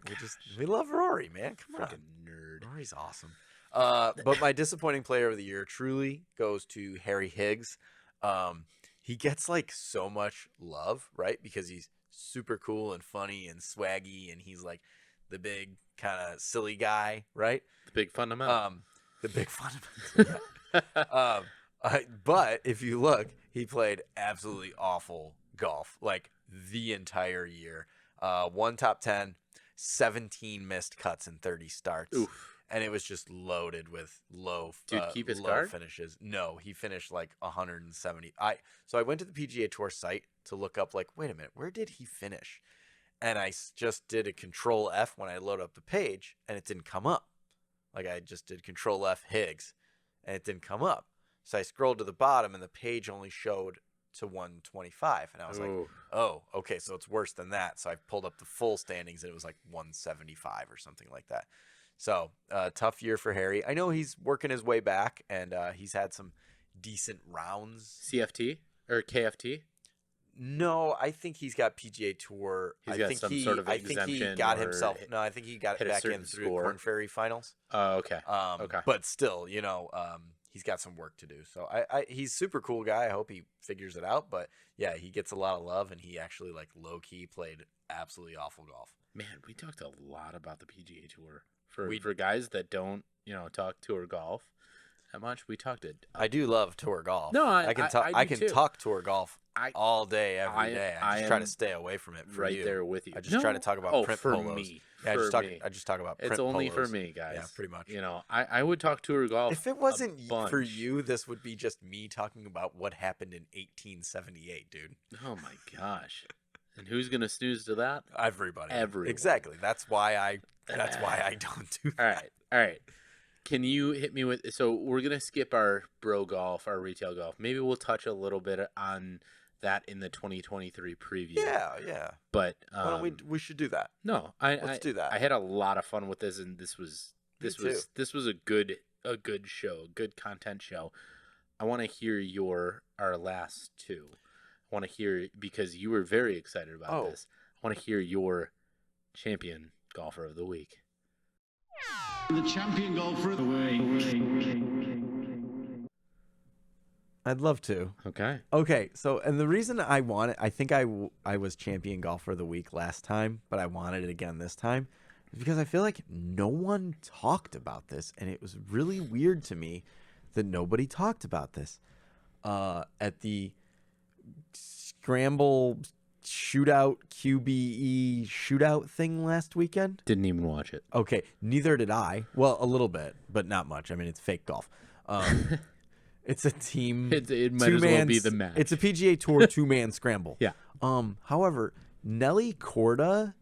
S1: We love Rory, man. Come on,
S2: nerd.
S1: Rory's awesome. But my disappointing player of the year truly goes to Harry Higgs. He gets like so much love, right? Because he's super cool and funny and swaggy, and he's like the big kind of silly guy, right?
S2: The big fundamental.
S1: The big fundamental. Yeah. But if you look, he played absolutely awful golf like the entire year. 1 top 10, 17 missed cuts in 30 starts.
S2: Oof.
S1: And it was just loaded with low
S2: keep his
S1: low
S2: card?
S1: finishes. No, he finished like 170. So I went to the PGA Tour site to look up like, wait a minute, where did he finish? And I just did a Control F when I load up the page, and it didn't come up. Like I just did Control F Higgs, and it didn't come up. So I scrolled to the bottom, and the page only showed to 125, and I was like, oh, okay, so it's worse than that. So I pulled up the full standings, and it was like 175 or something like that. So tough year for Harry. I know he's working his way back, and he's had some decent rounds.
S2: CFT or KFT?
S1: No, I think he's got PGA Tour.
S2: He's got some sort of exemption.
S1: I think he got himself. No, I think he got it back in through Korn Ferry Finals.
S2: Oh, okay.
S1: Okay. But still, he's got some work to do. So he's super cool guy. I hope he figures it out. But yeah, he gets a lot of love, and he actually like low key played absolutely awful golf.
S2: Man, we talked a lot about the PGA Tour for guys that don't talk tour golf that much. We talked it.
S1: I do love tour golf.
S2: No,
S1: I can talk. I can talk tour golf all day, every day. I just try to stay away from it. For
S2: right
S1: you.
S2: there with you.
S1: I just try to talk about print
S2: for
S1: polos.
S2: Me.
S1: Yeah,
S2: me.
S1: I just talk about print
S2: It's only
S1: polos.
S2: for me, guys.
S1: Yeah, pretty much.
S2: I would talk tour golf.
S1: If it wasn't for you, this would be just me talking about what happened in 1878, dude.
S2: Oh my gosh. And who's gonna snooze to that?
S1: Everybody.
S2: Everyone.
S1: Exactly. That's why I don't do that.
S2: All right. Can you hit me with? So we're gonna skip our bro golf, our retail golf. Maybe we'll touch a little bit on that in the 2023 preview.
S1: Yeah.
S2: But
S1: why don't we should do that.
S2: No, let's
S1: do that.
S2: I had a lot of fun with this, and this was a good show, a good content show. I want to hear our last two. I want to hear, because you were very excited about this. I want to hear your champion golfer of the week.
S3: The champion golfer of the week.
S1: I'd love to.
S2: Okay.
S1: So, and the reason I want it, I think I was champion golfer of the week last time, but I wanted it again this time, is because I feel like no one talked about this, and it was really weird to me that nobody talked about this. At the Scramble Shootout QBE Shootout thing last weekend.
S2: Didn't even watch it.
S1: Okay, neither did I. Well, a little bit, but not much. I mean, it's fake golf. It's a team.
S2: It might as well be the match.
S1: It's a PGA Tour 2-man scramble.
S2: Yeah.
S1: However, Nelly Korda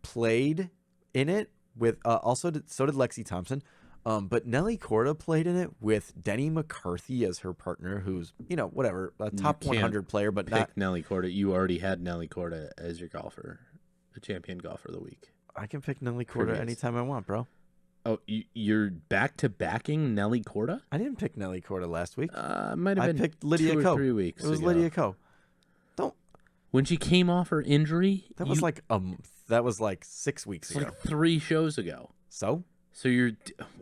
S1: played in it with so did Lexi Thompson. But Nelly Korda played in it with Denny McCarthy as her partner, who's whatever, a top 100 player, but
S2: Pick
S1: not
S2: Nelly Korda. You already had Nelly Korda as your golfer, the champion golfer of the week.
S1: I can pick Nelly Korda
S2: Previous.
S1: anytime I want, bro.
S2: Oh, you're back to backing Nelly Korda?
S1: I didn't pick Nelly Korda last week.
S2: Might have
S1: I
S2: been
S1: picked Lydia
S2: 2 or
S1: Ko.
S2: 3 weeks.
S1: It was
S2: ago.
S1: Lydia Ko.
S2: When she came off her injury.
S1: That was like 6 weeks ago.
S2: like 3 shows ago.
S1: So
S2: you're.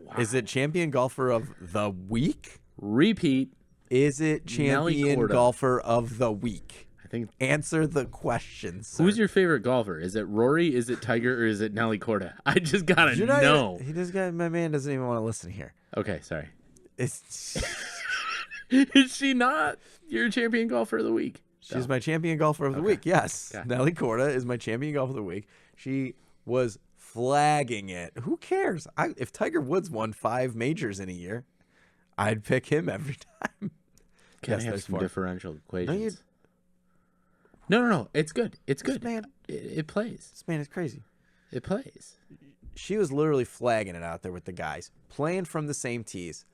S2: Wow.
S1: is it champion golfer of the week?
S2: Repeat.
S1: Is it
S2: Nelly
S1: champion
S2: Korda.
S1: golfer of the week?
S2: I think.
S1: Answer the question, sir.
S2: Who's your favorite golfer? Is it Rory? Is it Tiger? Or is it Nelly Korda? I just gotta know.
S1: My man doesn't even want to listen here.
S2: Okay, sorry.
S1: It's
S2: Is she not your champion golfer of the week?
S1: She's my champion golfer of the week. Yes.
S2: Okay.
S1: Nelly Korda is my champion golfer of the week. She was flagging it. Who cares? If Tiger Woods won 5 majors in a year, I'd pick him every time.
S2: Can
S1: Yes,
S2: I have
S1: there's
S2: some
S1: 4.
S2: differential equations? No. It's good. It's good.
S1: Man,
S2: It plays.
S1: this man is crazy.
S2: It plays.
S1: She was literally flagging it out there with the guys, playing from the same tees,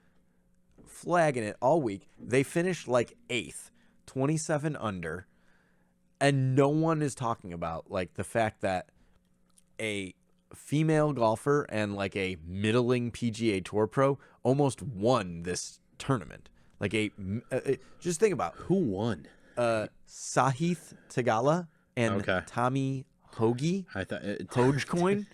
S1: flagging it all week. They finished like 8th, 27 under, and no one is talking about like the fact that a female golfer and like a middling PGA Tour pro almost won this tournament. Like just think about
S2: Who won?
S1: Sahith Tagala and
S2: Okay.
S1: Tommy Hoge.
S2: I thought
S1: Hogecoin.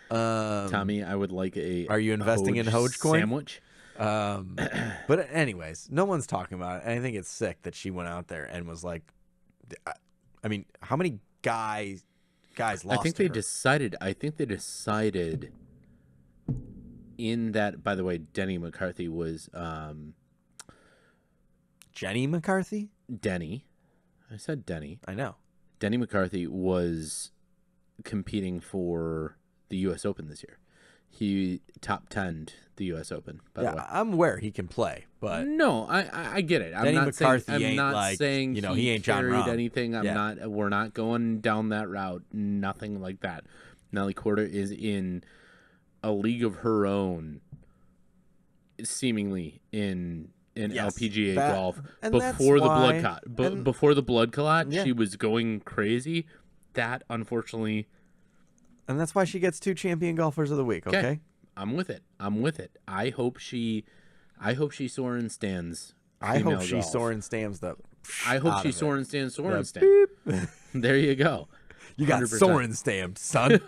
S2: Tommy, I would like a.
S1: Are you investing in Hogecoin?
S2: sandwich?
S1: But anyways, no one's talking about it. And I think it's sick that she went out there and was like, I mean, how many guys lost?
S2: I think
S1: to
S2: they
S1: her?
S2: decided. I think they decided. In that, by the way, Denny McCarthy was
S1: Jenny McCarthy.
S2: Denny. I said Denny.
S1: I know.
S2: Denny McCarthy was competing for the U.S. Open this year. He top 10'd the U.S. Open. By the way,
S1: I'm aware he can play, but
S2: no, I get it. I'm
S1: Denny
S2: not
S1: McCarthy
S2: saying, I'm
S1: ain't
S2: not
S1: like,
S2: saying
S1: he ain't John
S2: carried
S1: Rahm.
S2: anything. I'm
S1: Yeah.
S2: not. We're not going down that route. Nothing like that. Nelly Korda is in a league of her own, seemingly in
S1: Yes,
S2: LPGA
S1: that-
S2: golf
S1: and
S2: before
S1: that's
S2: the
S1: why-
S2: blood clot.
S1: and-
S2: Before the blood clot,
S1: Yeah.
S2: she was going crazy. That unfortunately.
S1: and that's why she gets 2 champion golfers of the week. Okay.
S2: I'm with it. I hope she Soren stands.
S1: I hope
S2: female
S1: she
S2: golf.
S1: Soren Stams the.
S2: I hope
S1: out
S2: she
S1: of it.
S2: Soren stands. Soren
S1: The
S2: stands. There you go.
S1: You got
S2: 100%.
S1: Soren stamped, son.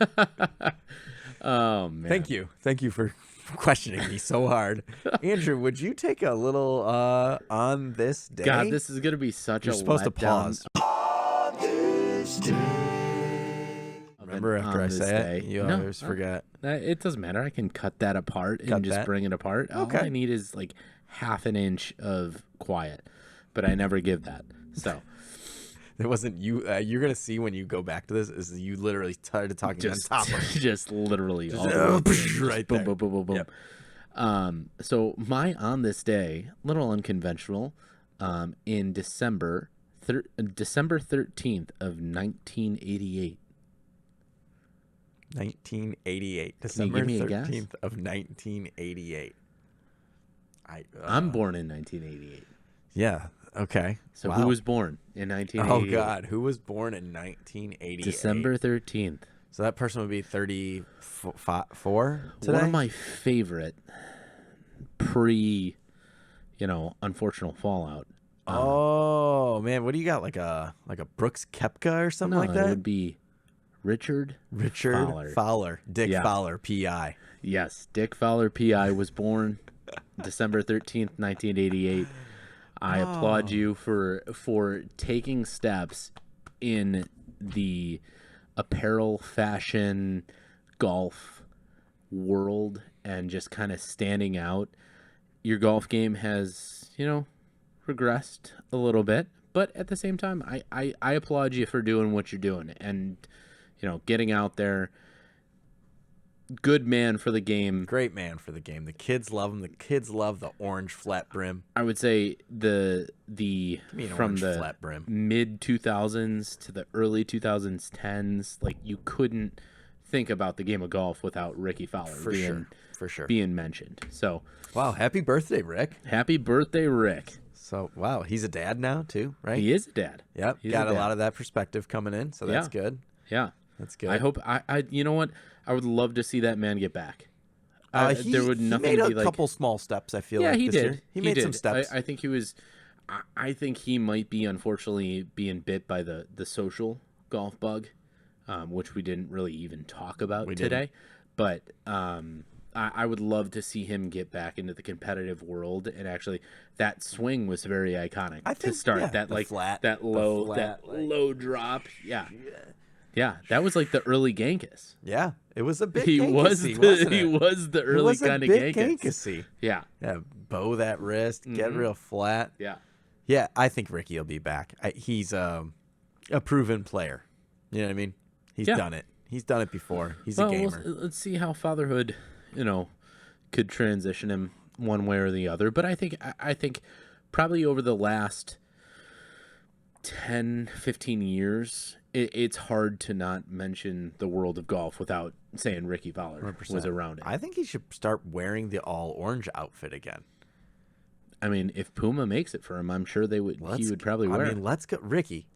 S2: Oh man.
S1: Thank you for questioning me so hard. Andrew, would you take a little on this day?
S2: God, this is gonna be such
S1: You're
S2: a
S1: supposed to
S2: letdown.
S1: pause. Remember
S2: On
S1: after I
S2: this
S1: say
S2: day.
S1: it, you
S2: No,
S1: always forget.
S2: It doesn't matter. I can cut that apart
S1: Cut
S2: and just
S1: that?
S2: bring it apart. All
S1: Okay.
S2: I need is like half an inch of quiet, but I never give that. So
S1: It wasn't you. You're gonna see when you go back to this is you literally started talking
S2: just,
S1: on top of
S2: just literally all
S1: Just,
S2: the way at the end.
S1: right
S2: boom,
S1: there.
S2: boom, boom, boom, boom.
S1: Yep.
S2: So my on this day, little unconventional, in December 13th of 1988.
S1: 1988,
S2: Can you
S1: December
S2: give me a guess?
S1: 13th of 1988.
S2: I'm born in 1988.
S1: Yeah. Okay.
S2: So
S1: Wow.
S2: who was born in 1988?
S1: Oh God, who was born in 1988?
S2: December 13th.
S1: So that person would be 34 today.
S2: One of my favorite unfortunate fallout.
S1: Oh man, what do you got? Like a Brooks Koepka or something
S2: No,
S1: like
S2: it
S1: that?
S2: would be Richard
S1: Fowler. Dick
S2: Yeah.
S1: Fowler, PI.
S2: Yes, Dick Fowler, PI, was born December 13th, 1988. I applaud you for taking steps in the apparel, fashion, golf world and just kind of standing out your golf game has, regressed a little bit. But at the same time, I applaud you for doing what you're doing and, getting out there. Good man for the game.
S1: Great man for the game. The kids love him. The kids love the orange flat brim.
S2: I would say the from
S1: orange
S2: the
S1: flat brim.
S2: mid 2000s to the early 2010s, like you couldn't think about the game of golf without Ricky Fowler
S1: For sure.
S2: being mentioned. So,
S1: Wow, happy birthday, Rick.
S2: happy birthday, Rick.
S1: So, wow, he's a dad now too, right?
S2: He is a dad.
S1: Yep,
S2: He's
S1: got
S2: a
S1: a
S2: dad.
S1: lot of that perspective coming in, so that's
S2: Yeah.
S1: good.
S2: Yeah.
S1: That's good.
S2: I hope I you know what? I would love to see that man get back.
S1: He,
S2: there would
S1: he
S2: nothing
S1: made a
S2: be like
S1: couple small steps, I feel
S2: Yeah,
S1: like,
S2: he
S1: this
S2: did.
S1: year. He made some steps.
S2: I think he was. I think he might be unfortunately being bit by the social golf bug, which we didn't really even talk about today. But I would love to see him get back into the competitive world, and actually, that swing was very iconic to start. That low drop. Yeah, that was like the early Genghis.
S1: Yeah, it was a bit
S2: He was
S1: Genghis-y,
S2: the
S1: wasn't
S2: he
S1: it?
S2: was the early kind of Genghis.
S1: Genghis-y.
S2: Yeah,
S1: Yeah, bow that wrist, get real flat.
S2: yeah.
S1: Yeah, I think Ricky will be back. He's a proven player. You know what I mean? He's done it. He's done it before. He's a gamer.
S2: Let's see how fatherhood, could transition him one way or the other. But I think probably over the last 10, 15 years, it's hard to not mention the world of golf without saying Ricky Fowler
S1: 100%.
S2: was around it.
S1: I think he should start wearing the all orange outfit again.
S2: I mean, if Puma makes it for him, I'm sure he would probably wear it.
S1: Let's go. Ricky,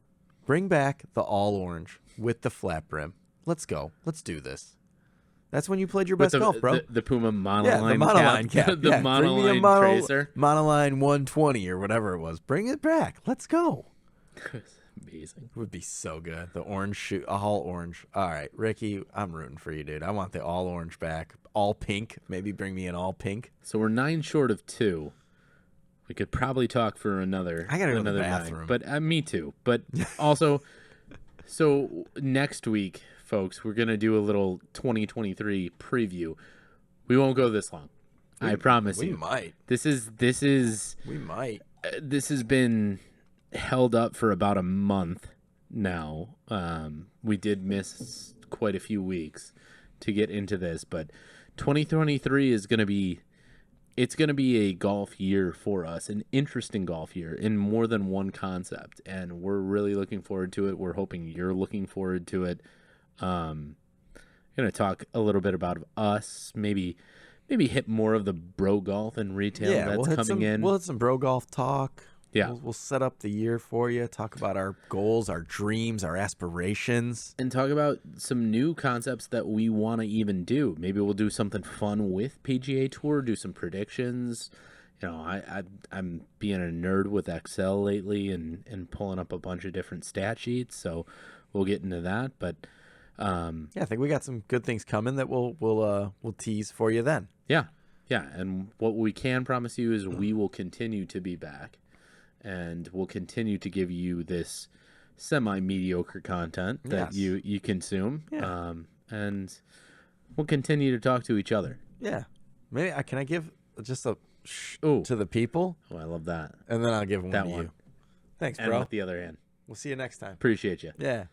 S1: bring back the all orange with the flat brim. Let's go. Let's do this. That's when you played your best golf, bro.
S2: The Puma monoline
S1: Yeah, the monoline cap.
S2: The
S1: Yeah, bring me a
S2: monoline tracer.
S1: Monoline 120 or whatever it was. Bring it back. Let's go.
S2: Amazing.
S1: It would be so good. The orange shoe, all orange. All right, Ricky, I'm rooting for you, dude. I want the all orange back. All pink. Maybe bring me an all pink.
S2: So we're 9 short of 2. We could probably talk for another.
S1: I gotta go to the
S2: another
S1: bathroom.
S2: 9. But me too. But also, so next week, folks, we're gonna do a little 2023 preview. We won't go this long. I promise you.
S1: We might.
S2: This is.
S1: We might.
S2: This has been held up for about a month now. We did miss quite a few weeks to get into this, but 2023 is going to be a golf year for us, an interesting golf year in more than one concept, and we're really looking forward to it. We're hoping you're looking forward to it. Going to talk a little bit about us, maybe hit more of the bro golf and retail that's coming in.
S1: We'll hit some bro golf talk.
S2: Yeah.
S1: We'll set up the year for you, talk about our goals, our dreams, our aspirations.
S2: And talk about some new concepts that we want to even do. Maybe we'll do something fun with PGA Tour, do some predictions. I'm being a nerd with Excel lately and pulling up a bunch of different stat sheets, so we'll get into that. But
S1: I think we got some good things coming that we'll tease for you then.
S2: Yeah. And what we can promise you is we will continue to be back. And we'll continue to give you this semi-mediocre content that you consume.
S1: Yeah.
S2: And we'll continue to talk to each other.
S1: Yeah. Maybe can I give just a
S2: Ooh.
S1: to the people?
S2: Oh, I love that.
S1: And then I'll give one
S2: That
S1: to
S2: one.
S1: you. Thanks,
S2: And
S1: bro.
S2: with the other hand.
S1: We'll see you next time.
S2: Appreciate you.
S1: Yeah.